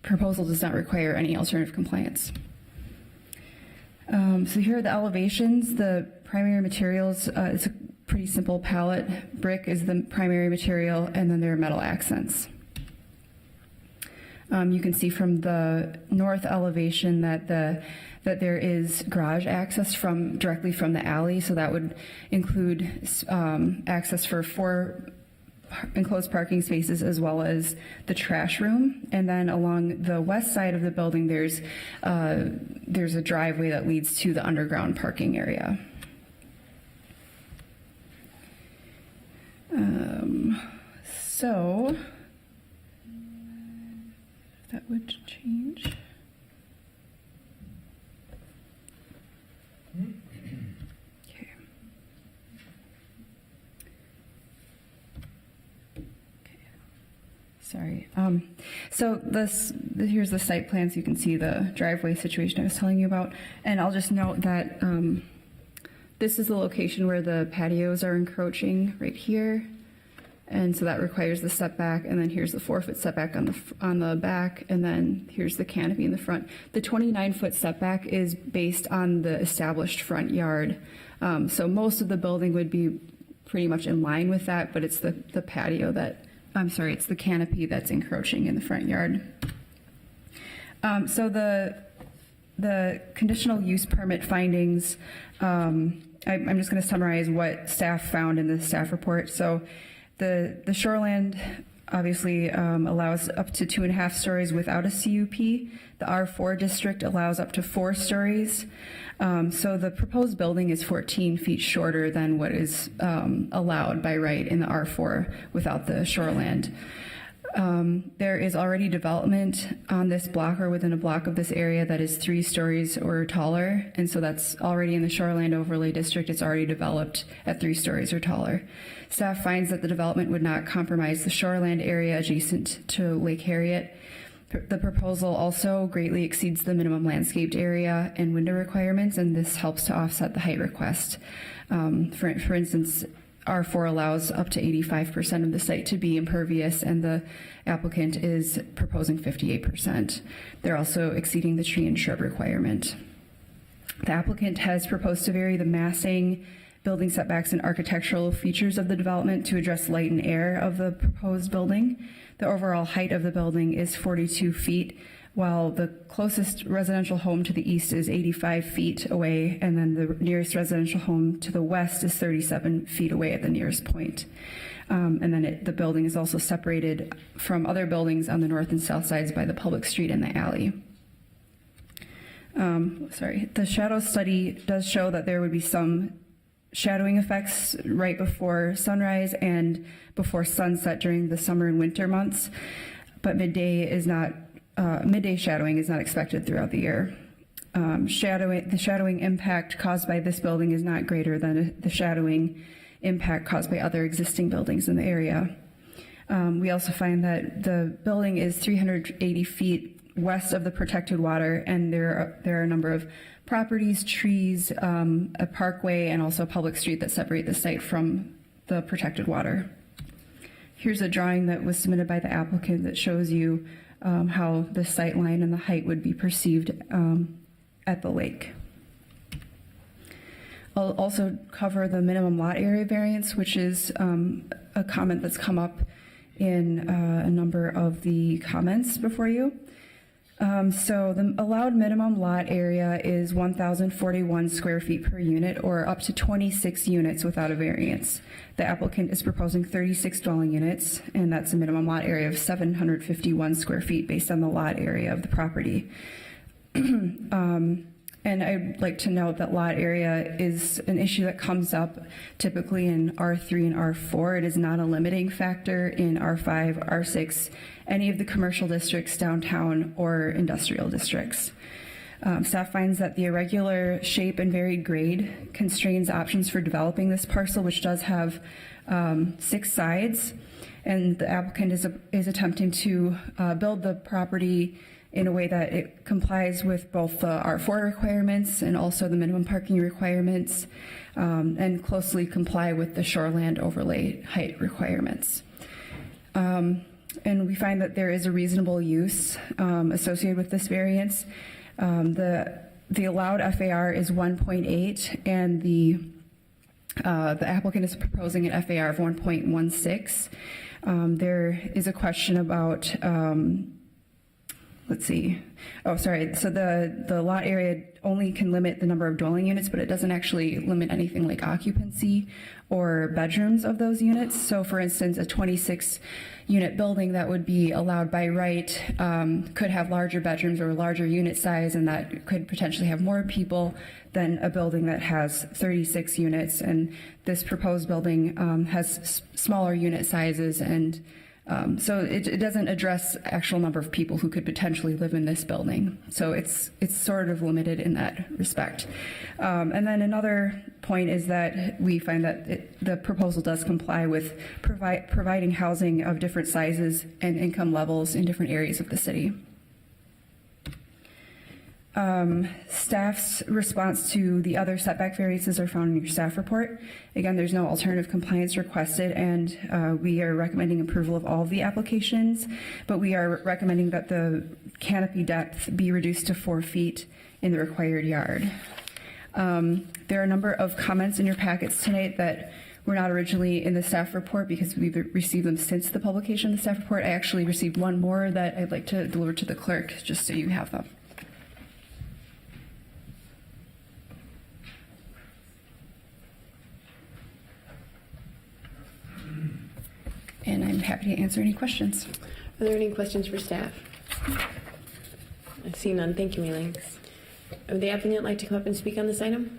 Speaker 5: proposal does not require any alternative compliance. So here are the elevations. The primary materials, it's a pretty simple palette. Brick is the primary material, and then there are metal accents. You can see from the north elevation that there is garage access directly from the alley, so that would include access for 4 enclosed parking spaces as well as the trash room. And then along the west side of the building, there's a driveway that leads to the underground parking area. So that would change. Okay. Sorry. So here's the site plan, so you can see the driveway situation I was telling you about. And I'll just note that this is the location where the patios are encroaching right here. And so that requires the setback, and then here's the 4-foot setback on the back, and then here's the canopy in the front. The 29-foot setback is based on the established front yard. So most of the building would be pretty much in line with that, but it's the it's the canopy that's encroaching in the front yard. So the conditional use permit findings, I'm just going to summarize what staff found in the staff report. So the shoreland obviously allows up to 2.5 stories without a CUP. The R4 district allows up to 4 stories. So the proposed building is 14 feet shorter than what is allowed by right in the R4 without the shoreland. There is already development on this block or within a block of this area that is 3 stories or taller, and so that's already in the shoreland overlay district. It's already developed at 3 stories or taller. Staff finds that the development would not compromise the shoreland area adjacent to Lake Harriet. The proposal also greatly exceeds the minimum landscaped area and window requirements, and this helps to offset the height request. For instance, R4 allows up to 85% of the site to be impervious, and the applicant is proposing 58%. They're also exceeding the tree and shrub requirement. The applicant has proposed to vary the massing, building setbacks, and architectural features of the development to address light and air of the proposed building. The overall height of the building is 42 feet, while the closest residential home to the east is 85 feet away, and then the nearest residential home to the west is 37 feet away at the nearest point. And then the building is also separated from other buildings on the north and south sides by the public street and the alley. The shadow study does show that there would be some shadowing effects right before sunrise and before sunset during the summer and winter months, but midday shadowing is not expected throughout the year. The shadowing impact caused by this building is not greater than the shadowing impact caused by other existing buildings in the area. We also find that the building is 380 feet west of the protected water, and there are a number of properties, trees, a parkway, and also a public street that separate the site from the protected water. Here's a drawing that was submitted by the applicant that shows you how the sight line and the height would be perceived at the lake. I'll also cover the minimum lot area variance, which is a comment that's come up in a number of the comments before you. So the allowed minimum lot area is 1,041 square feet per unit, or up to 26 units without a variance. The applicant is proposing 36 dwelling units, and that's a minimum lot area of 751 square feet based on the lot area of the property. And I'd like to note that lot area is an issue that comes up typically in R3 and R4. It is not a limiting factor in R5, R6, any of the commercial districts, downtown, or industrial districts. Staff finds that the irregular shape and varied grade constrains options for developing this parcel, which does have 6 sides, and the applicant is attempting to build the property in a way that it complies with both the R4 requirements and also the minimum parking requirements, and closely comply with the shoreland overlay height requirements. And we find that there is a reasonable use associated with this variance. The allowed FAR is 1.8, and the applicant is proposing an FAR of 1.16. There is a question about let's see. Oh, sorry. So the lot area only can limit the number of dwelling units, but it doesn't actually limit anything like occupancy or bedrooms of those units. So for instance, a 26-unit building that would be allowed by right could have larger bedrooms or larger unit size, and that could potentially have more people than a building that has 36 units. And this proposed building has smaller unit sizes, and so it doesn't address actual number of people who could potentially live in this building. So it's sort of limited in that respect. And then another point is that we find that the proposal does comply with providing housing of different sizes and income levels in different areas of the city. Staff's response to the other setback variances are found in your staff report. Again, there's no alternative compliance requested, and we are recommending approval of all of the applications, but we are recommending that the canopy depth be reduced to 4 feet in the required yard. There are a number of comments in your packets tonight that were not originally in the staff report because we've received them since the publication of the staff report. I actually received one more that I'd like to deliver to the clerk just so you have them. And I'm happy to answer any questions.
Speaker 1: Are there any questions for staff? I see none. Thank you, Mealings. Would the applicant like to come up and speak on this item?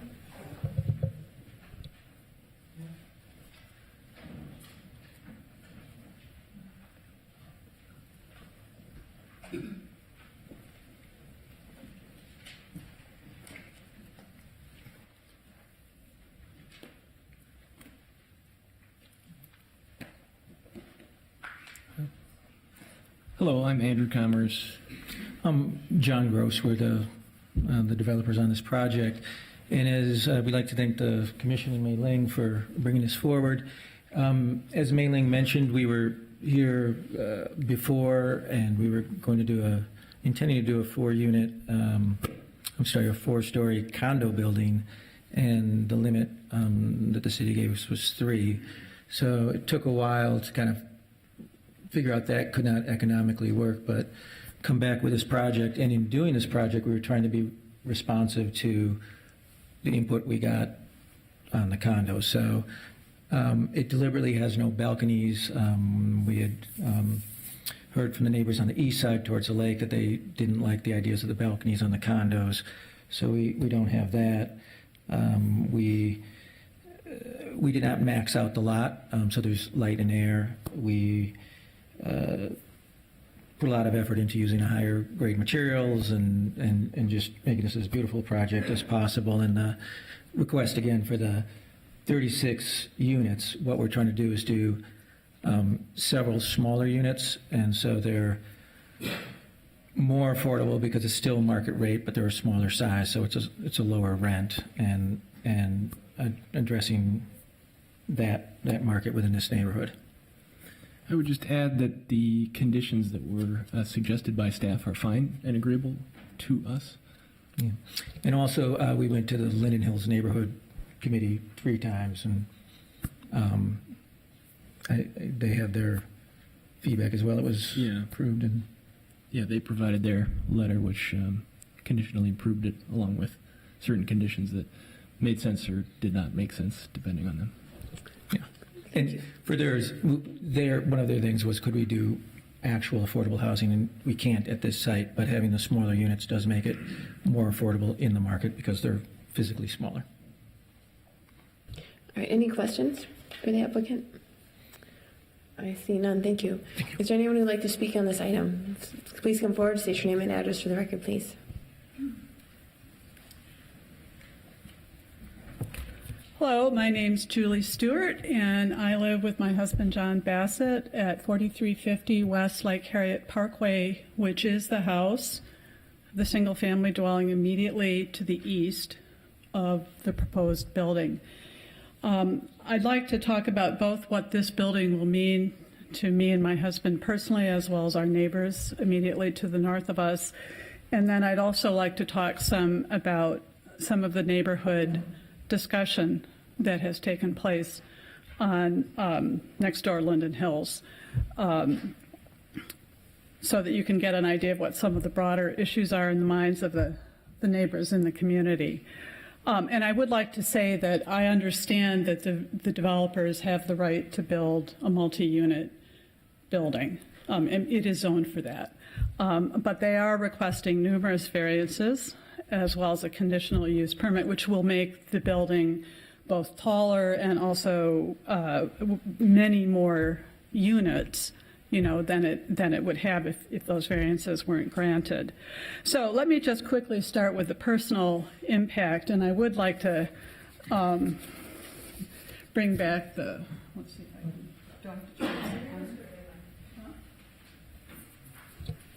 Speaker 3: Hello, I'm Andrew Commerce. I'm John Gross. We're the developers on this project. And as we'd like to thank the Commission and Mei Ling for bringing this forward. As Mei Ling mentioned, we were here before, and we were going to intending to do a 4-story condo building, and the limit that the city gave us was 3. So it took a while to kind of figure out that could not economically work, but come back with this project, and in doing this project, we were trying to be responsive to the input we got on the condo. So it deliberately has no balconies. We had heard from the neighbors on the east side towards the lake that they didn't like the ideas of the balconies on the condos. So we don't have that. We did not max out the lot, so there's light and air. We put a lot of effort into using higher grade materials and just making this as beautiful a project as possible. And the request again for the 36 units, what we're trying to do is do several smaller units, and so they're more affordable because it's still market rate, but they're a smaller size, so it's a lower rent and addressing that market within this neighborhood.
Speaker 16: I would just add that the conditions that were suggested by staff are fine and agreeable to us.
Speaker 3: Yeah. And also, we went to the Linden Hills Neighborhood Committee 3 times, and they had their feedback as well. It was approved, and
Speaker 16: they provided their letter, which conditionally approved it, along with certain conditions that made sense or did not make sense, depending on them.
Speaker 3: And for theirs, one of their things was, could we do actual affordable housing? And we can't at this site, but having the smaller units does make it more affordable in the market because they're physically smaller.
Speaker 1: All right, any questions for the applicant? I see none, thank you. Is there anyone who would like to speak on this item? Please come forward, state your name and address for the record, please.
Speaker 19: Hello, my name's Julie Stewart, and I live with my husband John Bassett at 4350 West Lake Harriet Parkway, which is the house, the single-family dwelling immediately to the east of the proposed building. I'd like to talk about both what this building will mean to me and my husband personally, as well as our neighbors immediately to the north of us. And then I'd also like to talk some about some of the neighborhood discussion that has taken place on next door Linden Hills, so that you can get an idea of what some of the broader issues are in the minds of the neighbors in the community. And I would like to say that I understand that the developers have the right to build a multi-unit building, and it is zoned for that. But they are requesting numerous variances, as well as a conditional use permit, which will make the building both taller and also many more units, than it would have if those variances weren't granted. So let me just quickly start with the personal impact, and I would like to bring back the. Let's see if I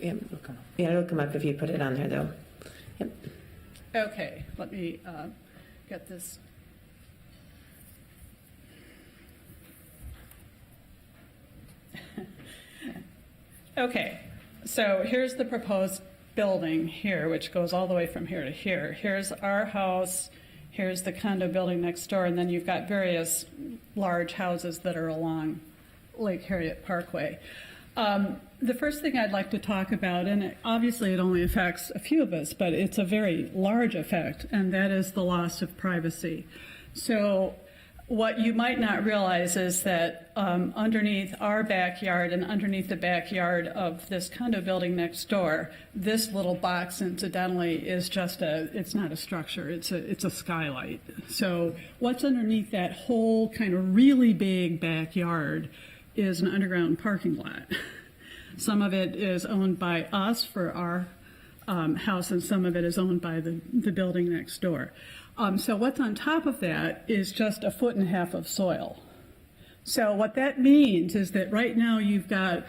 Speaker 19: can.
Speaker 1: Yeah, it'll come up if you put it on there, though. Yep.
Speaker 19: Okay, let me get this. Okay, so here's the proposed building here, which goes all the way from here to here. Here's our house, here's the condo building next door, and then you've got various large houses that are along Lake Harriet Parkway. The first thing I'd like to talk about, and obviously it only affects a few of us, but it's a very large effect, and that is the loss of privacy. So what you might not realize is that underneath our backyard and underneath the backyard of this condo building next door, this little box, incidentally, is just it's not a structure, it's a skylight. So what's underneath that whole kind of really big backyard is an underground parking lot. Some of it is owned by us for our house, and some of it is owned by the building next door. So what's on top of that is just 1.5 feet of soil. So what that means is that right now you've got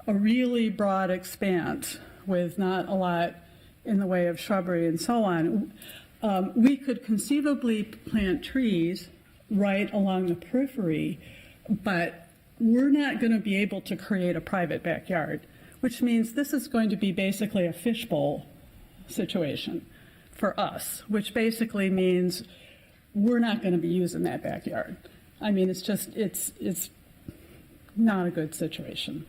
Speaker 19: a really broad expanse with not a lot in the way of shrubbery and so on. We could conceivably plant trees right along the periphery, but we're not going to be able to create a private backyard, which means this is going to be basically a fishbowl situation for us, which basically means we're not going to be using that backyard. I mean, it's not a good situation.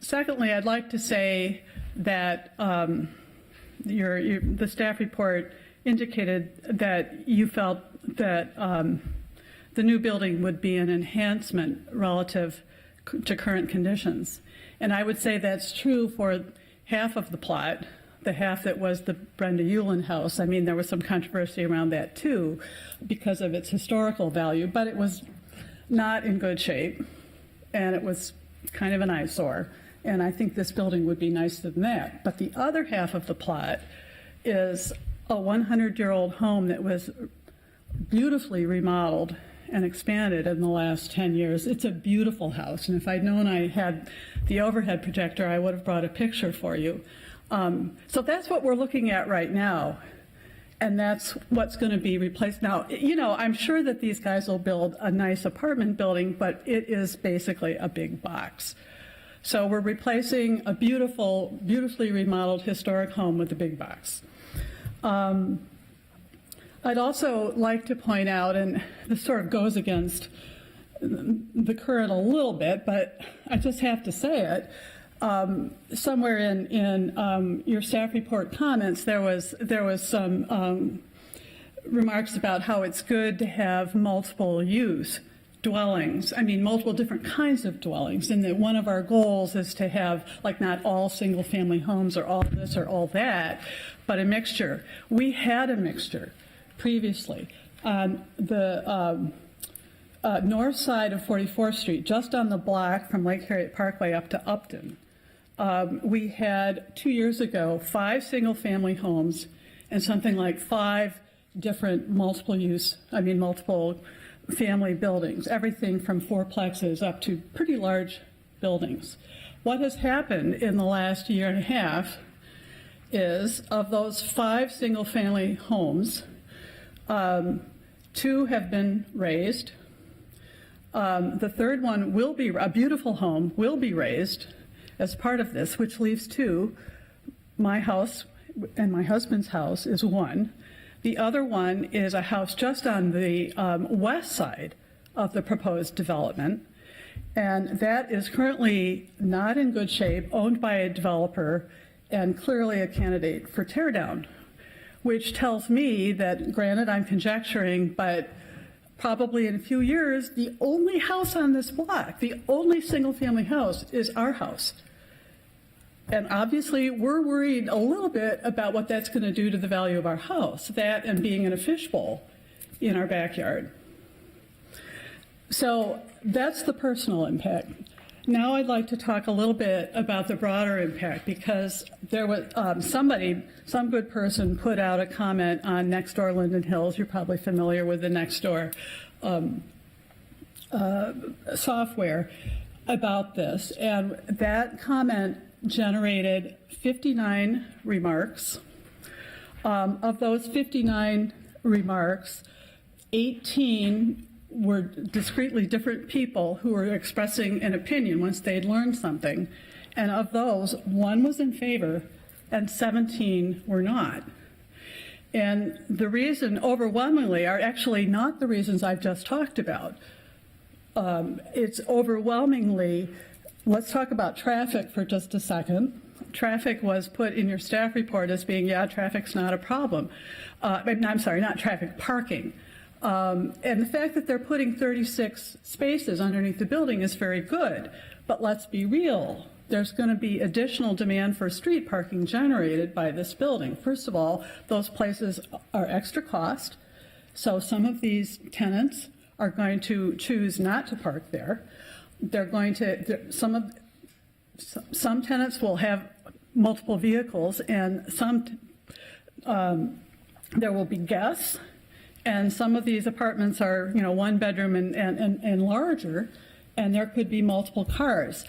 Speaker 19: Secondly, I'd like to say that the staff report indicated that you felt that the new building would be an enhancement relative to current conditions. And I would say that's true for half of the plot, the half that was the Brenda Yulin house. I mean, there was some controversy around that too because of its historical value, but it was not in good shape, and it was kind of an eyesore. And I think this building would be nicer than that. But the other half of the plot is a 100-year-old home that was beautifully remodeled and expanded in the last 10 years. It's a beautiful house, and if I'd known I had the overhead projector, I would have brought a picture for you. So that's what we're looking at right now, and that's what's going to be replaced. Now, you know, I'm sure that these guys will build a nice apartment building, but it is basically a big box. So we're replacing a beautifully remodeled historic home with a big box. I'd also like to point out, and this sort of goes against the current a little bit, but I just have to say it. Somewhere in your staff report comments, there was some remarks about how it's good to have multiple use dwellings. I mean, multiple different kinds of dwellings, and that one of our goals is to have, like, not all single-family homes or all this or all that, but a mixture. We had a mixture previously on the north side of 44th Street, just on the block from Lake Harriet Parkway up to Upton. We had 2 years ago 5 single-family homes and something like 5 different multiple family buildings, everything from fourplexes up to pretty large buildings. What has happened in the last year and a half is, of those 5 single-family homes, 2 have been raised. The third one will be, a beautiful home, will be raised as part of this, which leaves 2. My house and my husband's house is one. The other one is a house just on the west side of the proposed development, and that is currently not in good shape, owned by a developer, and clearly a candidate for teardown, which tells me that, granted, I'm conjecturing, but probably in a few years, the only house on this block, the only single-family house, is our house. And obviously, we're worried a little bit about what that's going to do to the value of our house, that and being in a fishbowl in our backyard. So that's the personal impact. Now I'd like to talk a little bit about the broader impact, because there was some good person put out a comment on Nextdoor Linden Hills. You're probably familiar with the Nextdoor software about this. And that comment generated 59 remarks. Of those 59 remarks, 18 were discretely different people who were expressing an opinion once they'd learned something. And of those, 1 was in favor and 17 were not. And the reason overwhelmingly are actually not the reasons I've just talked about. It's overwhelmingly, let's talk about traffic for just a second. Traffic was put in your staff report as being, yeah, traffic's not a problem. I'm sorry, not traffic, parking. And the fact that they're putting 36 spaces underneath the building is very good. But let's be real. There's going to be additional demand for street parking generated by this building. First of all, those places are extra cost. So some of these tenants are going to choose not to park there. They're going to, some tenants will have multiple vehicles, and there will be guests, and some of these apartments are, 1 bedroom and larger, and there could be multiple cars.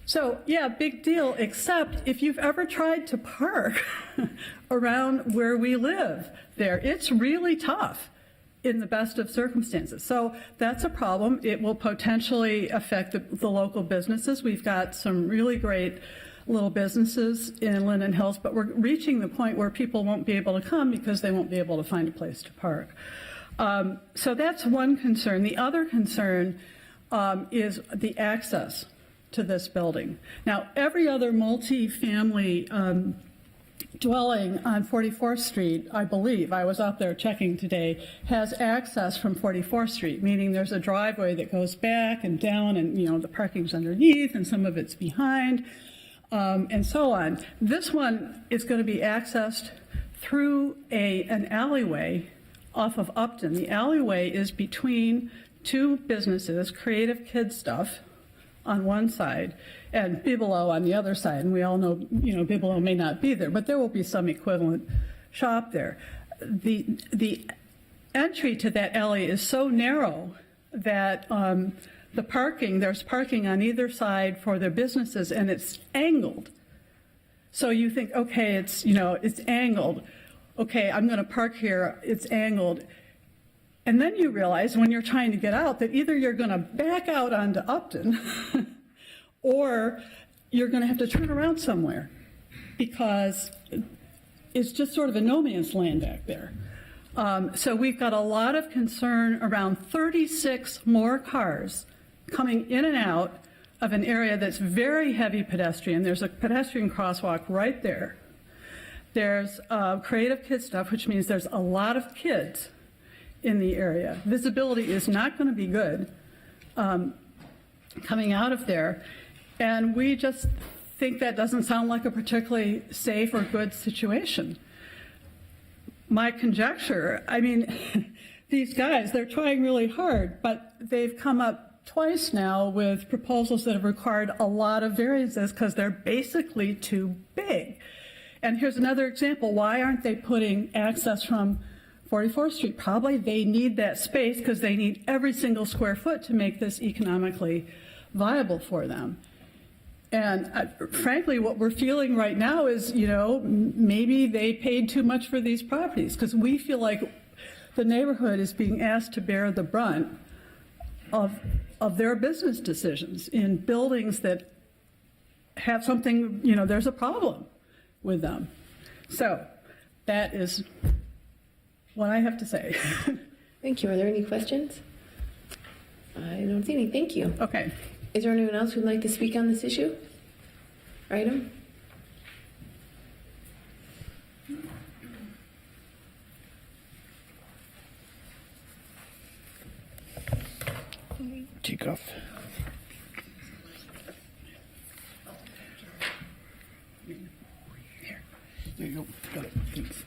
Speaker 19: So yeah, big deal, except if you've ever tried to park around where we live there, it's really tough in the best of circumstances. So that's a problem. It will potentially affect the local businesses. We've got some really great little businesses in Linden Hills, but we're reaching the point where people won't be able to come because they won't be able to find a place to park. So that's one concern. The other concern is the access to this building. Now, every other multi-family dwelling on 44th Street, I believe, I was out there checking today, has access from 44th Street, meaning there's a driveway that goes back and down, and the parking's underneath and some of it's behind, and so on. This one is going to be accessed through an alleyway off of Upton. The alleyway is between two businesses, Creative Kid Stuff on one side and Bibelo on the other side. And we all know, Bibelo may not be there, but there will be some equivalent shop there. The entry to that alley is so narrow that there's parking on either side for their businesses, and it's angled. So you think, okay, it's angled. Okay, I'm going to park here, it's angled. And then you realize when you're trying to get out that either you're going to back out onto Upton or you're going to have to turn around somewhere because it's just sort of a no man's land back there. So we've got a lot of concern around 36 more cars coming in and out of an area that's very heavy pedestrian. There's a pedestrian crosswalk right there. There's Creative Kid Stuff, which means there's a lot of kids in the area. Visibility is not going to be good coming out of there. And we just think that doesn't sound like a particularly safe or good situation. My conjecture, these guys, they're trying really hard, but they've come up twice now with proposals that have required a lot of variances because they're basically too big. And here's another example. Why aren't they putting access from 44th Street? Probably they need that space because they need every single square foot to make this economically viable for them. And frankly, what we're feeling right now is, maybe they paid too much for these properties because we feel like the neighborhood is being asked to bear the brunt of their business decisions in buildings that have something, there's a problem with them. So that is what I have to say.
Speaker 1: Thank you. Are there any questions? I don't see any. Thank you.
Speaker 19: Okay.
Speaker 1: Is there anyone else who would like to speak on this issue? Item?
Speaker 20: Take off. There you go. Got it. Thanks.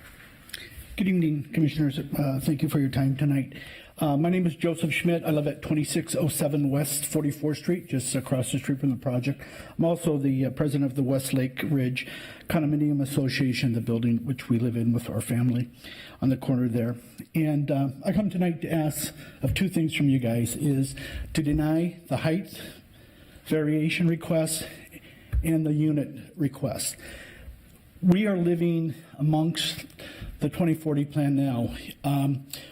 Speaker 20: Good evening, Commissioners. Thank you for your time tonight. My name is Joseph Schmidt. I live at 2607 West 44th Street, just across the street from the project. I'm also the president of the Westlake Ridge Condominium Association, the building which we live in with our family on the corner there. And I come tonight to ask of two things from you guys, is to deny the height variation request and the unit request. We are living amongst the 2040 plan now.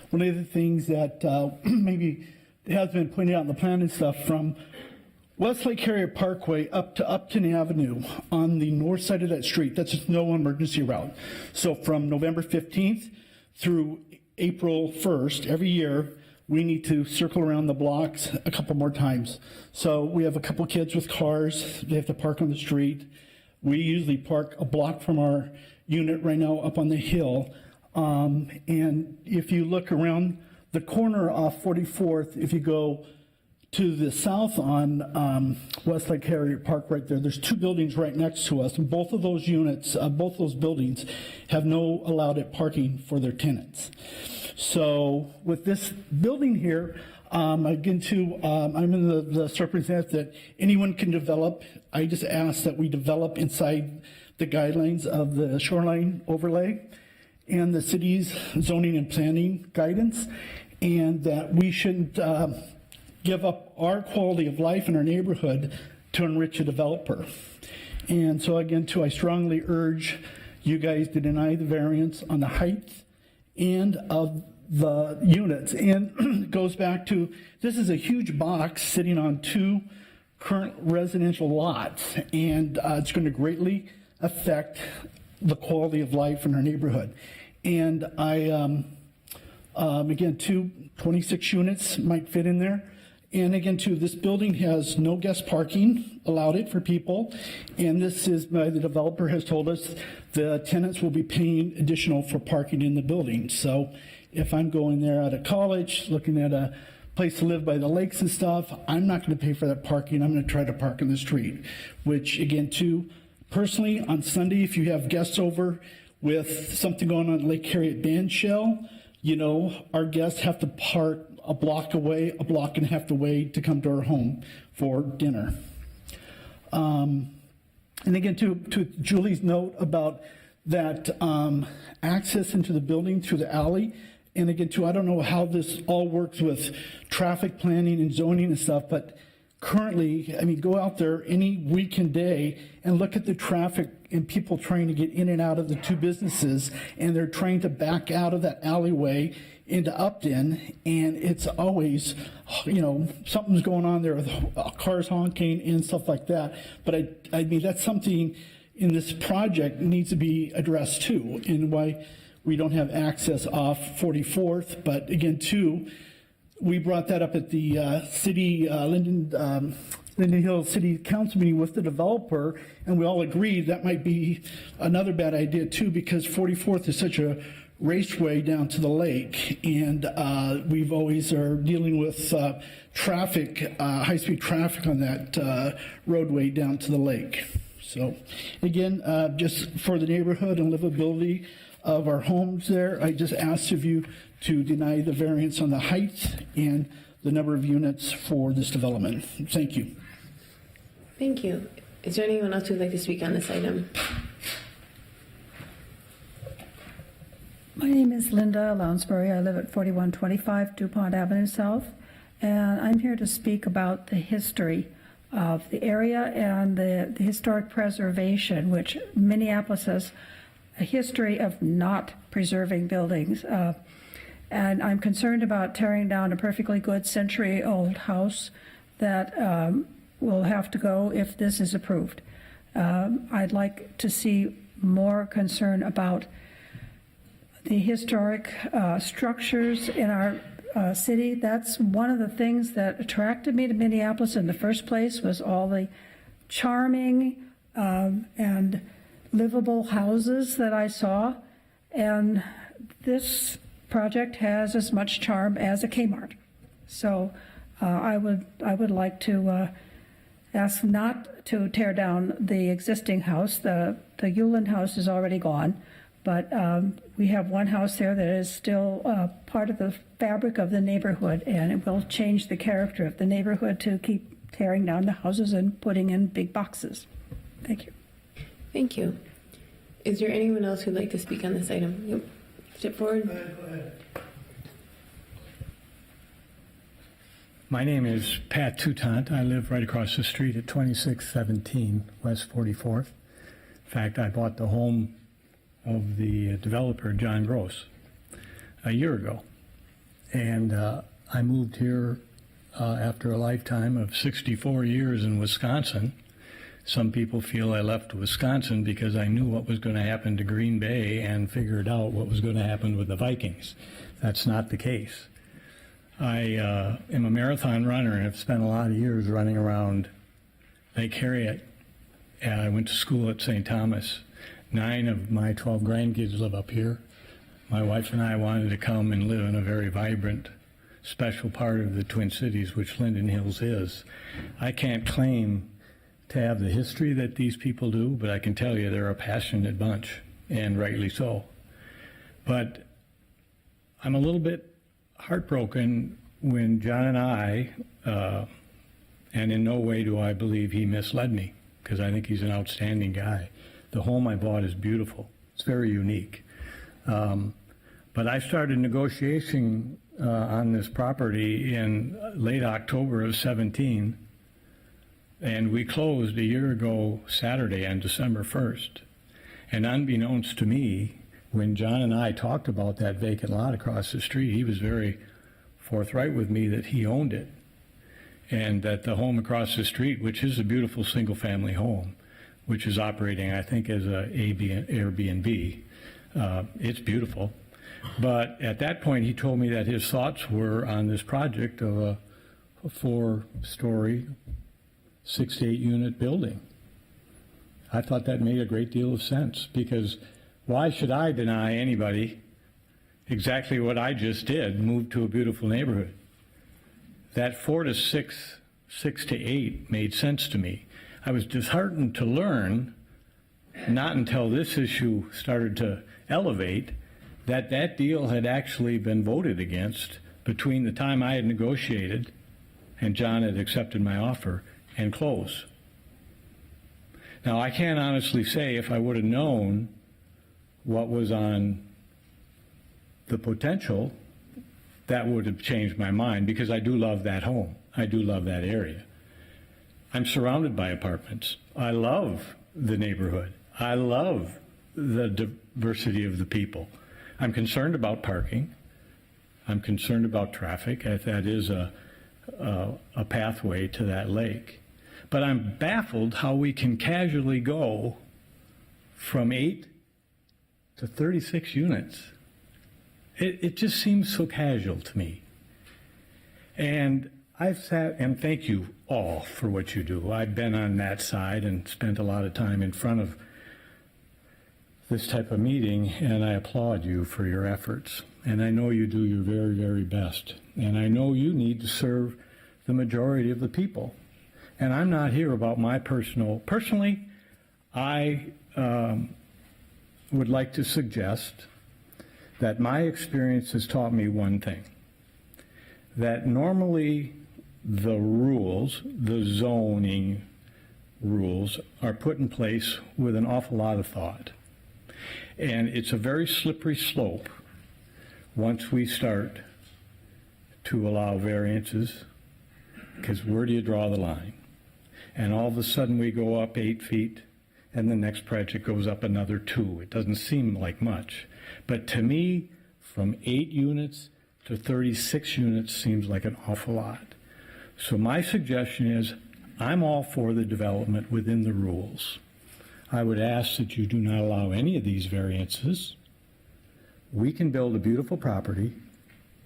Speaker 20: One of the things that maybe has been pointed out in the plan and stuff, from Westlake Harriet Parkway up to Upton Avenue on the north side of that street, that's just no emergency route. So from November 15th through April 1st, every year, we need to circle around the blocks a couple more times. So we have a couple kids with cars, they have to park on the street. We usually park a block from our unit right now up on the hill. And if you look around the corner off 44th, if you go to the south on Westlake Harriet Park right there, there's two buildings right next to us, and both of those units, both those buildings have no allowed parking for their tenants. So with this building here, I'm in the circumstance that anyone can develop. I just ask that we develop inside the guidelines of the shoreline overlay and the city's zoning and planning guidance, and that we shouldn't give up our quality of life in our neighborhood to enrich a developer. And so again, I strongly urge you guys to deny the variance on the height and of the units. And it goes back to, this is a huge box sitting on two current residential lots, and it's going to greatly affect the quality of life in our neighborhood. And again, 26 units might fit in there. And again, too, this building has no guest parking allowed it for people. And this is by the developer has told us the tenants will be paying additional for parking in the building. So if I'm going there out of college, looking at a place to live by the lakes and stuff, I'm not going to pay for that parking. I'm going to try to park in the street, which again, too, personally, on Sunday, if you have guests over with something going on at Lake Harriet Band Shell, you know, our guests have to park a block away, a block and a half away to come to our home for dinner. And again, to Julie's note about that access into the building through the alley, and again, too, I don't know how this all works with traffic planning and zoning and stuff, but currently, I mean, go out there any weekend day and look at the traffic and people trying to get in and out of the two businesses, and they're trying to back out of that alleyway into Upton, and it's always, you know, something's going on there with cars honking and stuff like that. But I mean, that's something in this project needs to be addressed too, and why we don't have access off 44th. But again, too, we brought that up at the city Linden Hills City Council meeting with the developer, and we all agreed that might be another bad idea too, because 44th is such a raceway down to the lake, and we've always are dealing with traffic, high-speed traffic on that roadway down to the lake. So again, just for the neighborhood and livability of our homes there, I just asked of you to deny the variance on the height and the number of units for this development. Thank you.
Speaker 1: Thank you. Is there anyone else who'd like to speak on this item?
Speaker 6: My name is Linda Lounsbury. I live at 4125 DuPont Avenue South, and I'm here to speak about the history of the area and the historic preservation, which Minneapolis has a history of not preserving buildings. And I'm concerned about tearing down a perfectly good century-old house that will have to go if this is approved. I'd like to see more concern about the historic structures in our city. That's one of the things that attracted me to Minneapolis in the first place, was all the charming and livable houses that I saw. And this project has as much charm as a Kmart. So I would like to ask not to tear down the existing house. The Euland house is already gone. But we have one house there that is still part of the fabric of the neighborhood, and it will change the character of the neighborhood to keep tearing down the houses and putting in big boxes. Thank you.
Speaker 1: Thank you. Is there anyone else who'd like to speak on this item? Yep. Step forward.
Speaker 22: Go ahead. My name is Pat Toutant. I live right across the street at 2617 West 44th. In fact, I bought the home of the developer, John Gross, a year ago. And I moved here after a lifetime of 64 years in Wisconsin. Some people feel I left Wisconsin because I knew what was going to happen to Green Bay and figured out what was going to happen with the Vikings. That's not the case. I am a marathon runner and have spent a lot of years running around Lake Harriet. And I went to school at St. Thomas. 9 of my 12 grandkids live up here. My wife and I wanted to come and live in a very vibrant, special part of the Twin Cities, which Linden Hills is. I can't claim to have the history that these people do, but I can tell you they're a passionate bunch, and rightly so. But I'm a little bit heartbroken when John and I, and in no way do I believe he misled me, because I think he's an outstanding guy. The home I bought is beautiful. It's very unique. But I started negotiating on this property in late October of 17, and we closed a year ago Saturday on December 1st. And unbeknownst to me, when John and I talked about that vacant lot across the street, he was very forthright with me that he owned it, and that the home across the street, which is a beautiful single-family home, which is operating, I think, as a Airbnb. It's beautiful. But at that point, he told me that his thoughts were on this project of a a 4-story, 6 to 8 unit building. I thought that made a great deal of sense, because why should I deny anybody exactly what I just did, move to a beautiful neighborhood? That 4 to 6, 6 to 8 made sense to me. I was disheartened to learn, not until this issue started to elevate, that that deal had actually been voted against between the time I had negotiated and John had accepted my offer and close. Now, I can't honestly say if I would have known what was on the potential, that would have changed my mind, because I do love that home. I do love that area. I'm surrounded by apartments. I love the neighborhood. I love the diversity of the people. I'm concerned about parking. I'm concerned about traffic, as that is a pathway to that lake. But I'm baffled how we can casually go from 8 to 36 units. It just seems so casual to me. And I've sat, and thank you all for what you do. I've been on that side and spent a lot of time in front of this type of meeting, and I applaud you for your efforts. And I know you do your very, very best. And I know you need to serve the majority of the people. And I'm not here about my personally, I would like to suggest that my experience has taught me one thing, that normally the rules, the zoning rules, are put in place with an awful lot of thought. And it's a very slippery slope once we start to allow variances, because where do you draw the line? And all of a sudden we go up 8 feet, and the next project goes up another 2. It doesn't seem like much. But to me, from 8 units to 36 units seems like an awful lot. So my suggestion is, I'm all for the development within the rules. I would ask that you do not allow any of these variances. We can build a beautiful property,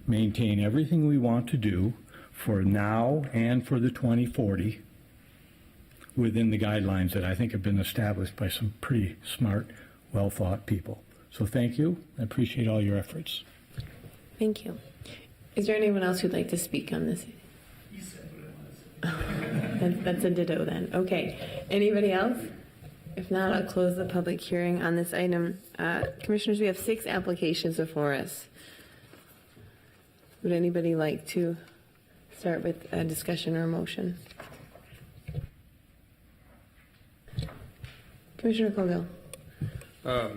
Speaker 22: maintain everything we want to do for now and for the 2040 within the guidelines that I think have been established by some pretty smart, well-thought people. So thank you. I appreciate all your efforts.
Speaker 1: Thank you. Is there anyone else who'd like to speak on this? That's a ditto then. Okay. Anybody else? If not, I'll close the public hearing on this item. Commissioners, we have 6 applications before us. Would anybody like to start with a discussion or a motion? Commissioner Colville.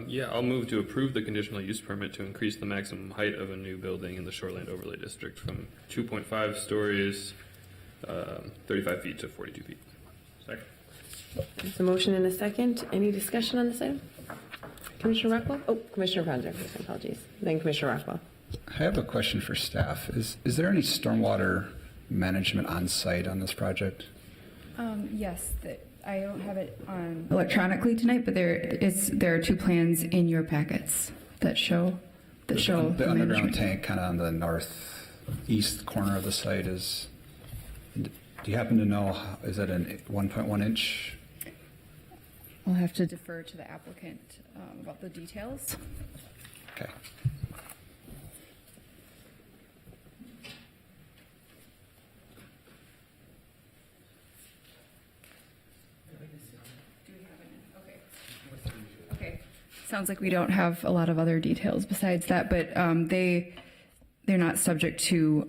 Speaker 2: Yeah, I'll move to approve the conditional use permit to increase the maximum height of a new building in the Shoreland Overlay District from 2.5 stories, 35 feet to 42 feet. Second.
Speaker 1: There's a motion and a second. Any discussion on this item? Commissioner Rockwell? Oh, Commissioner Ponzer. Apologies. Then Commissioner Rockwell.
Speaker 8: I have a question for staff. Is there any stormwater management on site on this project?
Speaker 5: Yes, I don't have it on electronically tonight, but there are 2 plans in your packets that show
Speaker 8: The underground
Speaker 5: management.
Speaker 8: tank kind of on the northeast corner of the site is, do you happen to know, is that a 1.1 inch?
Speaker 5: I'll have to defer to the applicant about the details.
Speaker 8: Okay.
Speaker 5: Okay. Sounds like we don't have a lot of other details besides that, but they're not subject to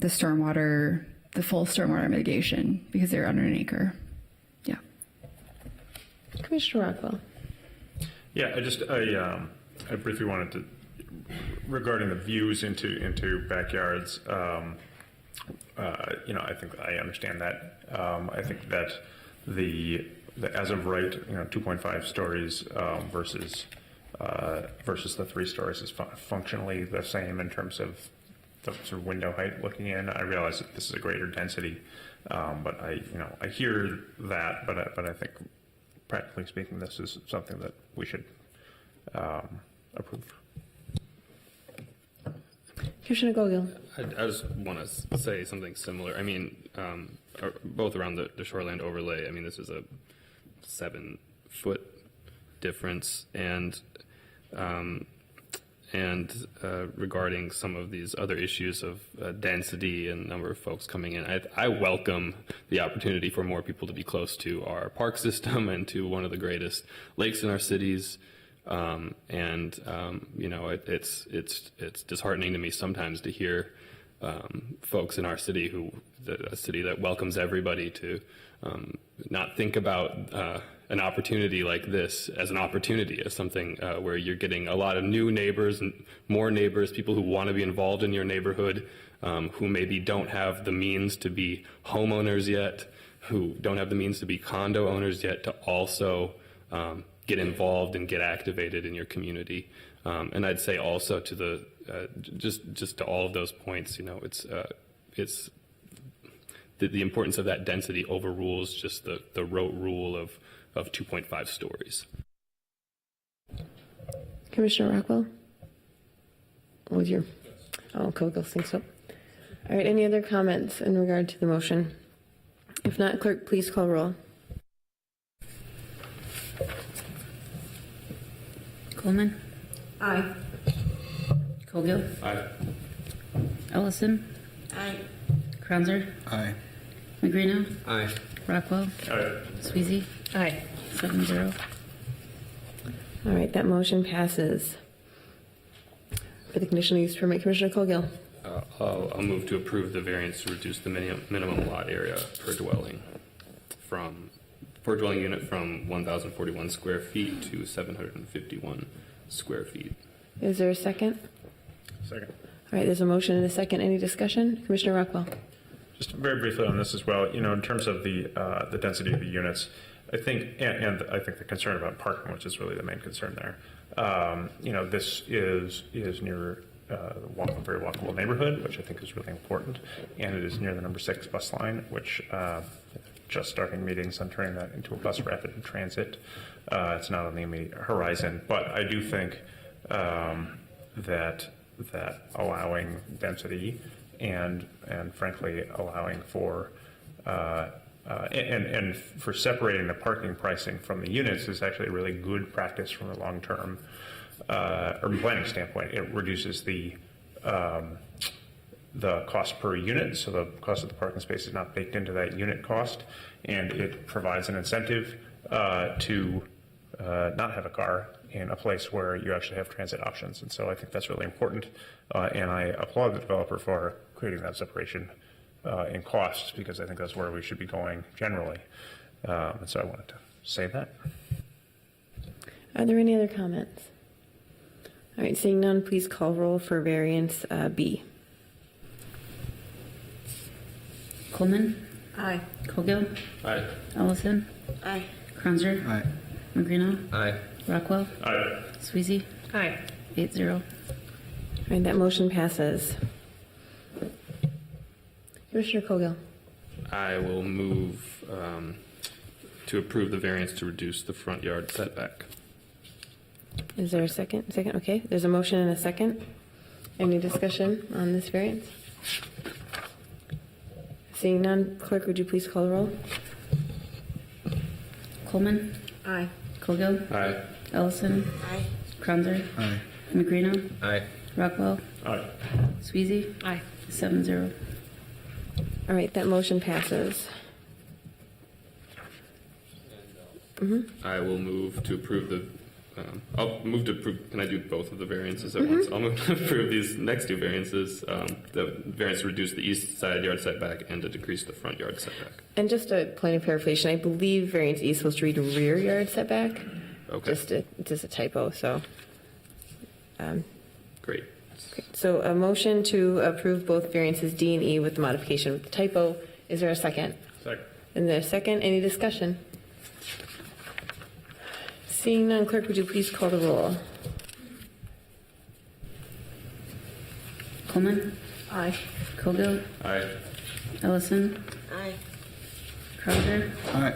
Speaker 5: the full stormwater mitigation because they're under an acre. Yeah.
Speaker 1: Commissioner Rockwell.
Speaker 4: Yeah, I briefly wanted to, regarding the views into backyards, I think I understand that. I think that the as of right, 2.5 stories versus the 3 stories is functionally the same in terms of the sort of window height looking in. I realize that this is a greater density, but I hear that, but I think practically speaking, this is something that we should approve.
Speaker 1: Commissioner Gogill.
Speaker 2: I just want to say something similar. I mean, both around the shoreland overlay. I mean, this is a 7-foot difference, and regarding some of these other issues of density and number of folks coming in, I welcome the opportunity for more people to be close to our park system and to one of the greatest lakes in our cities. You know, it's disheartening to me sometimes to hear folks in our city a city that welcomes everybody to not think about an opportunity like this as an opportunity, as something where you're getting a lot of new neighbors and more neighbors, people who want to be involved in your neighborhood, who maybe don't have the means to be homeowners yet, who don't have the means to be condo owners yet, to also get involved and get activated in your community. And I'd say also to the just to all of those points, you know, it's the importance of that density overrules just the rote rule of 2.5 stories.
Speaker 1: Commissioner Rockwell? What was your? Oh, Kogel thinks so. All right, any other comments in regard to the motion? If not, clerk, please call roll.
Speaker 10: Coleman?
Speaker 7: Aye.
Speaker 10: Colgill?
Speaker 2: Aye.
Speaker 10: Ellison?
Speaker 18: Aye.
Speaker 10: Kranzer?
Speaker 8: Aye.
Speaker 10: Magrino?
Speaker 14: Aye.
Speaker 10: Rockwell?
Speaker 4: Aye.
Speaker 10: Sweezy?
Speaker 17: Aye.
Speaker 10: 7-0.
Speaker 1: All right, that motion passes. For the conditional use permit, Commissioner Kogel.
Speaker 2: I'll move to approve the variance to reduce the minimum lot area per dwelling unit from 1,041 square feet to 751 square feet.
Speaker 1: Is there a second?
Speaker 4: Second.
Speaker 1: All right, there's a motion and a second. Any discussion? Commissioner Rockwell.
Speaker 4: Just very briefly on this as well, you know, in terms of the density of the units, I think, and I think the concern about parking, which is really the main concern there. You know, this is near a very walkable neighborhood, which I think is really important, and it is near the number 6 bus line, which just starting meetings on turning that into a bus rapid transit. It's not on the immediate horizon, but I do think that allowing density and frankly allowing for and for separating the parking pricing from the units is actually a really good practice from a long-term urban planning standpoint. It reduces the cost per unit, so the cost of the parking space is not baked into that unit cost, and it provides an incentive to not have a car in a place where you actually have transit options. And so I think that's really important, and I applaud the developer for creating that separation in costs, because I think that's where we should be going generally. And so I wanted to say that.
Speaker 1: Are there any other comments? All right, seeing none, please call roll for variance B.
Speaker 10: Coleman?
Speaker 7: Aye.
Speaker 10: Colgill?
Speaker 2: Aye.
Speaker 10: Ellison?
Speaker 18: Aye.
Speaker 10: Kranzer?
Speaker 8: Aye.
Speaker 10: Magrino?
Speaker 14: Aye.
Speaker 10: Rockwell?
Speaker 4: Aye.
Speaker 10: Sweezy?
Speaker 17: Aye.
Speaker 10: 8-0.
Speaker 1: All right, that motion passes. Commissioner Kogel.
Speaker 2: I will move to approve the variance to reduce the front yard setback.
Speaker 1: Is there a second? Second, okay. There's a motion and a second. Any discussion on this variance? Seeing none, clerk, would you please call the roll?
Speaker 10: Coleman?
Speaker 7: Aye.
Speaker 10: Colgill?
Speaker 2: Aye.
Speaker 10: Ellison?
Speaker 18: Aye.
Speaker 10: Kranzer?
Speaker 8: Aye.
Speaker 10: Magrino?
Speaker 14: Aye.
Speaker 10: Rockwell?
Speaker 4: Aye.
Speaker 10: Sweezy?
Speaker 17: Aye.
Speaker 10: 7-0.
Speaker 1: All right, that motion passes.
Speaker 2: I will move to approve the. I'll move to approve. Can I do both of the variances at once? I'll move to approve these next two variances. The variance to reduce the east side yard setback and to decrease the front yard setback.
Speaker 1: And just a point of clarification, I believe variance E is supposed to read rear yard setback.
Speaker 2: Okay.
Speaker 1: Just a typo, so.
Speaker 2: Great.
Speaker 1: So a motion to approve both variances D and E with the modification with the typo. Is there a second?
Speaker 4: Second.
Speaker 1: And there's a second. Any discussion? Seeing none, clerk, would you please call the roll?
Speaker 10: Coleman?
Speaker 1: Aye.
Speaker 10: Colgill?
Speaker 2: Aye.
Speaker 10: Ellison?
Speaker 18: Aye.
Speaker 10: Kranzer?
Speaker 8: Aye.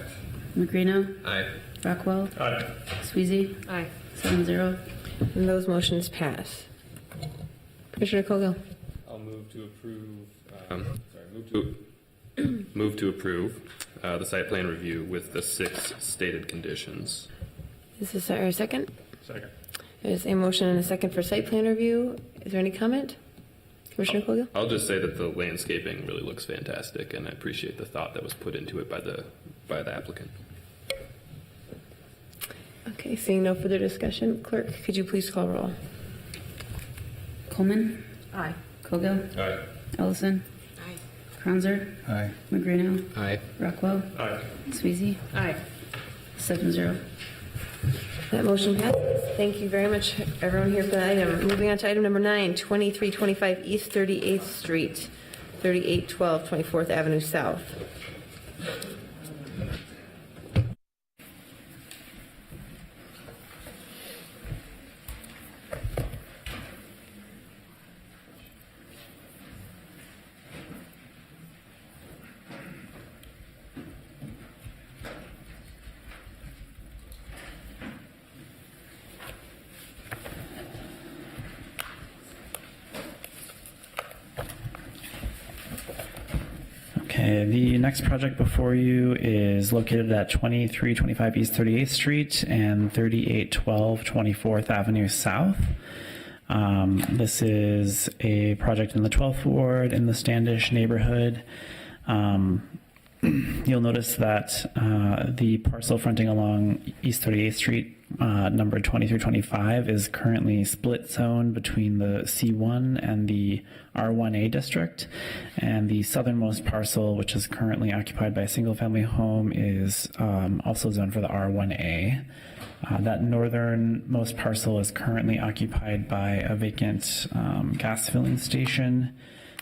Speaker 10: Magrino?
Speaker 14: Aye.
Speaker 10: Rockwell?
Speaker 4: Aye.
Speaker 10: Sweezy?
Speaker 17: Aye.
Speaker 10: 7-0.
Speaker 1: And those motions pass. Commissioner Kogel.
Speaker 2: move to approve. Move to approve the site plan review with the 6 stated conditions.
Speaker 1: Is this our second?
Speaker 4: Second.
Speaker 1: There's a motion and a second for site plan review. Is there any comment? Commissioner Colgill?
Speaker 2: I'll just say that the landscaping really looks fantastic, and I appreciate the thought that was put into it by the applicant.
Speaker 1: Okay, seeing no further discussion, clerk, could you please call roll?
Speaker 10: Coleman.
Speaker 17: Aye.
Speaker 10: Colgill.
Speaker 2: Aye.
Speaker 10: Ellison.
Speaker 18: Aye.
Speaker 10: Cronzer.
Speaker 8: Aye.
Speaker 10: Magrino.
Speaker 14: Aye.
Speaker 10: Rockwell.
Speaker 4: Aye.
Speaker 10: Sweezy.
Speaker 17: Aye.
Speaker 10: 7-0.
Speaker 1: That motion passes. Thank you very much, everyone here for that item. Moving on to item number 9, 2325 East 38th Street, 3812 24th Avenue South.
Speaker 11: Okay, the next project before you is located at 2325 East 38th Street and 3812 24th Avenue South. This is a project in the 12th Ward in the Standish neighborhood. You'll notice that the parcel fronting along East 38th Street, number 2325, is currently split zone between the C1 and the R1A district. And the southernmost parcel, which is currently occupied by a single-family home, is also zoned for the R1A. That northernmost parcel is currently occupied by a vacant gas filling station.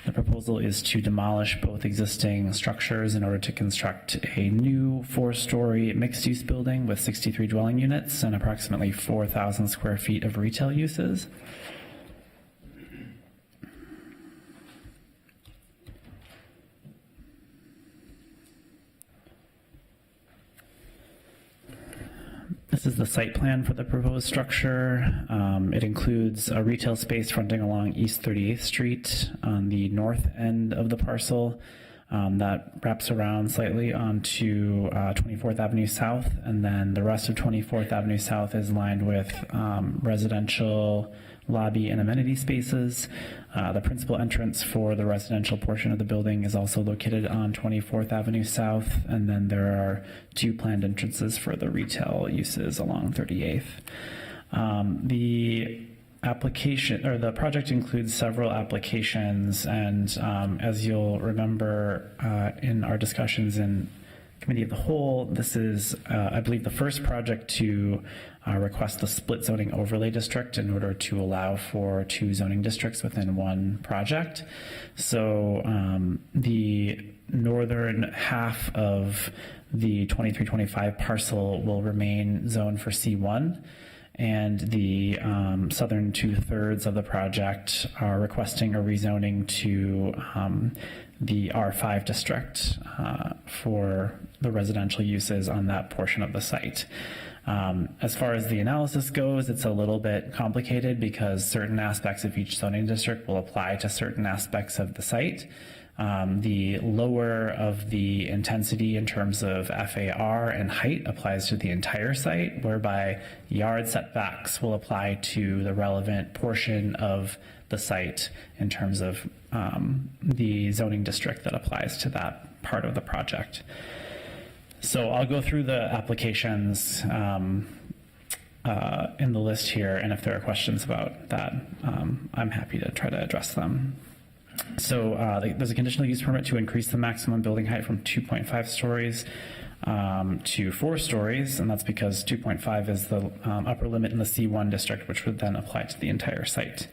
Speaker 11: The proposal is to demolish both existing structures in order to construct a new 4-story mixed-use building with 63 dwelling units and approximately 4,000 square feet of retail uses. This is the site plan for the proposed structure. It includes a retail space fronting along East 38th Street on the north end of the parcel that wraps around slightly onto 24th Avenue South, and then the rest of 24th Avenue South is lined with residential lobby and amenity spaces. The principal entrance for the residential portion of the building is also located on 24th Avenue South, and then there are 2 planned entrances for the retail uses along 38th. The application, or the project, includes several applications, and as you'll remember in our discussions in Committee of the Whole, this is, I believe, the first project to request the split zoning overlay district in order to allow for 2 zoning districts within one project. So the northern half of the 2325 parcel will remain zoned for C1, and the southern 2/3 of the project are requesting a rezoning to the R5 district for the residential uses on that portion of the site. As far as the analysis goes, it's a little bit complicated because certain aspects of each zoning district will apply to certain aspects of the site. The lower of the intensity in terms of FAR and height applies to the entire site, whereby yard setbacks will apply to the relevant portion of the site in terms of the zoning district that applies to that part of the project. So I'll go through the applications in the list here, and if there are questions about that, I'm happy to try to address them. So there's a conditional use permit to increase the maximum building height from 2.5 stories to 4 stories, and that's because 2.5 is the upper limit in the C1 district, which would then apply to the entire site.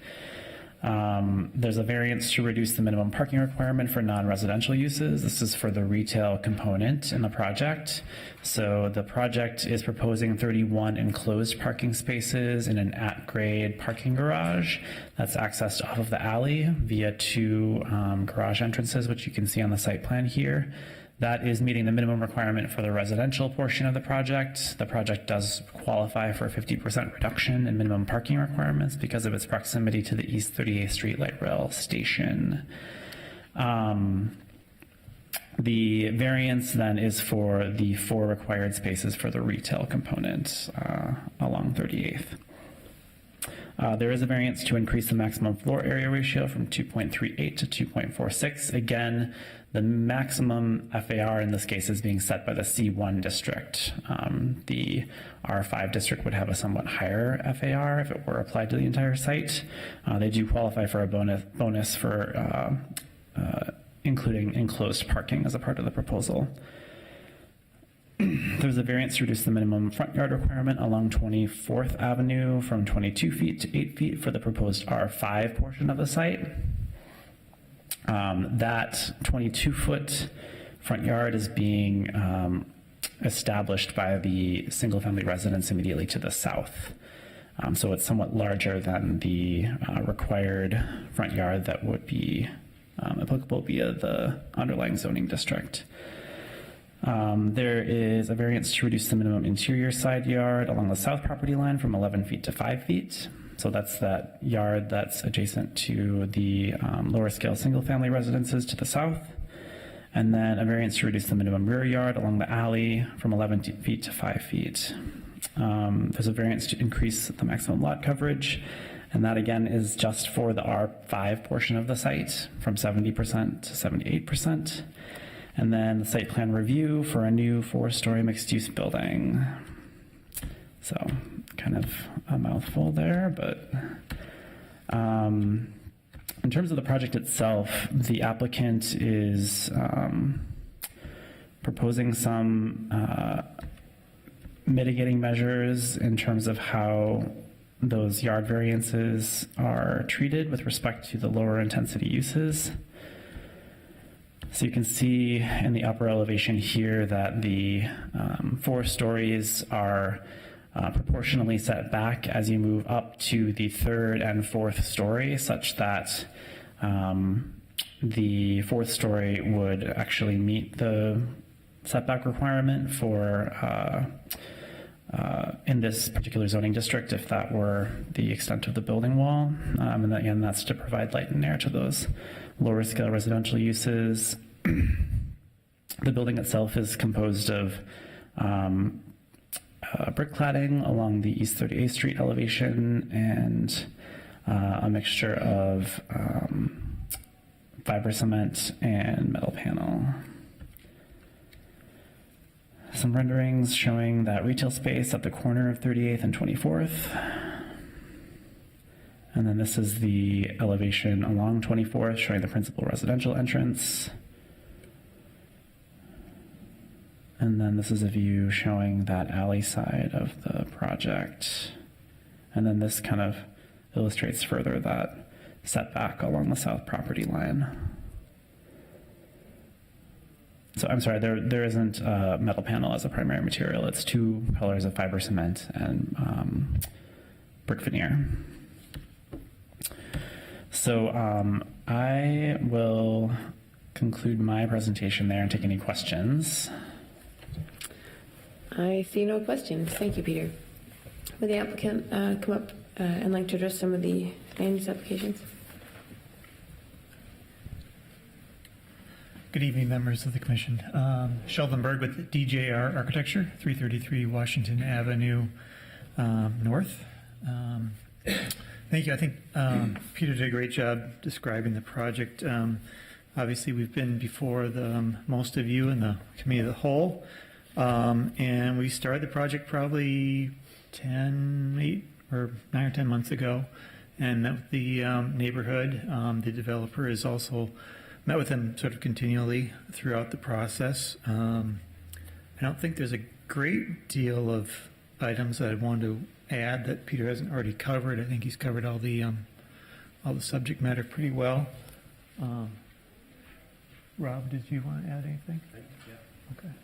Speaker 11: There's a variance to reduce the minimum parking requirement for non-residential uses. This is for the retail component in the project. So the project is proposing 31 enclosed parking spaces in an at-grade parking garage that's accessed off of the alley via 2 garage entrances, which you can see on the site plan here. That is meeting the minimum requirement for the residential portion of the project. The project does qualify for a 50% reduction in minimum parking requirements because of its proximity to the East 38th Street Light Rail Station. The variance then is for the 4 required spaces for the retail component along 38th. There is a variance to increase the maximum floor area ratio from 2.38 to 2.46. Again, the maximum FAR in this case is being set by the C1 district. The R5 district would have a somewhat higher FAR if it were applied to the entire site. They do qualify for a bonus for including enclosed parking as a part of the proposal. There's a variance to reduce the minimum front yard requirement along 24th Avenue from 22 feet to 8 feet for the proposed R5 portion of the site. That 22-foot front yard is being established by the single-family residence immediately to the south. So it's somewhat larger than the required front yard that would be applicable via the underlying zoning district. There is a variance to reduce the minimum interior side yard along the south property line from 11 feet to 5 feet. So that's that yard that's adjacent to the lower scale single family residences to the south. And then a variance to reduce the minimum rear yard along the alley from 11 feet to 5 feet. There's a variance to increase the maximum lot coverage. And that again is just for the R5 portion of the site from 70% to 78%. And then the site plan review for a new 4-story mixed-use building. So kind of a mouthful there, but in terms of the project itself, the applicant is proposing some mitigating measures in terms of how those yard variances are treated with respect to the lower intensity uses. So you can see in the upper elevation here that the 4 stories are proportionally set back as you move up to the 3rd and 4th story, such that the 4th story would actually meet the setback requirement for in this particular zoning district if that were the extent of the building wall. And again, that's to provide light and air to those lower scale residential uses. The building itself is composed of brick cladding along the East 38th Street elevation and a mixture of fiber cement and metal panel. Some renderings showing that retail space at the corner of 38th and 24th. And then this is the elevation along 24th showing the principal residential entrance. And then this is a view showing that alley side of the project. And then this kind of illustrates further that setback along the south property line. So I'm sorry, there isn't a metal panel as a primary material. It's 2 colors of fiber cement and brick veneer. So I will conclude my presentation there and take any questions.
Speaker 1: I see no questions. Thank you, Peter. Would the applicant come up and like to address some of the land use applications?
Speaker 9: Good evening, members of the commission. Sheldon Berg with DJR Architecture, 333 Washington Avenue North. Thank you. I think Peter did a great job describing the project. Obviously, we've been before most of you in the committee of the whole, and we started the project probably 9 or 10 months ago, and met with the neighborhood. The developer has also met with them sort of continually throughout the process. I don't think there's a great deal of items that I want to add that Peter hasn't already covered. I think he's covered all the subject matter pretty well. Rob, did you want to add anything? Yeah. Okay.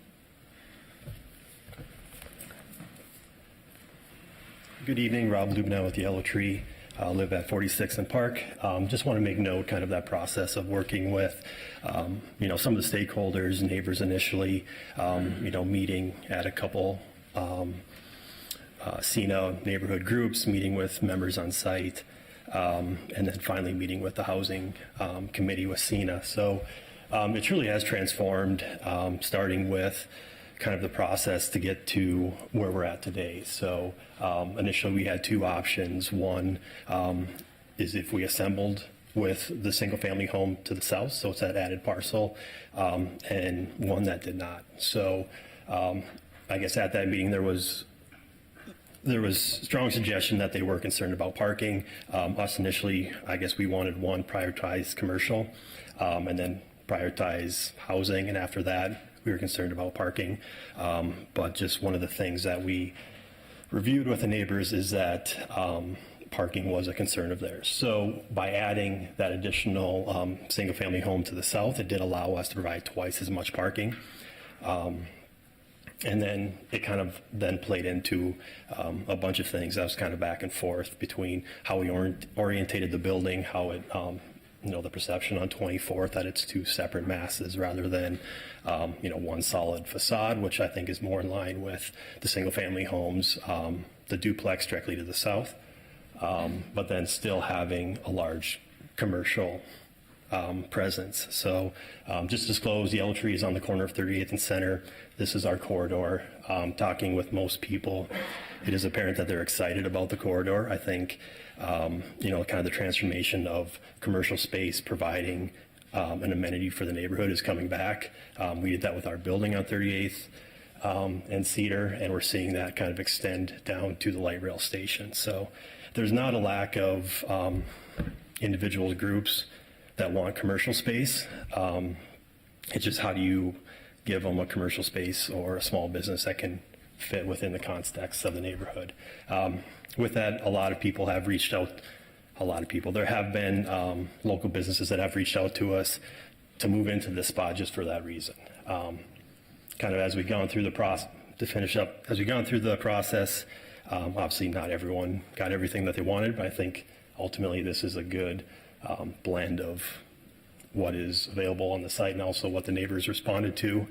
Speaker 12: Good evening, Rob Lubnow with Yellow Tree. live at 46 and Park. Just want to make note kind of that process of working with, some of the stakeholders, neighbors initially, meeting at a couple CINA neighborhood groups, meeting with members on site, and then finally meeting with the housing committee with CINA. So it truly has transformed, starting with kind of the process to get to where we're at today. So initially we had two options. One is if we assembled with the single family home to the south, so it's that added parcel, and one that did not. So I guess at that meeting there was strong suggestion that they were concerned about parking. Us initially, I guess we wanted one, prioritize commercial, and then prioritize housing, and after that we were concerned about parking. But just one of the things that we reviewed with the neighbors is that parking was a concern of theirs. So by adding that additional single family home to the south, it did allow us to provide twice as much parking. And then it kind of then played into a bunch of things. That was kind of back and forth between how we orientated the building, how it, the perception on 24th that it's two separate masses rather than, one solid facade, which I think is more in line with the single family homes, the duplex directly to the south, but then still having a large commercial presence. So just disclose, Yellow Tree is on the corner of 38th and Center. This is our corridor. Talking with most people, it is apparent that they're excited about the corridor. I think, kind of the transformation of commercial space providing an amenity for the neighborhood is coming back. We did that with our building on 38th and Cedar, and we're seeing that kind of extend down to the light rail station. So there's not a lack of individual groups that want commercial space. It's just how do you give them a commercial space or a small business that can fit within the context of the neighborhood. With that, a lot of people have reached out. There have been local businesses that have reached out to us to move into this spot just for that reason. Kind of as we've gone through the process, obviously not everyone got everything that they wanted, but I think ultimately this is a good blend of what is available on the site and also what the neighbors responded to.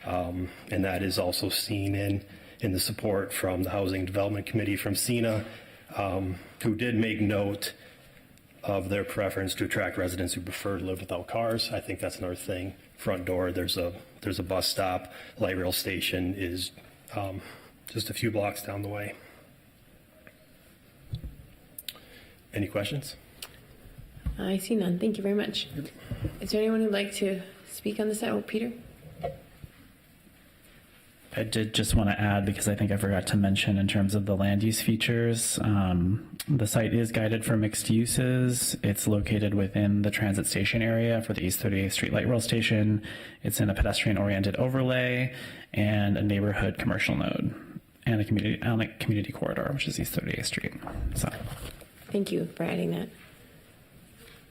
Speaker 12: And that is also seen in the support from the Housing Development Committee from CINA, who did make note of their preference to attract residents who prefer to live without cars. I think that's another thing. Front door, there's a bus stop. Light rail station is just a few blocks down the way. Any questions?
Speaker 1: I see none. Thank you very much. Is there anyone who'd like to speak on this? Oh, Peter?
Speaker 11: I did just want to add, because I think I forgot to mention in terms of the land use features, the site is guided for mixed uses. It's located within the transit station area for the East 38th Street Light Rail Station. It's in a pedestrian-oriented overlay and a neighborhood commercial node and a community corridor, which is East 38th Street. So,
Speaker 1: thank you for adding that.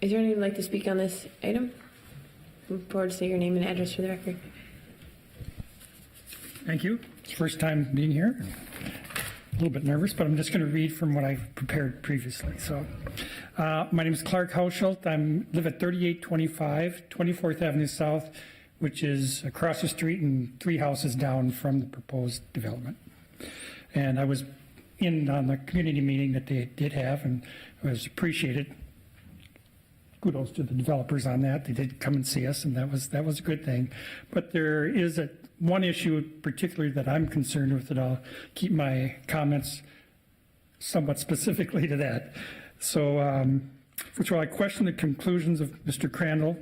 Speaker 1: Is there anyone who'd like to speak on this item? Move forward to say your name and address for the record.
Speaker 15: Thank you. It's first time being here. A little bit nervous, but I'm just going to read from what I've prepared previously. So, my name is Clark Hauschild. I live at 3825 24th Avenue South, which is across the street and 3 houses down from the proposed development. And I was in on the community meeting that they did have, and it was appreciated. Kudos to the developers on that. They did come and see us, and that was a good thing. But there is one issue particularly that I'm concerned with, that I'll keep my comments somewhat specifically to that. So, first of all, I question the conclusions of Mr. Crandall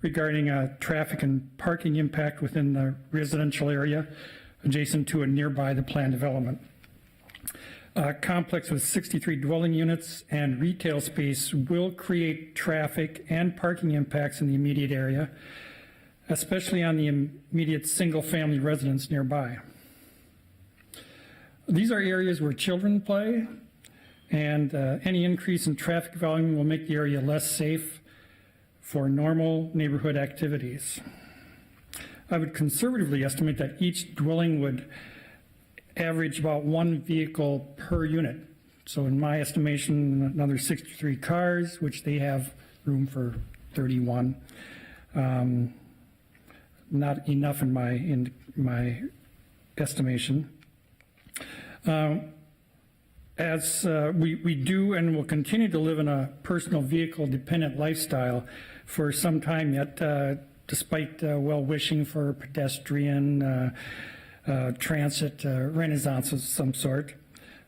Speaker 15: regarding traffic and parking impact within the residential area adjacent to and nearby the planned development. Complex with 63 dwelling units and retail space will create traffic and parking impacts in the immediate area, especially on the immediate single-family residents nearby. These are areas where children play, and any increase in traffic volume will make the area less safe for normal neighborhood activities. I would conservatively estimate that each dwelling would average about 1 vehicle per unit So in my estimation, another 63 cars, which they have room for 31. Not enough in my estimation. As we do and will continue to live in a personal vehicle dependent lifestyle for some time yet, despite well-wishing for pedestrian transit renaissance of some sort.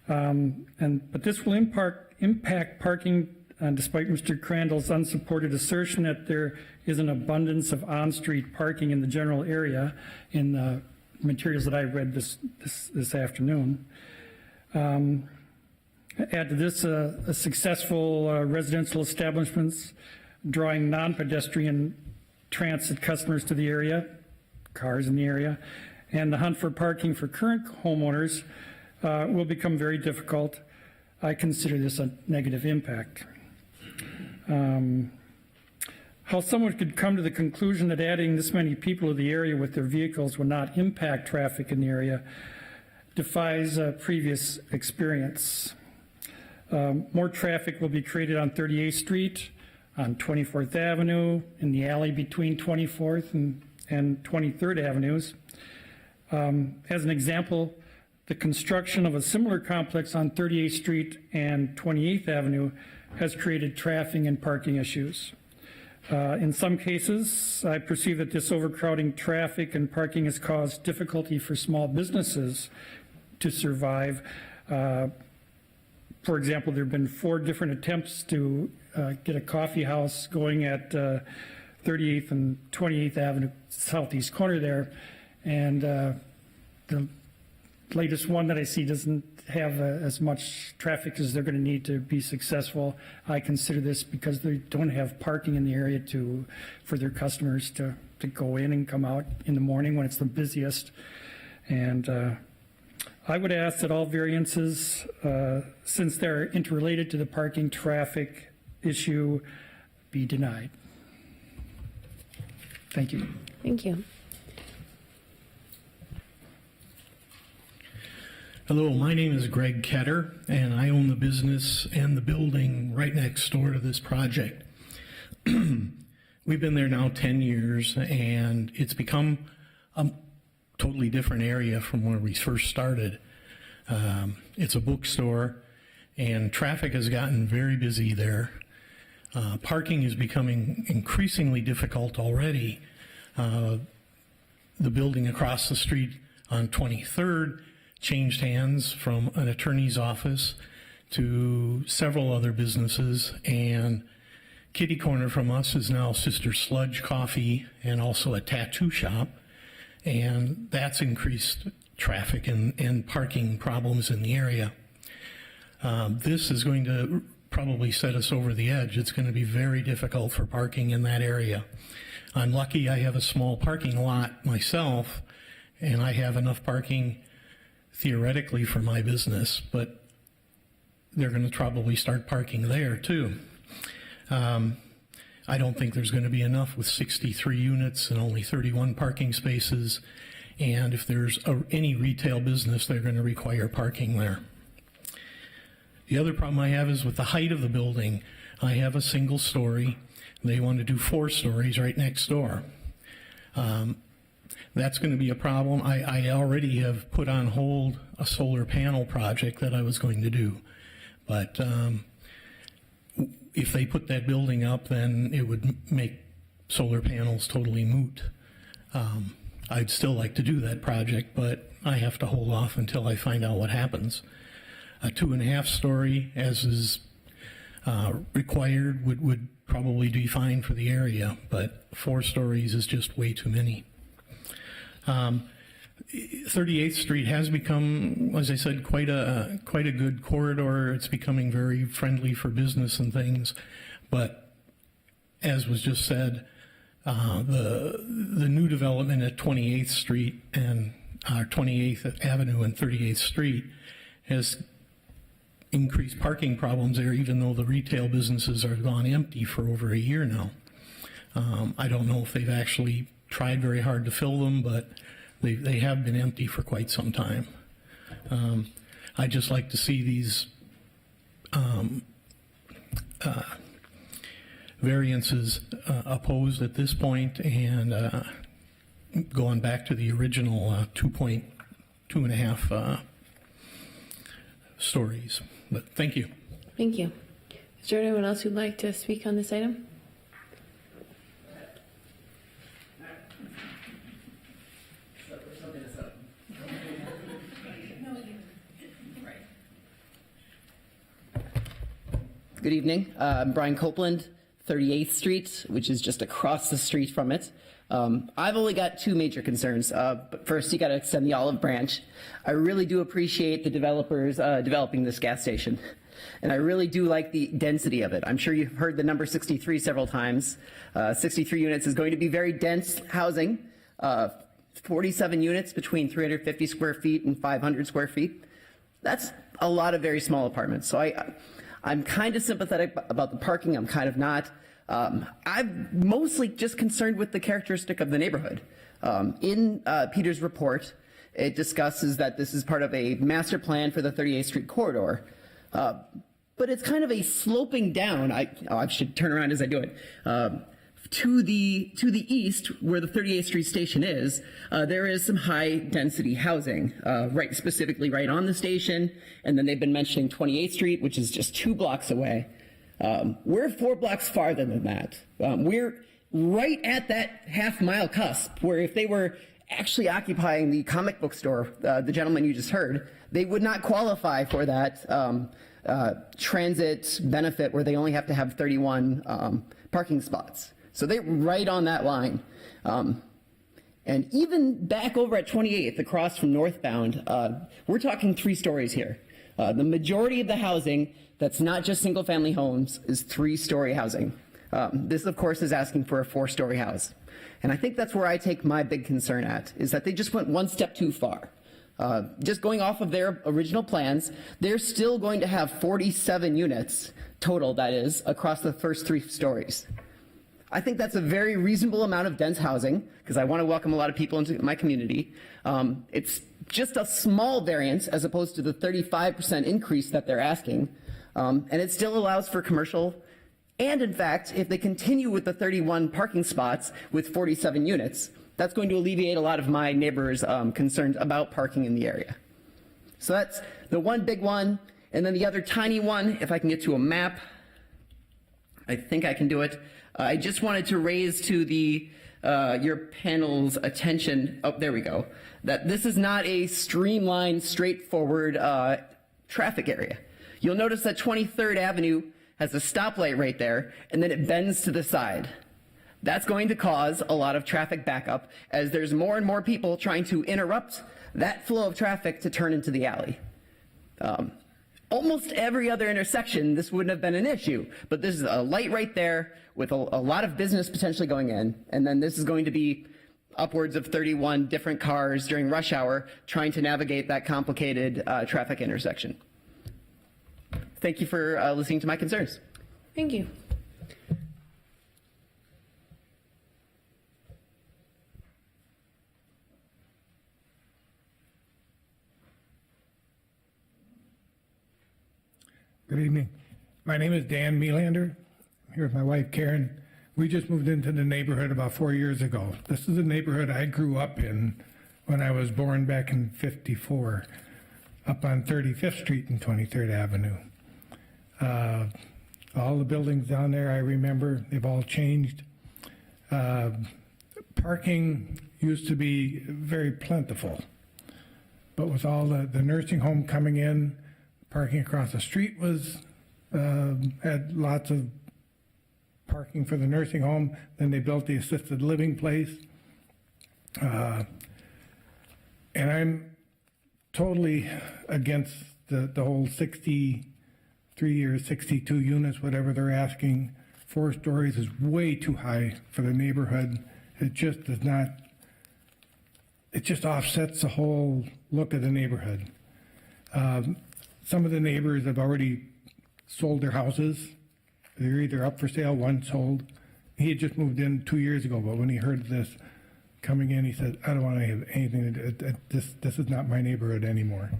Speaker 15: But this will impact parking, despite Mr. Crandall's unsupported assertion that there is an abundance of on-street parking in the general area in the materials that I read this afternoon. Add to this a successful residential establishments drawing non-pedestrian transit customers to the area, cars in the area, and the hunt for parking for current homeowners will become very difficult. I consider this a negative impact. How someone could come to the conclusion that adding this many people to the area with their vehicles will not impact traffic in the area defies previous experience. More traffic will be created on 38th Street, on 24th Avenue, in the alley between 24th and 23rd Avenues. As an example, the construction of a similar complex on 38th Street and 28th Avenue has created traffic and parking issues. In some cases, I perceive that this overcrowding traffic and parking has caused difficulty for small businesses to survive. For example, there have been 4 different attempts to get a coffee house going at 38th and 28th Avenue, southeast corner there, and the latest one that I see doesn't have as much traffic as they're going to need to be successful. I consider this because they don't have parking in the area for their customers to go in and come out in the morning when it's the busiest. And I would ask that all variances, since they're interrelated to the parking traffic issue, be denied. Thank you.
Speaker 1: Thank you.
Speaker 13: Hello, my name is Greg Ketter, and I own the business and the building right next door to this project. We've been there now 10 years, and it's become a totally different area from where we first started. It's a bookstore, and traffic has gotten very busy there. Parking is becoming increasingly difficult already. The building across the street on 23rd changed hands from an attorney's office to several other businesses, and kitty corner from us is now Sister Sludge Coffee and also a tattoo shop, and that's increased traffic and parking problems in the area. This is going to probably set us over the edge. It's going to be very difficult for parking in that area. I'm lucky I have a small parking lot myself, and I have enough parking theoretically for my business, but they're going to probably start parking there too. I don't think there's going to be enough with 63 units and only 31 parking spaces, and if there's any retail business, they're going to require parking there. The other problem I have is with the height of the building. I have a single story. They want to do 4 stories right next door. That's going to be a problem. I already have put on hold a solar panel project that I was going to do. But if they put that building up, then it would make solar panels totally moot. I'd still like to do that project, but I have to hold off until I find out what happens. A 2.5 story, as is required, would probably be fine for the area, but 4 stories is just way too many. 38th Street has become, as I said, quite a good corridor. It's becoming very friendly for business and things, but as was just said, the new development at 28th Street and 28th Avenue and 38th Street has increased parking problems there, even though the retail businesses are gone empty for over a year now. I don't know if they've actually tried very hard to fill them, but they have been empty for quite some time. I'd just like to see these variances opposed at this point, and going back to the original 2.5 stories. But thank you.
Speaker 1: Thank you. Is there anyone else who'd like to speak on this item?
Speaker 16: Good evening. I'm Brian Copeland, 38th Street, which is just across the street from it. I've only got two major concerns. But first, you got to extend the olive branch. I really do appreciate the developers developing this gas station. And I really do like the density of it. I'm sure you've heard the number 63 several times. 63 units is going to be very dense housing. 47 units between 350 square feet and 500 square feet. That's a lot of very small apartments. So I'm kind of sympathetic about the parking. I'm kind of not. I'm mostly just concerned with the characteristic of the neighborhood. In Peter's report, it discusses that this is part of a master plan for the 38th Street corridor. But it's kind of a sloping down. I should turn around as I do it. To the east, where the 38th Street station is, there is some high density housing, specifically right on the station. And then they've been mentioning 28th Street, which is just 2 blocks away. We're 4 blocks farther than that. We're right at that half-mile cusp, where if they were actually occupying the comic book store, the gentleman you just heard, they would not qualify for that transit benefit where they only have to have 31 parking spots. So they're right on that line. And even back over at 28th, across from northbound, we're talking 3 stories here. The majority of the housing that's not just single-family homes is 3-story housing. This, of course, is asking for a 4-story house. And I think that's where I take my big concern at, is that they just went one step too far. Just going off of their original plans, they're still going to have 47 units total, that is, across the first 3 stories. I think that's a very reasonable amount of dense housing, because I want to welcome a lot of people into my community. It's just a small variance as opposed to the 35% increase that they're asking. And it still allows for commercial. And in fact, if they continue with the 31 parking spots with 47 units, that's going to alleviate a lot of my neighbors' concerns about parking in the area. So that's the one big one. And then the other tiny one, if I can get to a map, I think I can do it. I just wanted to raise to the your panel's attention, oh, there we go, that this is not a streamlined, straightforward traffic area. You'll notice that 23rd Avenue has a stoplight right there, and then it bends to the side. That's going to cause a lot of traffic backup as there's more and more people trying to interrupt that flow of traffic to turn into the alley. Almost every other intersection, this wouldn't have been an issue, but this is a light right there with a lot of business potentially going in, and then this is going to be upwards of 31 different cars during rush hour trying to navigate that complicated traffic intersection. Thank you for listening to my concerns.
Speaker 1: Thank you.
Speaker 22: Good evening. My name is Dan Melander. I'm here with my wife, Karen. We just moved into the neighborhood about 4 years ago. This is the neighborhood I grew up in when I was born back in '54, up on 35th Street and 23rd Avenue. All the buildings down there, I remember, they've all changed. Parking used to be very plentiful, but with all the nursing home coming in, parking across the street was had lots of parking for the nursing home. Then they built the assisted living place. And I'm totally against the whole 63 or 62 units, whatever they're asking. 4 stories is way too high for the neighborhood. It just does not, it just offsets the whole look of the neighborhood. Some of the neighbors have already sold their houses. They're either up for sale, one sold. He had just moved in 2 years ago, but when he heard this coming in, he said, I don't want to have anything to do, this is not my neighborhood anymore.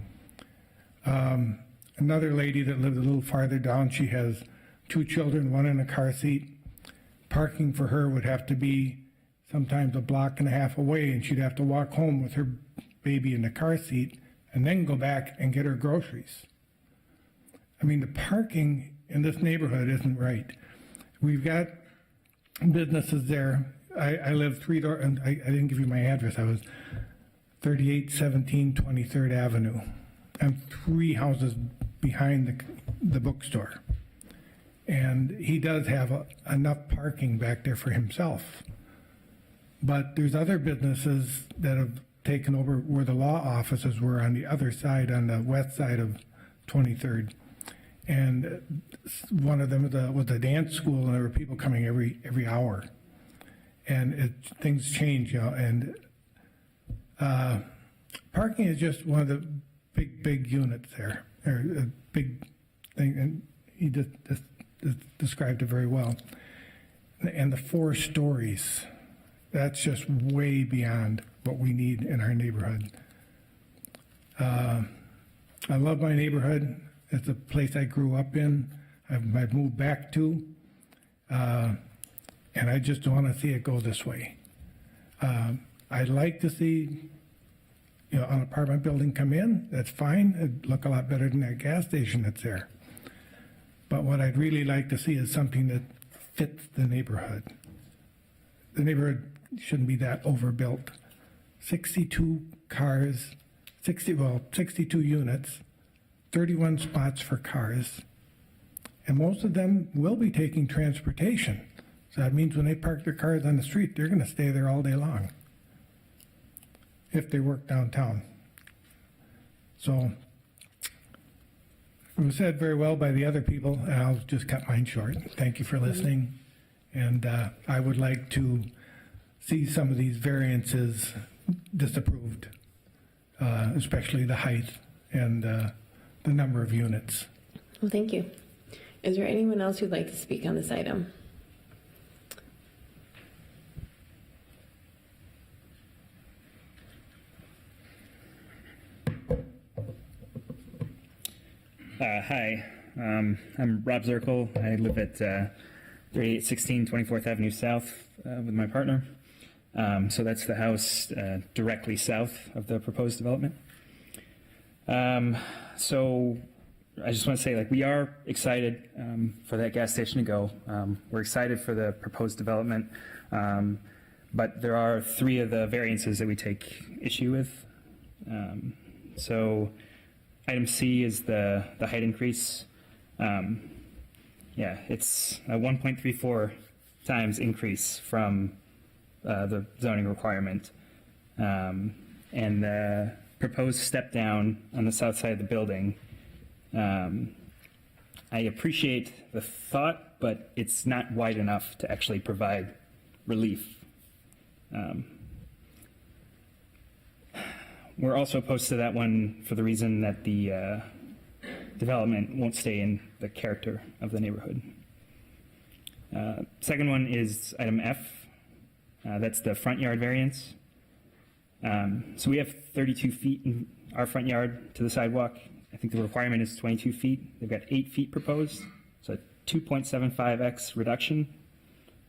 Speaker 22: And
Speaker 20: another lady that lived a little farther down. She has 2 children, 1 in a car seat. Parking for her would have to be sometimes a block and a half away, and she'd have to walk home with her baby in the car seat and then go back and get her groceries. I mean, the parking in this neighborhood isn't right. We've got businesses there. I live 3 doors, and I didn't give you my address. I was 3817 23rd Avenue. I'm 3 houses behind the bookstore. And he does have enough parking back there for himself. But there's other businesses that have taken over where the law offices were on the other side, on the west side of 23rd. And one of them was a dance school, and there were people coming every hour. And things change, you know. And parking is just one of the big units there, or a big thing. And he just described it very well. And the 4 stories, that's just way beyond what we need in our neighborhood. I love my neighborhood. It's a place I grew up in. I've moved back to. And I just don't want to see it go this way. I'd like to see, you know, an apartment building come in. That's fine. It'd look a lot better than that gas station that's there. But what I'd really like to see is something that fits the neighborhood. The neighborhood shouldn't be that overbuilt. 62 cars, 62 units, 31 spots for cars, and most of them will be taking transportation. So that means when they park their cars on the street, they're going to stay there all day long if they work downtown. So it was said very well by the other people, and I'll just cut mine short. Thank you for listening. And I would like to see some of these variances disapproved, especially the height and the number of units.
Speaker 1: Well, thank you. Is there anyone else who'd like to speak on this item?
Speaker 3: Hi, I'm Rob Zirkle. I live at 3816 24th Avenue South with my partner. So that's the house directly south of the proposed development. So I just want to say, like, we are excited for that gas station to go. We're excited for the proposed development, but there are 3 of the variances that we take issue with. So item C is the height increase. Yeah, it's a 1.34 times increase from the zoning requirement. And the proposed step down on the south side of the building, I appreciate the thought, but it's not wide enough to actually provide relief. We're also opposed to that one for the reason that the development won't stay in the character of the neighborhood. Second one is item F. That's the front yard variance. So we have 32 feet in our front yard to the sidewalk. I think the requirement is 22 feet. They've got 8 feet proposed, so a 2.75x reduction,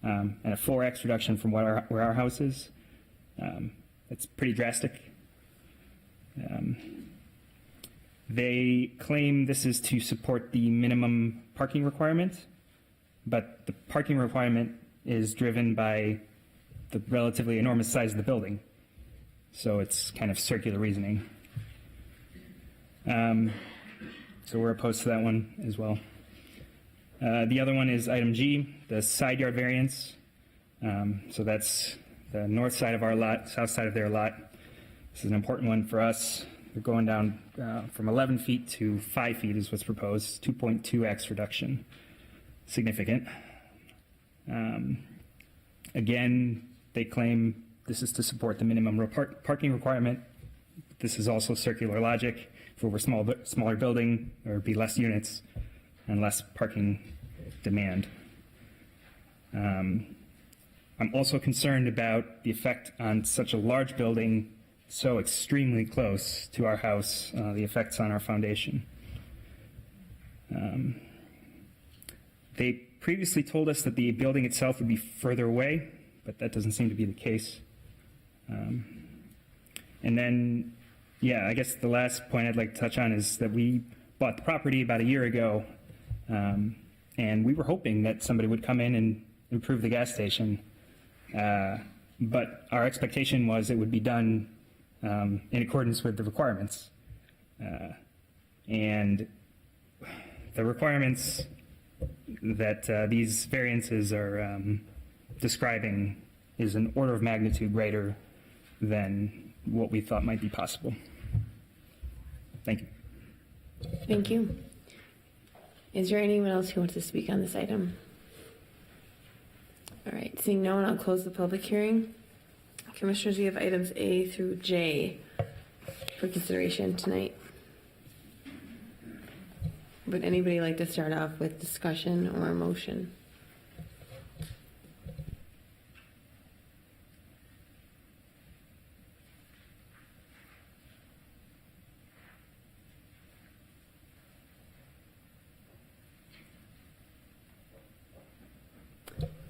Speaker 3: and a 4x reduction from where our house is. It's pretty drastic. They claim this is to support the minimum parking requirement, but the parking requirement is driven by the relatively enormous size of the building. So it's kind of circular reasoning. So we're opposed to that one as well. The other one is item G, the side yard variance. So that's the north side of our lot, south side of their lot. This is an important one for us. They're going down from 11 feet to 5 feet is what's proposed, 2.2x reduction. Significant. Again, they claim this is to support the minimum parking requirement. This is also circular logic. If it were a smaller building, there would be less units and less parking demand. I'm also concerned about the effect on such a large building so extremely close to our house, the effects on our foundation. They previously told us that the building itself would be further away, but that doesn't seem to be the case. And then, yeah, I guess the last point I'd like to touch on is that we bought the property about a year ago, and we were hoping that somebody would come in and improve the gas station. But our expectation was it would be done in accordance with the requirements. And the requirements that these variances are describing is an order of magnitude greater than what we thought might be possible. Thank you.
Speaker 1: Thank you. Is there anyone else who wants to speak on this item? All right, seeing no one, I'll close the public hearing. Commissioners, we have items A through J for consideration tonight. Would anybody like to start off with discussion or a motion?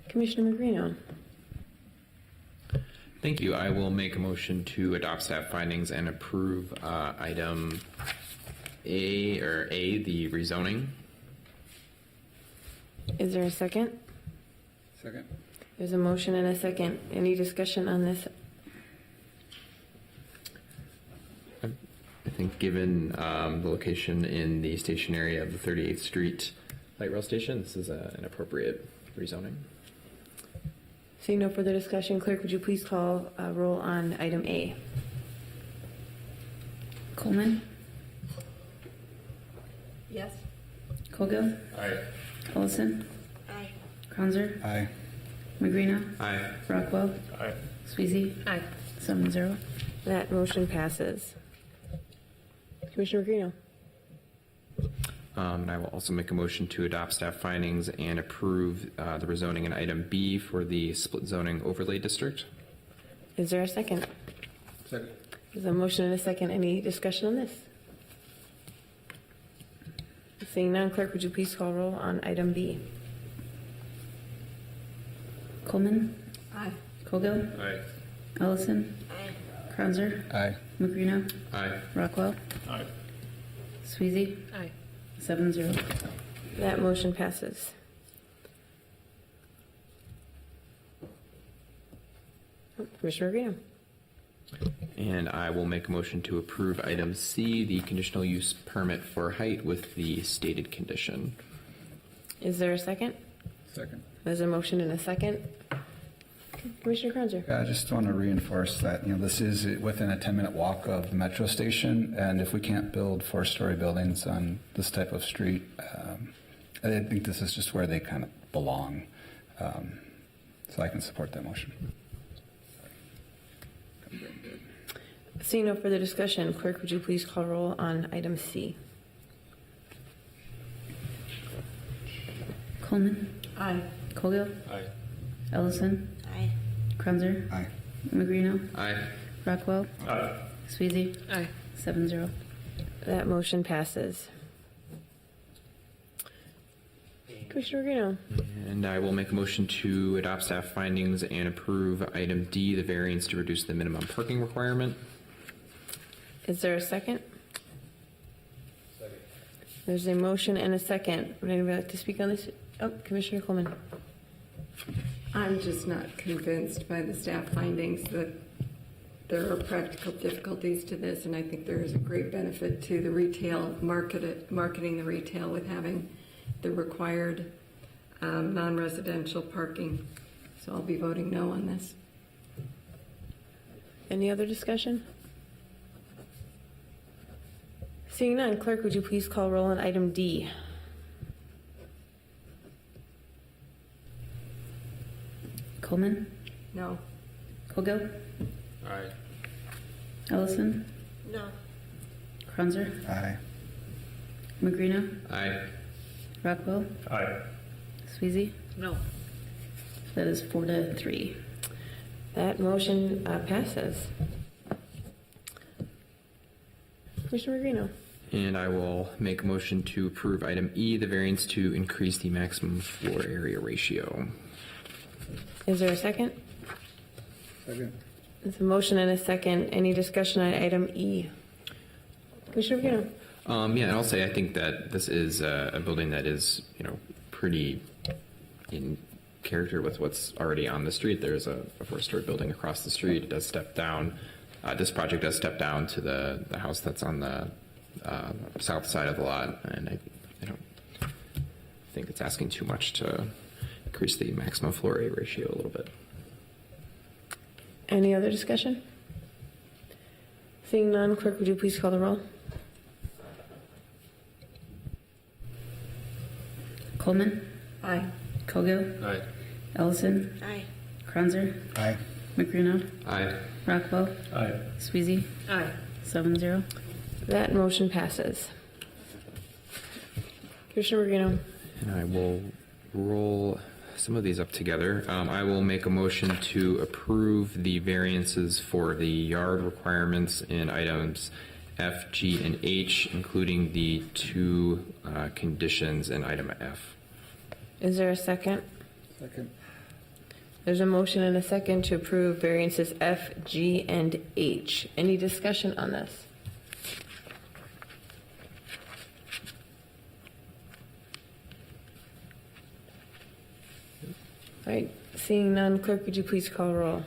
Speaker 1: Commissioner Magrino.
Speaker 14: Thank you. I will make a motion to adopt staff findings and approve item A, the rezoning.
Speaker 1: Is there a second?
Speaker 8: Second.
Speaker 1: There's a motion and a second. Any discussion on this?
Speaker 14: I think given the location in the station area of the 38th Street light rail station, this is an appropriate rezoning.
Speaker 1: Seeing no further discussion, clerk, would you please call roll on item A?
Speaker 10: Coleman?
Speaker 7: Yes.
Speaker 10: Colgill?
Speaker 2: Aye.
Speaker 10: Ellison?
Speaker 7: Aye.
Speaker 10: Kranzer?
Speaker 8: Aye.
Speaker 10: Magrino?
Speaker 2: Aye.
Speaker 10: Rockwell?
Speaker 2: Aye.
Speaker 10: Sweezy?
Speaker 7: Aye.
Speaker 10: 7-0.
Speaker 1: That motion passes. Commissioner Magrino.
Speaker 14: And I will also make a motion to adopt staff findings and approve the rezoning in item B for the split zoning overlay district.
Speaker 1: Is there a second?
Speaker 8: Second.
Speaker 1: There's a motion and a second. Any discussion on this? Seeing none, clerk, would you please call roll on item B?
Speaker 10: Coleman?
Speaker 7: Aye.
Speaker 10: Colgill?
Speaker 2: Aye.
Speaker 10: Ellison?
Speaker 7: Aye.
Speaker 10: Kranzer?
Speaker 8: Aye.
Speaker 10: Magrino?
Speaker 2: Aye.
Speaker 10: Rockwell?
Speaker 2: Aye.
Speaker 10: Sweezy?
Speaker 7: Aye.
Speaker 10: 7-0.
Speaker 1: That motion passes. Commissioner Magrino.
Speaker 14: And I will make a motion to approve item C, the conditional use permit for height with the stated condition.
Speaker 1: Is there a second?
Speaker 8: Second.
Speaker 1: There's a motion and a second. Commissioner Kranzer.
Speaker 8: Yeah, I just want to reinforce that, this is within a 10-minute walk of the metro station, and if we can't build 4-story buildings on this type of street, I think this is just where they kind of belong. So I can support that motion.
Speaker 1: Seeing no further discussion, clerk, would you please call roll on item C?
Speaker 10: Coleman?
Speaker 7: Aye.
Speaker 10: Colgill?
Speaker 2: Aye.
Speaker 10: Ellison?
Speaker 7: Aye.
Speaker 10: Kranzer?
Speaker 8: Aye.
Speaker 10: Magrino?
Speaker 14: Aye.
Speaker 10: Rockwell?
Speaker 2: Aye.
Speaker 10: Sweezy?
Speaker 7: Aye.
Speaker 10: 7-0.
Speaker 1: That motion passes. Commissioner Magrino.
Speaker 14: And I will make a motion to adopt staff findings and approve item D, the variance to reduce the minimum parking requirement.
Speaker 1: Is there a second? Second. There's a motion and a second. Would anybody like to speak on this? Oh, Commissioner Coleman.
Speaker 7: I'm just not convinced by the staff findings that there are practical difficulties to this, and I think there is a great benefit to the retail marketing the retail with having the required non-residential parking. So I'll be voting no on this.
Speaker 1: Any other discussion? Seeing none, clerk, would you please call roll on item D?
Speaker 10: Coleman?
Speaker 7: No.
Speaker 10: Colgill?
Speaker 2: Aye.
Speaker 10: Ellison?
Speaker 7: No.
Speaker 10: Kranzer?
Speaker 8: Aye.
Speaker 10: Magrino?
Speaker 14: Aye.
Speaker 10: Rockwell?
Speaker 2: Aye.
Speaker 10: Sweezy?
Speaker 7: No.
Speaker 10: That is 4-3.
Speaker 1: That motion passes. Commissioner Magrino.
Speaker 14: And I will make a motion to approve item E, the variance to increase the maximum floor area ratio.
Speaker 1: Is there a second?
Speaker 8: Second.
Speaker 1: There's a motion and a second. Any discussion on item E? Commissioner Buchanan?
Speaker 14: Yeah, and I'll say I think that this is a building that is, pretty in character with what's already on the street. There's a four-story building across the street. It does step down. This project does step down to the house that's on the south side of the lot, and I don't think it's asking too much to increase the maximum floor area ratio a little bit.
Speaker 1: Any other discussion? Seeing none, clerk, would you please call the roll?
Speaker 10: Coleman.
Speaker 1: Aye.
Speaker 10: Cogill.
Speaker 2: Aye.
Speaker 10: Ellison.
Speaker 18: Aye.
Speaker 10: Kranzer.
Speaker 8: Aye.
Speaker 10: McGruno.
Speaker 14: Aye.
Speaker 10: Rockwell.
Speaker 2: Aye.
Speaker 10: Sweezy.
Speaker 1: Aye.
Speaker 10: 7-0.
Speaker 1: That motion passes. Commissioner Ruggiero?
Speaker 14: And I will roll some of these up together. I will make a motion to approve the variances for the yard requirements in items F, G, and H, including the two conditions in item F.
Speaker 1: Is there a second?
Speaker 8: Second.
Speaker 1: There's a motion and a second to approve variances F, G, and H. Any discussion on this? All right, seeing none, clerk, would you please call the roll?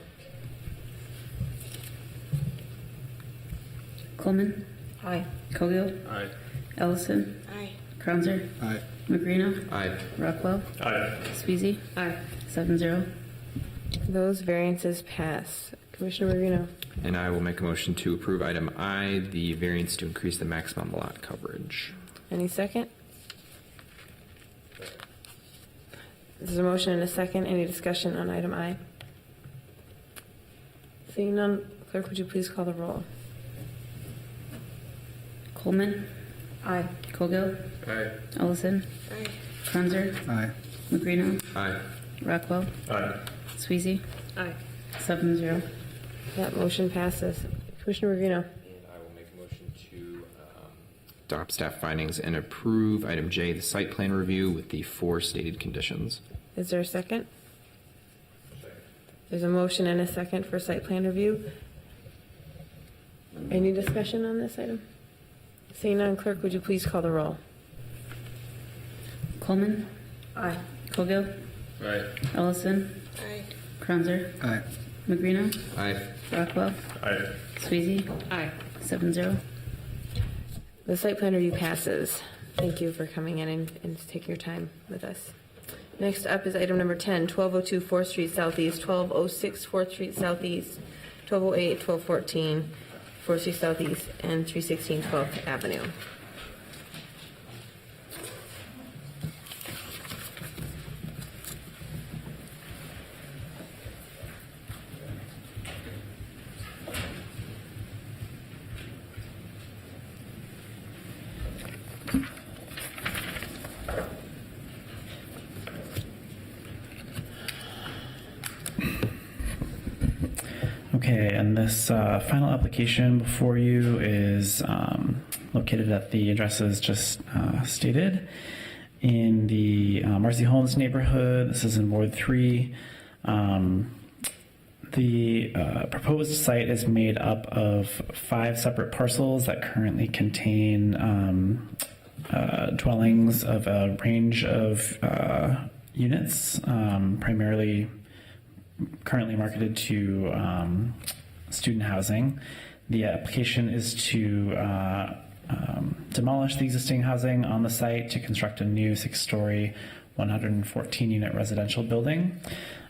Speaker 10: Coleman.
Speaker 1: Aye.
Speaker 10: Cogill.
Speaker 2: Aye.
Speaker 10: Ellison.
Speaker 18: Aye.
Speaker 10: Kranzer.
Speaker 8: Aye.
Speaker 10: McGruno.
Speaker 14: Aye.
Speaker 10: Rockwell.
Speaker 2: Aye.
Speaker 10: Sweezy.
Speaker 1: Aye.
Speaker 10: 7-0.
Speaker 1: Those variances pass. Commissioner Ruggiero?
Speaker 14: And I will make a motion to approve item I, the variance to increase the maximum lot coverage.
Speaker 1: Any second? There's a motion and a second. Any discussion on item I? Seeing none, clerk, would you please call the roll?
Speaker 10: Coleman.
Speaker 1: Aye.
Speaker 10: Cogill.
Speaker 2: Aye.
Speaker 10: Ellison.
Speaker 18: Aye.
Speaker 10: Kranzer.
Speaker 8: Aye.
Speaker 10: McGruno.
Speaker 14: Aye.
Speaker 10: Rockwell.
Speaker 2: Aye.
Speaker 10: Sweezy.
Speaker 1: Aye.
Speaker 10: 7-0.
Speaker 1: That motion passes. Commissioner Ruggiero?
Speaker 14: And I will make a motion to adopt staff findings and approve item J, the site plan review with the 4 stated conditions.
Speaker 1: Is there a second? There's a motion and a second for site plan review. Any discussion on this item? Seeing none, clerk, would you please call the roll?
Speaker 10: Coleman.
Speaker 1: Aye.
Speaker 10: Cogill.
Speaker 2: Aye.
Speaker 10: Ellison.
Speaker 18: Aye.
Speaker 10: Kranzer.
Speaker 8: Aye.
Speaker 10: McGruno.
Speaker 14: Aye.
Speaker 10: Rockwell.
Speaker 2: Aye.
Speaker 10: Sweezy.
Speaker 1: Aye.
Speaker 10: 7-0.
Speaker 1: The site plan review passes. Thank you for coming in and taking your time with us. Next up is item number 10, 1202 4th Street Southeast, 1206 4th Street Southeast, 1208, 1214 4th Street Southeast, and 316 12th Avenue.
Speaker 11: Okay, and this final application before you is located at the addresses just stated in the Marcy Holmes neighborhood. This is in Ward 3. The proposed site is made up of 5 separate parcels that currently contain dwellings of a range of units, primarily currently marketed to student housing. The application is to demolish the existing housing on the site to construct a new 6-story, 114-unit residential building.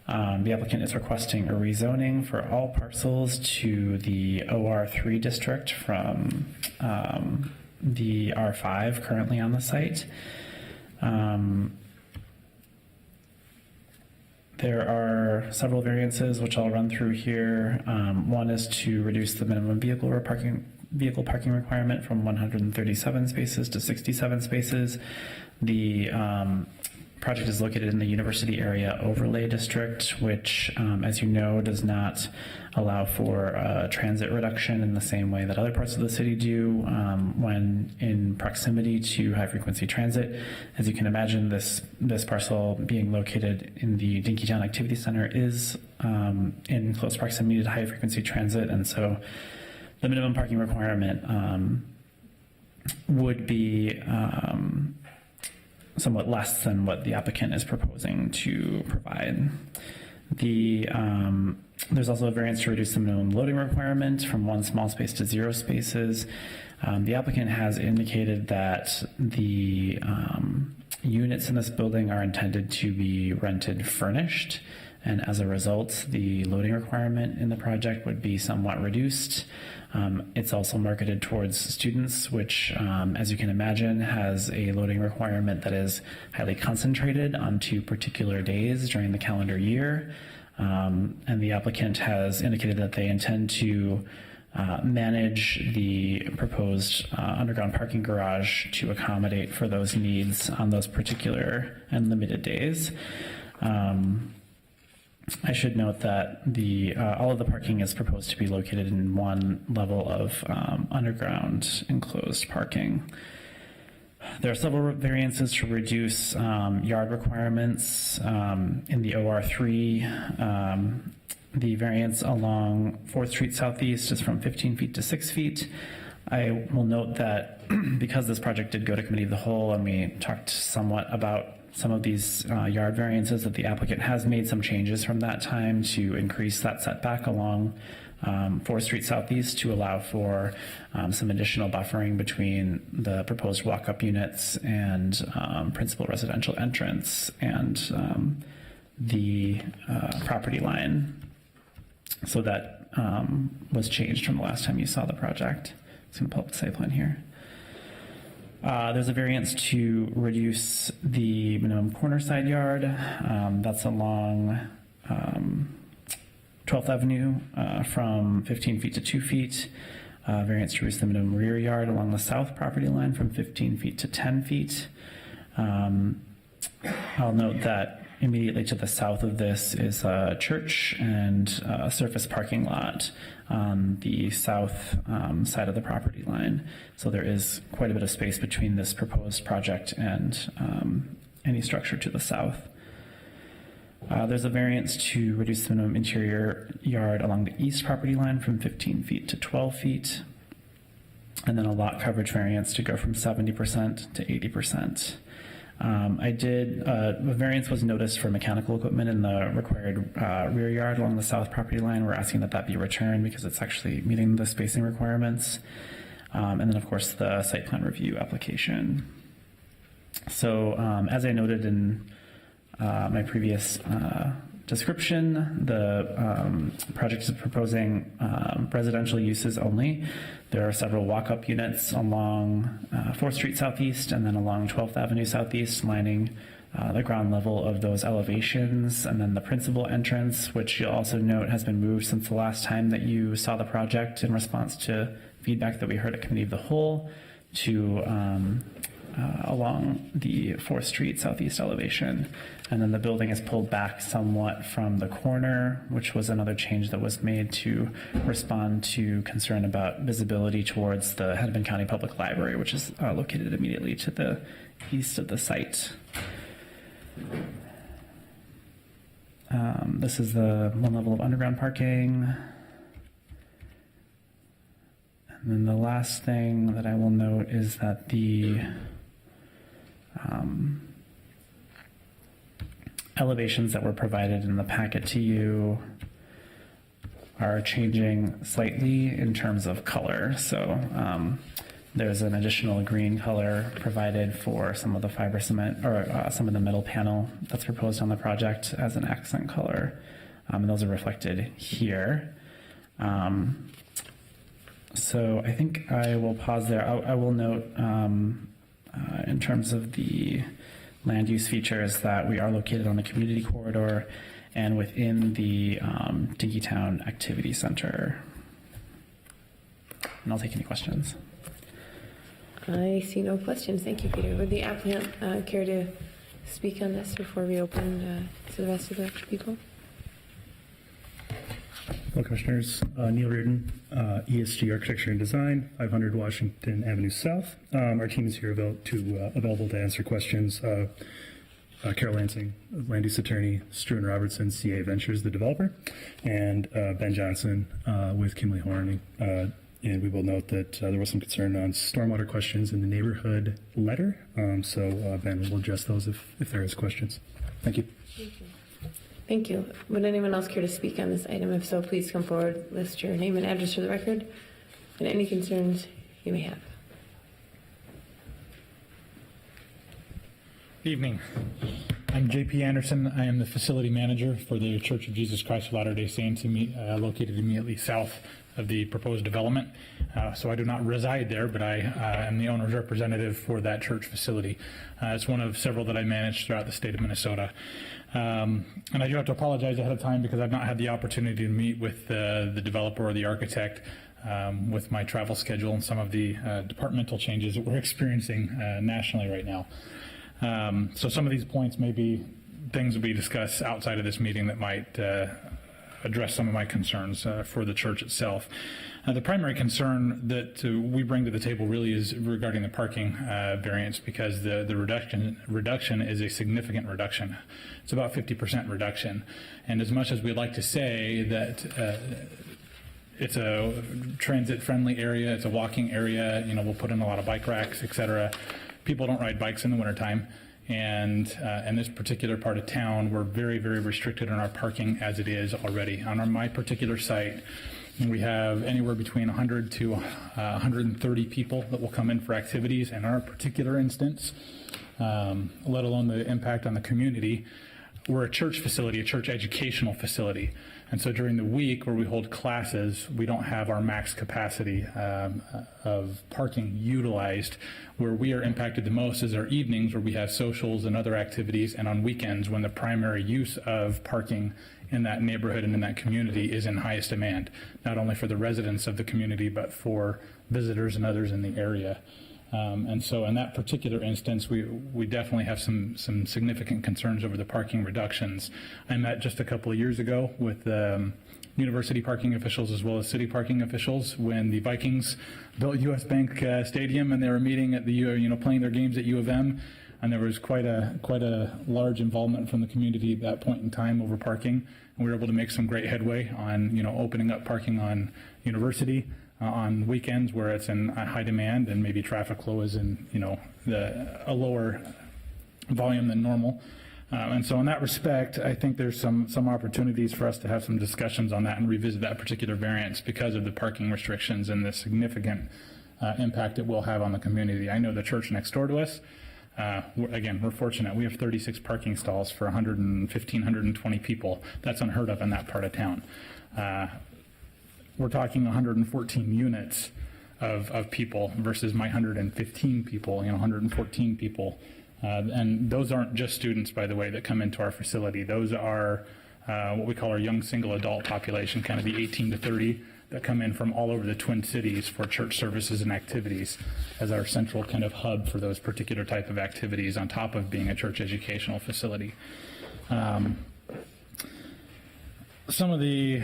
Speaker 11: The applicant is requesting a rezoning for all parcels to the OR3 district from the R5 currently on the site. There are several variances which I'll run through here. One is to reduce the minimum vehicle parking requirement from 137 spaces to 67 spaces. The project is located in the University Area Overlay District, which, as you know, does not allow for transit reduction in the same way that other parts of the city do when in proximity to high-frequency transit. As you can imagine, this parcel being located in the Dinkytown Activity Center is in close proximity to high-frequency transit, and so the minimum parking requirement would be somewhat less than what the applicant is proposing to provide. There's also a variance to reduce the minimum loading requirement from 1 small space to 0 spaces. The applicant has indicated that the units in this building are intended to be rented furnished, and as a result, the loading requirement in the project would be somewhat reduced. It's also marketed towards students, which, as you can imagine, has a loading requirement that is highly concentrated onto particular days during the calendar year. And the applicant has indicated that they intend to manage the proposed underground parking garage to accommodate for those needs on those particular and limited days. I should note that all of the parking is proposed to be located in one level of underground enclosed parking. There are several variances to reduce yard requirements in the OR3. The variance along 4th Street Southeast is from 15 feet to 6 feet. I will note that because this project did go to committee of the whole, and we talked somewhat about some of these yard variances, that the applicant has made some changes from that time to increase that setback along 4th Street Southeast to allow for some additional buffering between the proposed walk-up units and principal residential entrance and the property line. So that was changed from the last time you saw the project. I'm going to pull up the site plan here. There's a variance to reduce the minimum corner side yard. That's along 12th Avenue from 15 feet to 2 feet. Variance to reduce the minimum rear yard along the south property line from 15 feet to 10 feet. I'll note that immediately to the south of this is a church and a surface parking lot on the south side of the property line. So there is quite a bit of space between this proposed project and any structure to the south. There's a variance to reduce the minimum interior yard along the east property line from 15 feet to 12 feet. And then a lot coverage variance to go from 70% to 80%. A variance was noticed for mechanical equipment in the required rear yard along the south property line. We're asking that that be returned because it's actually meeting the spacing requirements. And then, of course, the site plan review application. So, as I noted in my previous description, the project is proposing residential uses only. There are several walk-up units along 4th Street Southeast and then along 12th Avenue Southeast, lining the ground level of those elevations, and then the principal entrance, which you'll also note has been moved since the last time that you saw the project in response to feedback that we heard at Committee of the Whole, to along the 4th Street Southeast elevation. And then the building is pulled back somewhat from the corner, which was another change that was made to respond to concern about visibility towards the Hennepin County Public Library, which is located immediately to the east of the site. This is the one level of underground parking. And then the last thing that I will note is that the elevations that were provided in the packet to you are changing slightly in terms of color. So there's an additional green color provided for some of the fiber cement or some of the metal panel that's proposed on the project as an accent color. And those are reflected here. So I think I will pause there. I will note in terms of the land use features that we are located on the community corridor and within the Dinkytown Activity Center. And I'll take any questions.
Speaker 1: I see no questions. Thank you, Peter. Would the applicant care to speak on this before we open to the rest of the people?
Speaker 3: Hello, Commissioners. Neil Reardon, ESG Architecture and Design, 500 Washington Avenue South. Our team is here available to answer questions. Carol Lansing, land use attorney, Struan Robertson, CA Ventures, the developer, and Ben Johnson with Kimley Horn. And we will note that there was some concern on stormwater questions in the neighborhood letter. So Ben will address those if there is questions. Thank you.
Speaker 1: Thank you. Would anyone else care to speak on this item? If so, please come forward, list your name and address for the record, and any concerns you may have.
Speaker 19: Evening. I'm JP Anderson. I am the facility manager for the Church of Jesus Christ of Latter-day Saints located immediately south of the proposed development. So I do not reside there, but I am the owner's representative for that church facility. It's one of several that I manage throughout the state of Minnesota. And I do have to apologize ahead of time because I've not had the opportunity to meet with the developer or the architect with my travel schedule and some of the departmental changes that we're experiencing nationally right now. So some of these points may be things that we discuss outside of this meeting that might address some of my concerns for the church itself. The primary concern that we bring to the table really is regarding the parking variance, because the reduction is a significant reduction. It's about 50% reduction. And as much as we'd like to say that it's a transit-friendly area, it's a walking area, we'll put in a lot of bike racks, et cetera. People don't ride bikes in the wintertime. And in this particular part of town, we're very, very restricted on our parking as it is already. On my particular site, we have anywhere between 100 to 130 people that will come in for activities. In our particular instance, let alone the impact on the community, we're a church facility, a church educational facility. And so during the week where we hold classes, we don't have our max capacity of parking utilized. Where we are impacted the most is our evenings, where we have socials and other activities, and on weekends when the primary use of parking in that neighborhood and in that community is in highest demand, not only for the residents of the community, but for visitors and others in the area. And so in that particular instance, we definitely have some significant concerns over the parking reductions. I met just a couple of years ago with university parking officials as well as city parking officials when the Vikings built U.S. Bank Stadium, and they were meeting at the playing their games at U of M, and there was quite a large involvement from the community at that point in time over parking, and we were able to make some great headway on opening up parking on University on weekends where it's in high demand and maybe traffic flow is in a lower volume than normal. And so in that respect, I think there's some opportunities for us to have some discussions on that and revisit that particular variance because of the parking restrictions and the significant impact it will have on the community. I know the church next door to us, we're fortunate. We have 36 parking stalls for 120 people. That's unheard of in that part of town. We're talking 114 units of people versus my 115 people, 114 people. And those aren't just students, by the way, that come into our facility. Those are what we call our young single adult population, kind of the 18 to 30 that come in from all over the Twin Cities for church services and activities as our central kind of hub for those particular type of activities on top of being a church educational facility. Some of the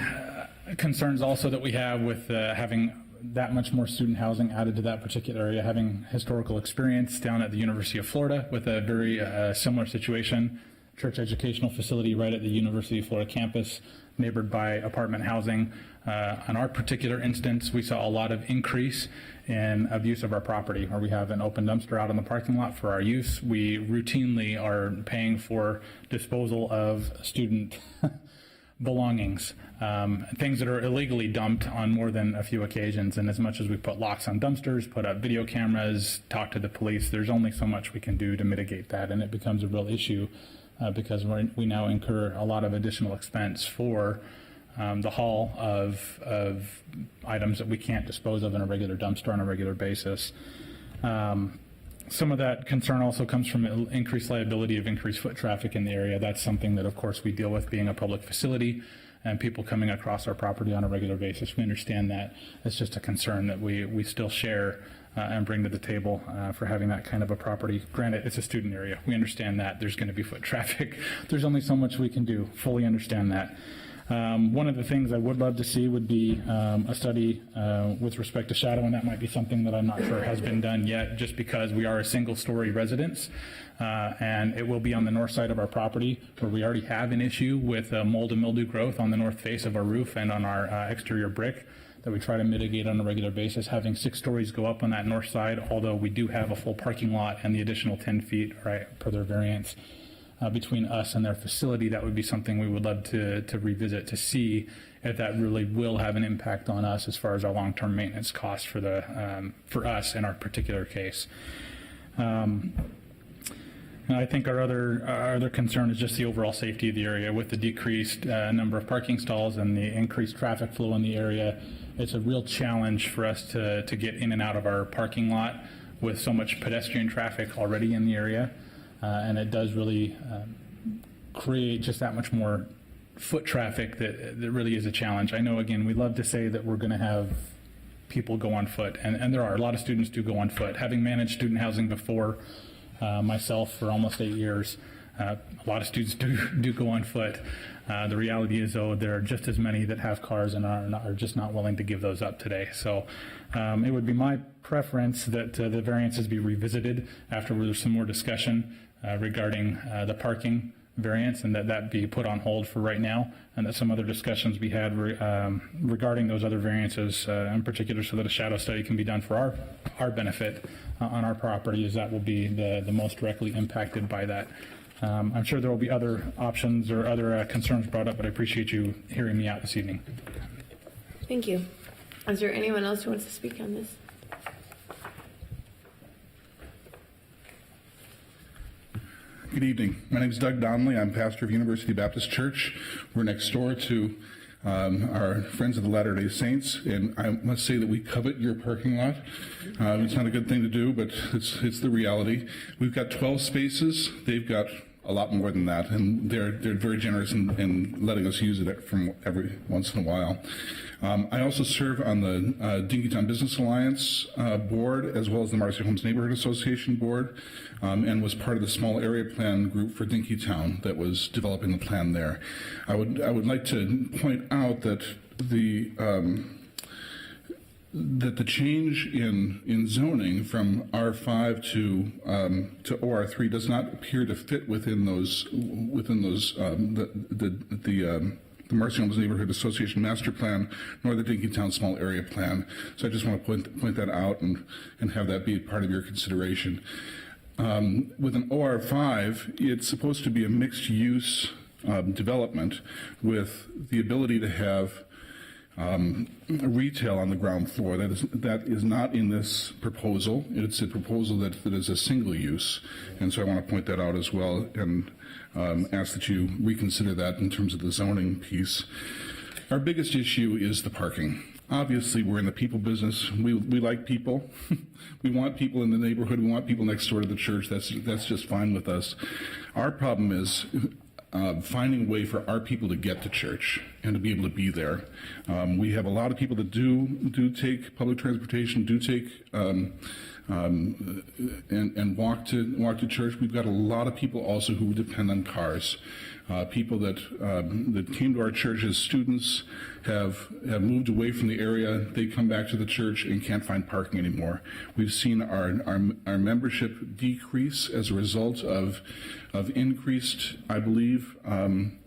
Speaker 19: concerns also that we have with having that much more student housing added to that particular area, having historical experience down at the University of Florida with a very similar situation, church educational facility right at the University of Florida campus, neighbored by apartment housing. On our particular instance, we saw a lot of increase in abuse of our property, where we have an open dumpster out in the parking lot for our use. We routinely are paying for disposal of student belongings, things that are illegally dumped on more than a few occasions. And as much as we put locks on dumpsters, put up video cameras, talk to the police, there's only so much we can do to mitigate that. And it becomes a real issue because we now incur a lot of additional expense for the haul of items that we can't dispose of in a regular dumpster on a regular basis. Some of that concern also comes from increased liability of increased foot traffic in the area. That's something that, of course, we deal with being a public facility and people coming across our property on a regular basis. We understand that. It's just a concern that we still share and bring to the table for having that kind of a property. Granted, it's a student area. We understand that. There's going to be foot traffic. There's only so much we can do. Fully understand that. One of the things I would love to see would be a study with respect to shadow, and that might be something that I'm not sure has been done yet, just because we are a single-story residence, and it will be on the north side of our property, where we already have an issue with mold and mildew growth on the north face of our roof and on our exterior brick that we try to mitigate on a regular basis. Having 6 stories go up on that north side, although we do have a full parking lot and the additional 10 feet, right, per their variance, between us and their facility, that would be something we would love to revisit to see if that really will have an impact on us as far as our long-term maintenance costs for the for us in our particular case. And I think our other concern is just the overall safety of the area. With the decreased number of parking stalls and the increased traffic flow in the area, it's a real challenge for us to get in and out of our parking lot with so much pedestrian traffic already in the area. And it does really create just that much more foot traffic that really is a challenge. I know, again, we love to say that we're going to have people go on foot, and there are. A lot of students do go on foot. Having managed student housing before, myself for almost 8 years, a lot of students do go on foot. The reality is, though, there are just as many that have cars and are just not willing to give those up today. So it would be my preference that the variances be revisited after there's some more discussion regarding the parking variance, and that be put on hold for right now, and that some other discussions be had regarding those other variances in particular, so that a shadow study can be done for our benefit on our property, as that will be the most directly impacted by that. I'm sure there will be other options or other concerns brought up, but I appreciate you hearing me out this evening.
Speaker 1: Thank you. Is there anyone else who wants to speak on this?
Speaker 6: Good evening. My name is Doug Donnelly. I'm pastor of University Baptist Church. We're next door to our Friends of the Latter-day Saints, and I must say that we covet your parking lot. It's not a good thing to do, but it's the reality. We've got 12 spaces. They've got a lot more than that, and they're very generous in letting us use it from every once in a while. I also serve on the Dinkytown Business Alliance board, as well as the Marcy Homes Neighborhood Association board, and was part of the small area plan group for Dinkytown that was developing the plan there. I would like to point out that the change in zoning from R5 to OR3 does not appear to fit within those the Marcy Homes Neighborhood Association Master Plan, nor the Dinkytown Small Area Plan. So I just want to point that out and have that be part of your consideration. With an OR5, it's supposed to be a mixed-use development with the ability to have retail on the ground floor. That is not in this proposal. It's a proposal that is a single use, and so I want to point that out as well, and ask that you reconsider that in terms of the zoning piece. Our biggest issue is the parking. Obviously, we're in the people business. We like people. We want people in the neighborhood. We want people next door to the church. That's just fine with us. Our problem is finding a way for our people to get to church and to be able to be there. We have a lot of people that do take public transportation, do take and walk to church. We've got a lot of people also who depend on cars. People that came to our church as students have moved away from the area. They come back to the church and can't find parking anymore. We've seen our membership decrease as a result of increased, I believe,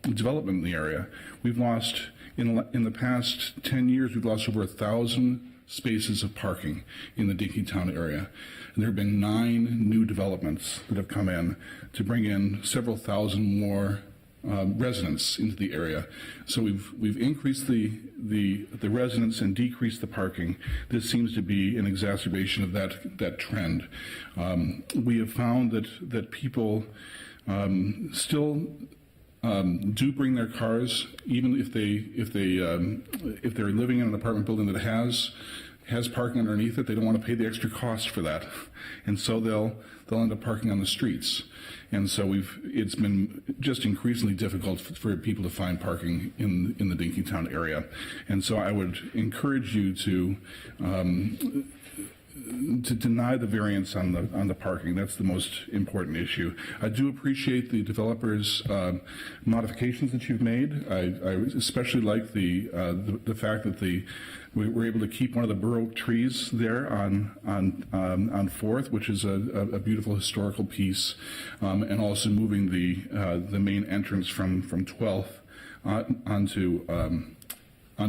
Speaker 6: development in the area. We've lost in the past 10 years. We've lost over 1,000 spaces of parking in the Dinkytown area. And there have been 9 new developments that have come in to bring in several thousand more residents into the area. So we've increased the residents and decreased the parking. This seems to be an exacerbation of that trend. We have found that people still do bring their cars, even if they're living in an apartment building that has parking underneath it. They don't want to pay the extra cost for that, and so they'll end up parking on the streets. And so it's been just increasingly difficult for people to find parking in the Dinkytown area. And so I would encourage you to to deny the variance on the parking. That's the most important issue. I do appreciate the developers' modifications that you've made. I especially like the fact that we were able to keep one of the bur oak trees there on Fourth, which is a beautiful historical piece, and also moving the main entrance from 12th onto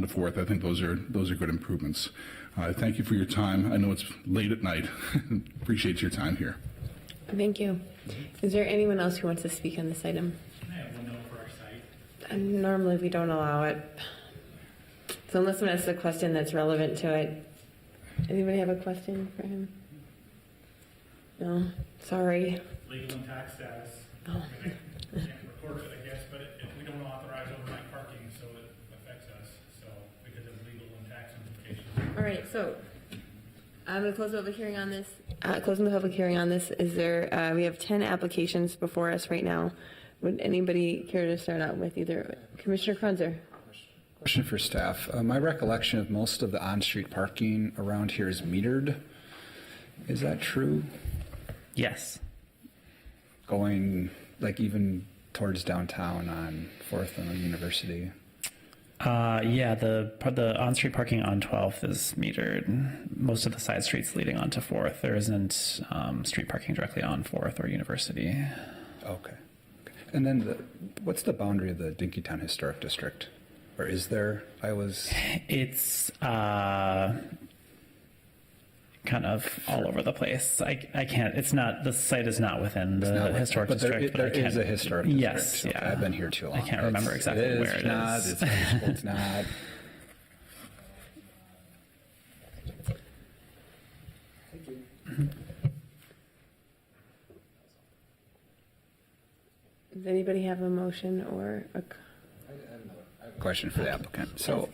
Speaker 6: Fourth. I think those are good improvements. Thank you for your time. I know it's late at night. Appreciate your time here.
Speaker 1: Thank you. Is there anyone else who wants to speak on this item?
Speaker 22: I have one note for our site.
Speaker 1: Normally we don't allow it. So unless someone asks a question that's relevant to it. Anybody have a question for him? No? Sorry.
Speaker 22: Legal and tax status.
Speaker 1: Oh.
Speaker 22: We can't report it, I guess, but we don't authorize overnight parking, so it affects us. So because of legal and tax implications.
Speaker 1: All right, so I'm going to close the public hearing on this. Closing the public hearing on this, is there, we have 10 applications before us right now. Would anybody care to start out with either? Commissioner Kranzer?
Speaker 8: Question for staff. My recollection of most of the on-street parking around here is metered. Is that true?
Speaker 11: Yes.
Speaker 8: Going like even towards downtown on 4th and University?
Speaker 11: Yeah, the on-street parking on 12th is metered. Most of the side streets leading onto 4th, there isn't street parking directly on 4th or University.
Speaker 8: Okay. And then what's the boundary of the Dinkytown Historic District? Or is there?
Speaker 11: It's kind of all over the place. I can't. It's not. The site is not within the historic district.
Speaker 8: There is a historic district.
Speaker 11: Yes.
Speaker 8: Okay,
Speaker 11: Yeah.
Speaker 8: I've been here too long.
Speaker 11: I can't remember exactly where it is.
Speaker 8: It's not.
Speaker 1: Does anybody have a motion or a
Speaker 8: Question for the applicant. So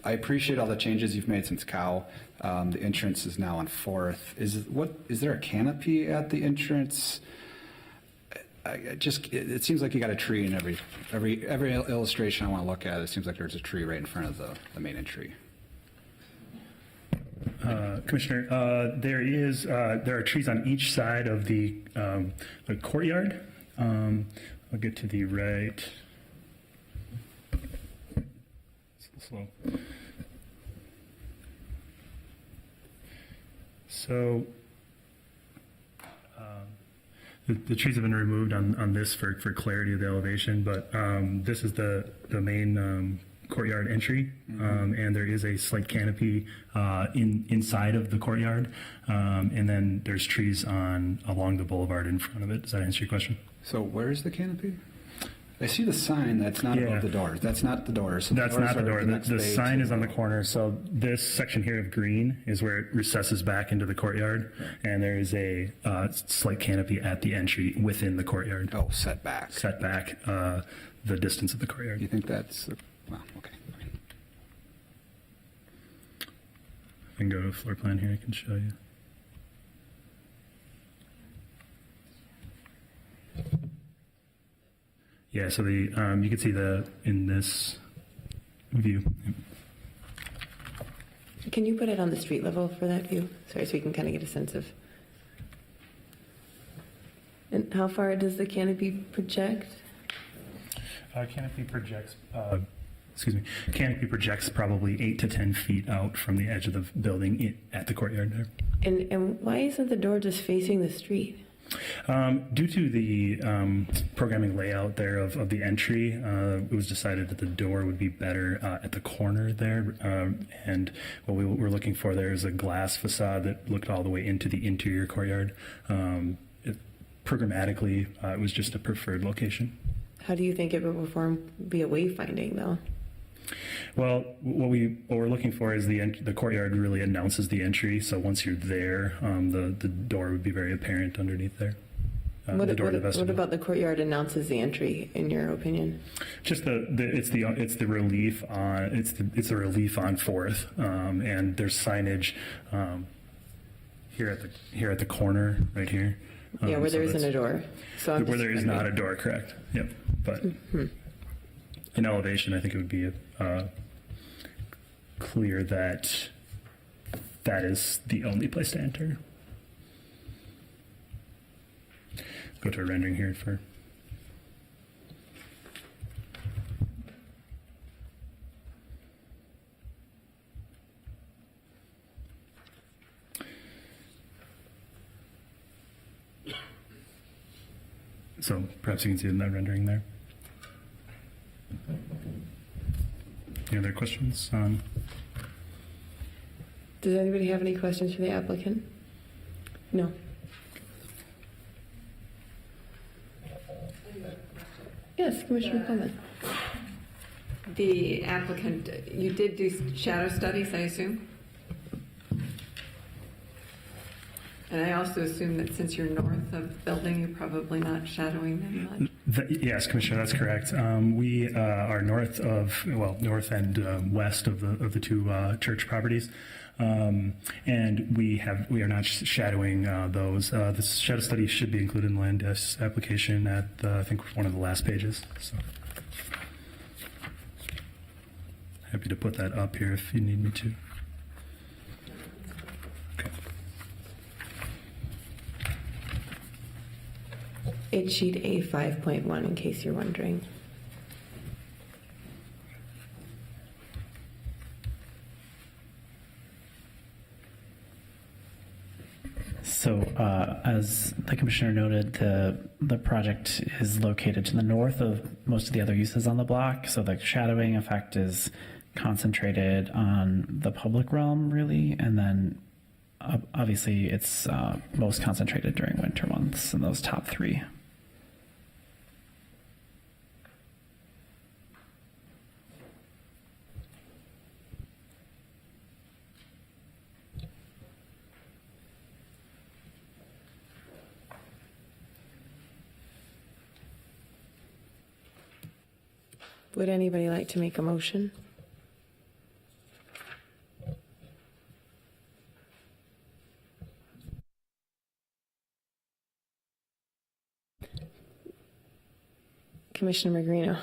Speaker 8: I appreciate all the changes you've made since Cow. The entrance is now on 4th. Is there a canopy at the entrance? It seems like you got a tree in every illustration I want to look at. It seems like there's a tree right in front of the main entry.
Speaker 3: Commissioner, there are trees on each side of the courtyard. I'll get to the right. Slow. So the trees have been removed on this for clarity of the elevation, but this is the main courtyard entry, and there is a slight canopy inside of the courtyard, and then there's trees along the boulevard in front of it. Does that answer your question?
Speaker 8: So where is the canopy? I see the sign that's not above the door. That's not the door. So
Speaker 3: that's not the door. The sign is on the
Speaker 8: corner.
Speaker 3: corner. So this section here of green is where it recesses back into the courtyard, and there is a slight canopy at the entry within the courtyard.
Speaker 8: Oh, set back.
Speaker 3: Set back the distance of the courtyard.
Speaker 8: You think that's... Well, okay.
Speaker 3: I can go to a floor plan here. I can show you. Yeah, so you can see in this view.
Speaker 1: Can you put it on the street level for that view? Sorry, so we can kind of get a sense of. And how far does the canopy project?
Speaker 3: Canopy projects probably 8 to 10 feet out from the edge of the building at the courtyard there.
Speaker 1: And why isn't the door just facing the street?
Speaker 3: Due to the programming layout there of the entry, it was decided that the door would be better at the corner there. And what we were looking for there is a glass facade that looked all the way into the interior courtyard. Programmatically, it was just a preferred location.
Speaker 1: How do you think it will perform via wayfinding, though?
Speaker 3: Well, what we're looking for is the courtyard really announces the entry. So once you're there, the door would be very apparent underneath there.
Speaker 1: What about the courtyard announces the entry, in your opinion?
Speaker 3: Just it's the relief on it's the relief on 4th, and there's signage here at the corner right here.
Speaker 1: Yeah, where there isn't a door. So
Speaker 3: where there is not a door, correct? Yep. But in elevation, I think it would be clear that that is the only place to enter. Go to a rendering here for. So perhaps you can see that rendering there. Any other questions?
Speaker 1: Does anybody have any questions for the applicant? No. Yes, Commissioner Coleman.
Speaker 7: The applicant, you did do shadow studies, I assume? And I also assume that since you're north of the building, you're probably not shadowing them much?
Speaker 3: Yes, Commissioner, that's correct. We are north and west of the two church properties. And we are not shadowing those. The shadow study should be included in the land use application at I think one of the last pages. So happy to put that up here if you need me to. Okay.
Speaker 1: It's sheet A 5.1 in case you're wondering.
Speaker 11: So, as the commissioner noted, the project is located to the north of most of the other uses on the block. So the shadowing effect is concentrated on the public realm, really, and then obviously it's most concentrated during winter months in those top three.
Speaker 1: Would anybody like to make a motion? Commissioner Magrino.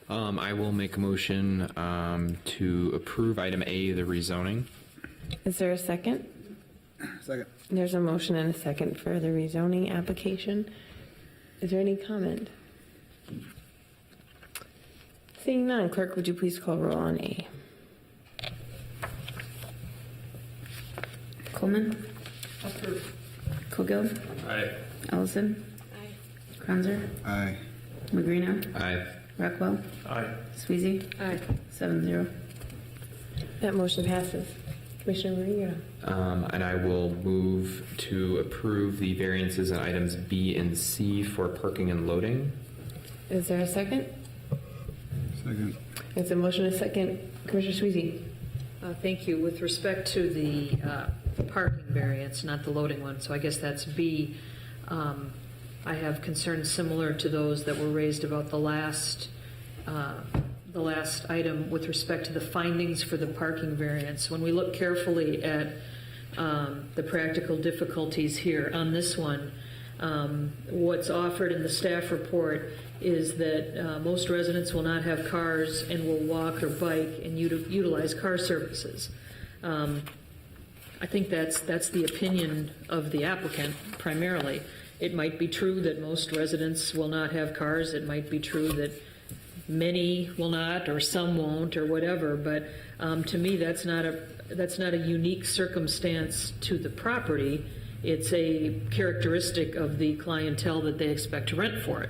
Speaker 14: I will make a motion to approve item A, the rezoning.
Speaker 1: Is there a second?
Speaker 8: Second.
Speaker 1: There's a motion and a second for the rezoning application. Is there any comment? Seeing none, clerk, would you please call roll on A?
Speaker 10: Coleman.
Speaker 18: Approved.
Speaker 10: Cogill.
Speaker 2: Aye.
Speaker 10: Ellison.
Speaker 18: Aye.
Speaker 10: Kranzer.
Speaker 8: Aye.
Speaker 10: Magrino.
Speaker 14: Aye.
Speaker 10: Rockwell.
Speaker 4: Aye.
Speaker 10: Sweezy.
Speaker 18: Aye.
Speaker 10: 7-0.
Speaker 1: That motion passes. Commissioner Magrino.
Speaker 14: And I will move to approve the variances in items B and C for parking and loading.
Speaker 1: Is there a second?
Speaker 8: Second.
Speaker 1: It's a motion and a second. Commissioner Sweezy.
Speaker 17: Thank you. With respect to the parking variance, not the loading one, so I guess that's B. I have concerns similar to those that were raised about the last item with respect to the findings for the parking variance. When we look carefully at the practical difficulties here on this one, what's offered in the staff report is that most residents will not have cars and will walk or bike and utilize car services. I think that's the opinion of the applicant primarily. It might be true that most residents will not have cars. It might be true that many will not, or some won't, or whatever. But to me, that's not a unique circumstance to the property. It's a characteristic of the clientele that they expect to rent for it.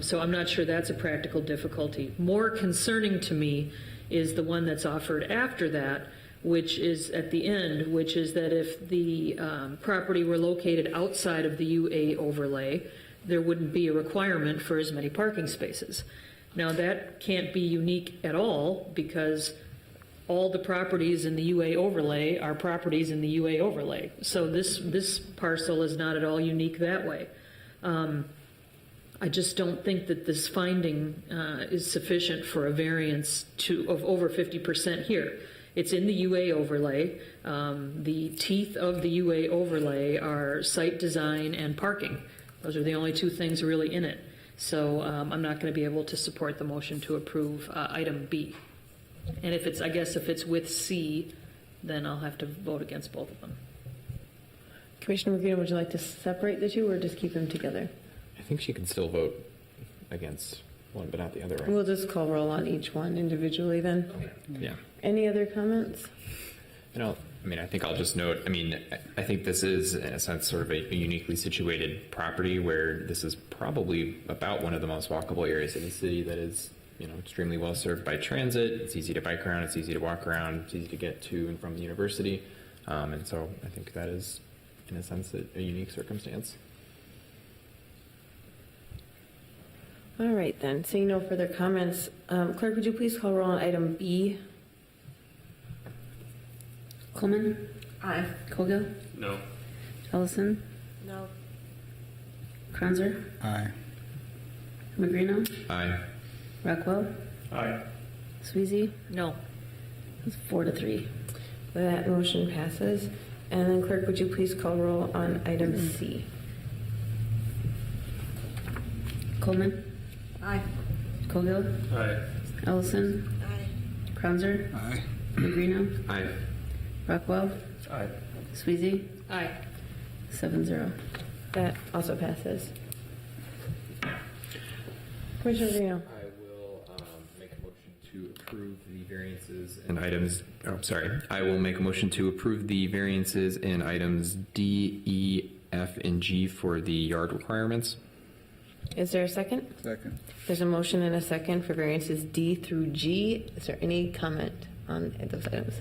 Speaker 17: So I'm not sure that's a practical difficulty. More concerning to me is the one that's offered after that, which is at the end, which is that if the property were located outside of the UA overlay, there wouldn't be a requirement for as many parking spaces. Now that can't be unique at all because all the properties in the UA overlay are properties in the UA overlay. So this parcel is not at all unique that way. I just don't think that this finding is sufficient for a variance of over 50% here. It's in the UA overlay. The teeth of the UA overlay are site design and parking. Those are the only two things really in it. So I'm not going to be able to support the motion to approve item B. And if it's with C, then I'll have to vote against both of them.
Speaker 1: Commissioner Rubino, would you like to separate the two or just keep them together?
Speaker 14: I think she can still vote against one, but not the other, right?
Speaker 1: We'll just call roll on each one individually then.
Speaker 14: Yeah.
Speaker 1: Any other comments?
Speaker 14: I think I'll just note, I think this is, in a sense, sort of a uniquely situated property where this is probably about one of the most walkable areas in the city that is, extremely well served by transit. It's easy to bike around, it's easy to walk around, it's easy to get to and from the university. And so I think that is, in a sense, a unique circumstance.
Speaker 1: All right then, seeing no further comments, clerk, would you please call roll on item B?
Speaker 10: Coleman?
Speaker 18: Aye.
Speaker 10: Colgill?
Speaker 2: No.
Speaker 10: Ellison?
Speaker 18: No.
Speaker 10: Kranzer?
Speaker 8: Aye.
Speaker 10: Magrino?
Speaker 14: Aye.
Speaker 10: Rockwell?
Speaker 4: Aye.
Speaker 10: Sweezy?
Speaker 17: No.
Speaker 10: It's 4-3.
Speaker 1: That motion passes. And then clerk, would you please call roll on item C?
Speaker 10: Coleman?
Speaker 18: Aye.
Speaker 10: Colgill?
Speaker 2: Aye.
Speaker 10: Ellison?
Speaker 18: Aye.
Speaker 10: Kranzer?
Speaker 8: Aye.
Speaker 10: Magrino?
Speaker 14: Aye.
Speaker 10: Rockwell?
Speaker 4: Aye.
Speaker 10: Sweezy?
Speaker 17: Aye.
Speaker 10: 7-0.
Speaker 1: That also passes. Commissioner Reno.
Speaker 14: I will make a motion to approve the variances in items. I will make a motion to approve the variances in items D, E, F, and G for the yard requirements.
Speaker 1: Is there a second?
Speaker 8: Second.
Speaker 1: There's a motion and a second for variances D through G. Is there any comment on those items?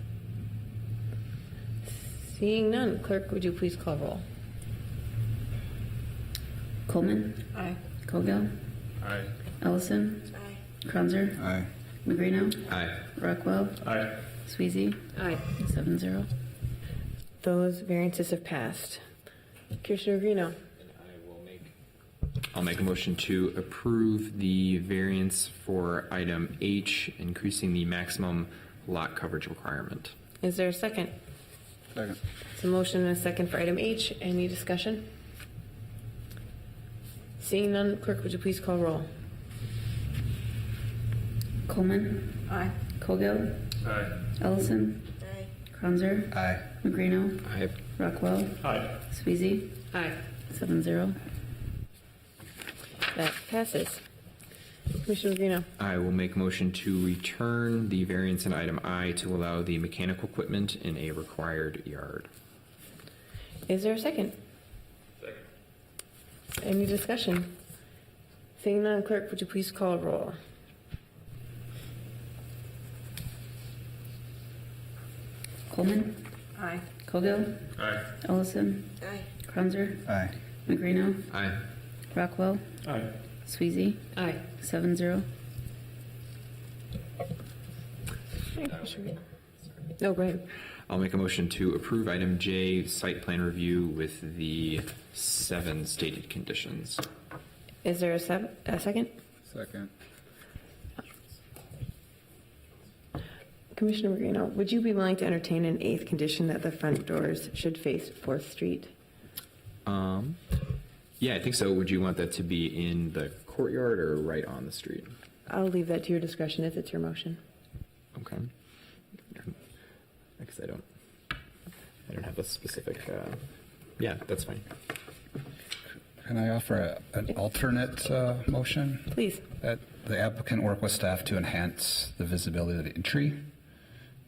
Speaker 1: Seeing none, clerk, would you please call roll?
Speaker 10: Coleman?
Speaker 18: Aye.
Speaker 10: Colgill?
Speaker 2: Aye.
Speaker 10: Ellison?
Speaker 18: Aye.
Speaker 10: Kranzer?
Speaker 8: Aye.
Speaker 10: Magrino?
Speaker 14: Aye.
Speaker 10: Rockwell?
Speaker 4: Aye.
Speaker 10: Sweezy?
Speaker 17: Aye.
Speaker 10: 7-0.
Speaker 1: Those variances have passed. Commissioner Reno.
Speaker 14: I'll make a motion to approve the variance for item H, increasing the maximum lot coverage requirement.
Speaker 1: Is there a second?
Speaker 8: Second.
Speaker 1: It's a motion and a second for item H. Any discussion? Seeing none, clerk, would you please call roll?
Speaker 10: Coleman?
Speaker 18: Aye.
Speaker 10: Colgill?
Speaker 2: Aye.
Speaker 10: Ellison?
Speaker 18: Aye.
Speaker 10: Kranzer?
Speaker 8: Aye.
Speaker 10: Magrino?
Speaker 14: Aye.
Speaker 10: Rockwell?
Speaker 4: Aye.
Speaker 10: Sweezy?
Speaker 17: Aye.
Speaker 10: 7-0.
Speaker 1: That passes. Commissioner Reno.
Speaker 14: I will make a motion to return the variance in item I to allow the mechanical equipment in a required yard.
Speaker 1: Is there a second?
Speaker 2: Second.
Speaker 1: Any discussion? Seeing none, clerk, would you please call roll?
Speaker 10: Coleman?
Speaker 18: Aye.
Speaker 10: Colgill?
Speaker 2: Aye.
Speaker 10: Ellison?
Speaker 18: Aye.
Speaker 10: Kranzer?
Speaker 8: Aye.
Speaker 10: Magrino?
Speaker 14: Aye.
Speaker 10: Rockwell?
Speaker 4: Aye.
Speaker 10: Sweezy?
Speaker 17: Aye.
Speaker 10: 7-0.
Speaker 1: No, go ahead.
Speaker 14: I'll make a motion to approve item J, site plan review with the 7 stated conditions.
Speaker 1: Is there a second?
Speaker 8: Second.
Speaker 1: Commissioner Reno, would you be willing to entertain an 8th condition that the front doors should face 4th Street?
Speaker 14: Yeah, I think so. Would you want that to be in the courtyard or right on the street?
Speaker 1: I'll leave that to your discretion if it's your motion.
Speaker 14: Okay. I guess I don't have a specific, yeah, that's fine.
Speaker 8: Can I offer an alternate motion?
Speaker 1: Please.
Speaker 8: That the applicant work with staff to enhance the visibility of the entry,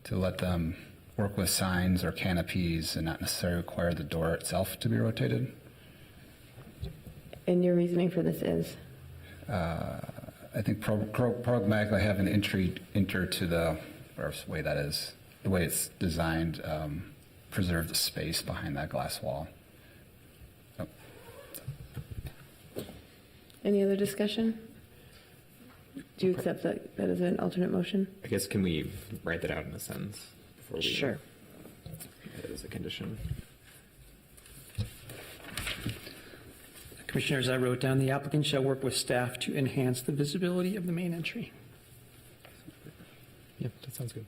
Speaker 8: to let them work with signs or canopies and not necessarily require the door itself to be rotated.
Speaker 1: And your reasoning for this is?
Speaker 8: I think pragmatically have an enter to the, whatever way that is, the way it's designed, preserve the space behind that glass wall. Oh.
Speaker 1: Any other discussion? Do you accept that as an alternate motion?
Speaker 14: I guess can we write that out in a sentence before we
Speaker 1: Sure.
Speaker 14: add it as a condition?
Speaker 15: Commissioners, I wrote down the applicant shall work with staff to enhance the visibility of the main entry.
Speaker 14: Yeah, that sounds good.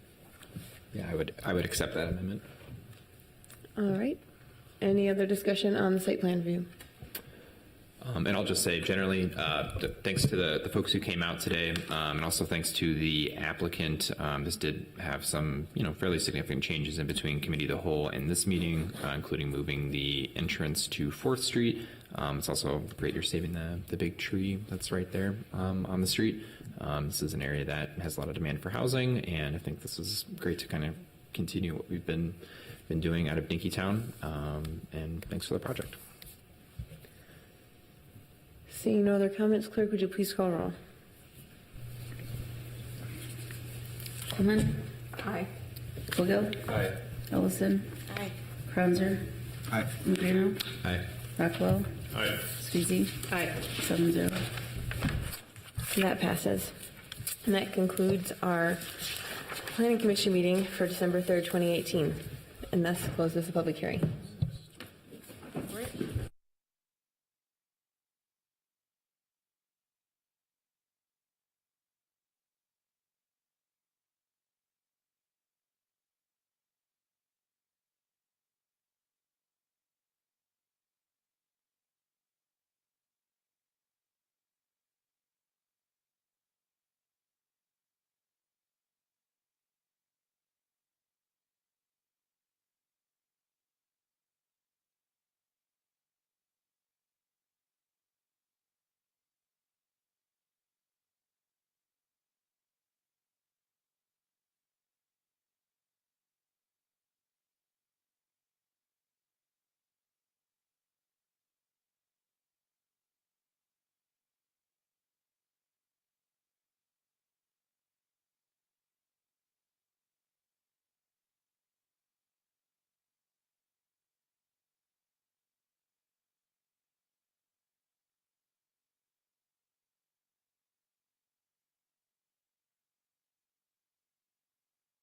Speaker 14: Yeah, I would accept that amendment.
Speaker 1: All right. Any other discussion on the site plan review?
Speaker 14: And I'll just say generally, thanks to the folks who came out today, and also thanks to the applicant. This did have some, fairly significant changes in between committee of the whole and this meeting, including moving the entrance to 4th Street. It's also great you're saving the big tree that's right there on the street. This is an area that has a lot of demand for housing, and I think this is great to kind of continue what we've been doing out of Dinkytown. And thanks for the project.
Speaker 1: Seeing no other comments, clerk, would you please call roll?
Speaker 10: Coleman.
Speaker 7: Aye.
Speaker 10: Vogel.
Speaker 2: Aye.
Speaker 10: Ellison.
Speaker 18: Aye.
Speaker 10: Cronzer.
Speaker 8: Aye.
Speaker 10: Magrino.
Speaker 2: Aye.
Speaker 10: Rockwell.
Speaker 2: Aye.
Speaker 10: Sweezy.
Speaker 7: Aye.
Speaker 10: 7-0.
Speaker 1: And that passes. And that concludes our Planning Commission meeting for December 3rd, 2018. And thus closes the public hearing.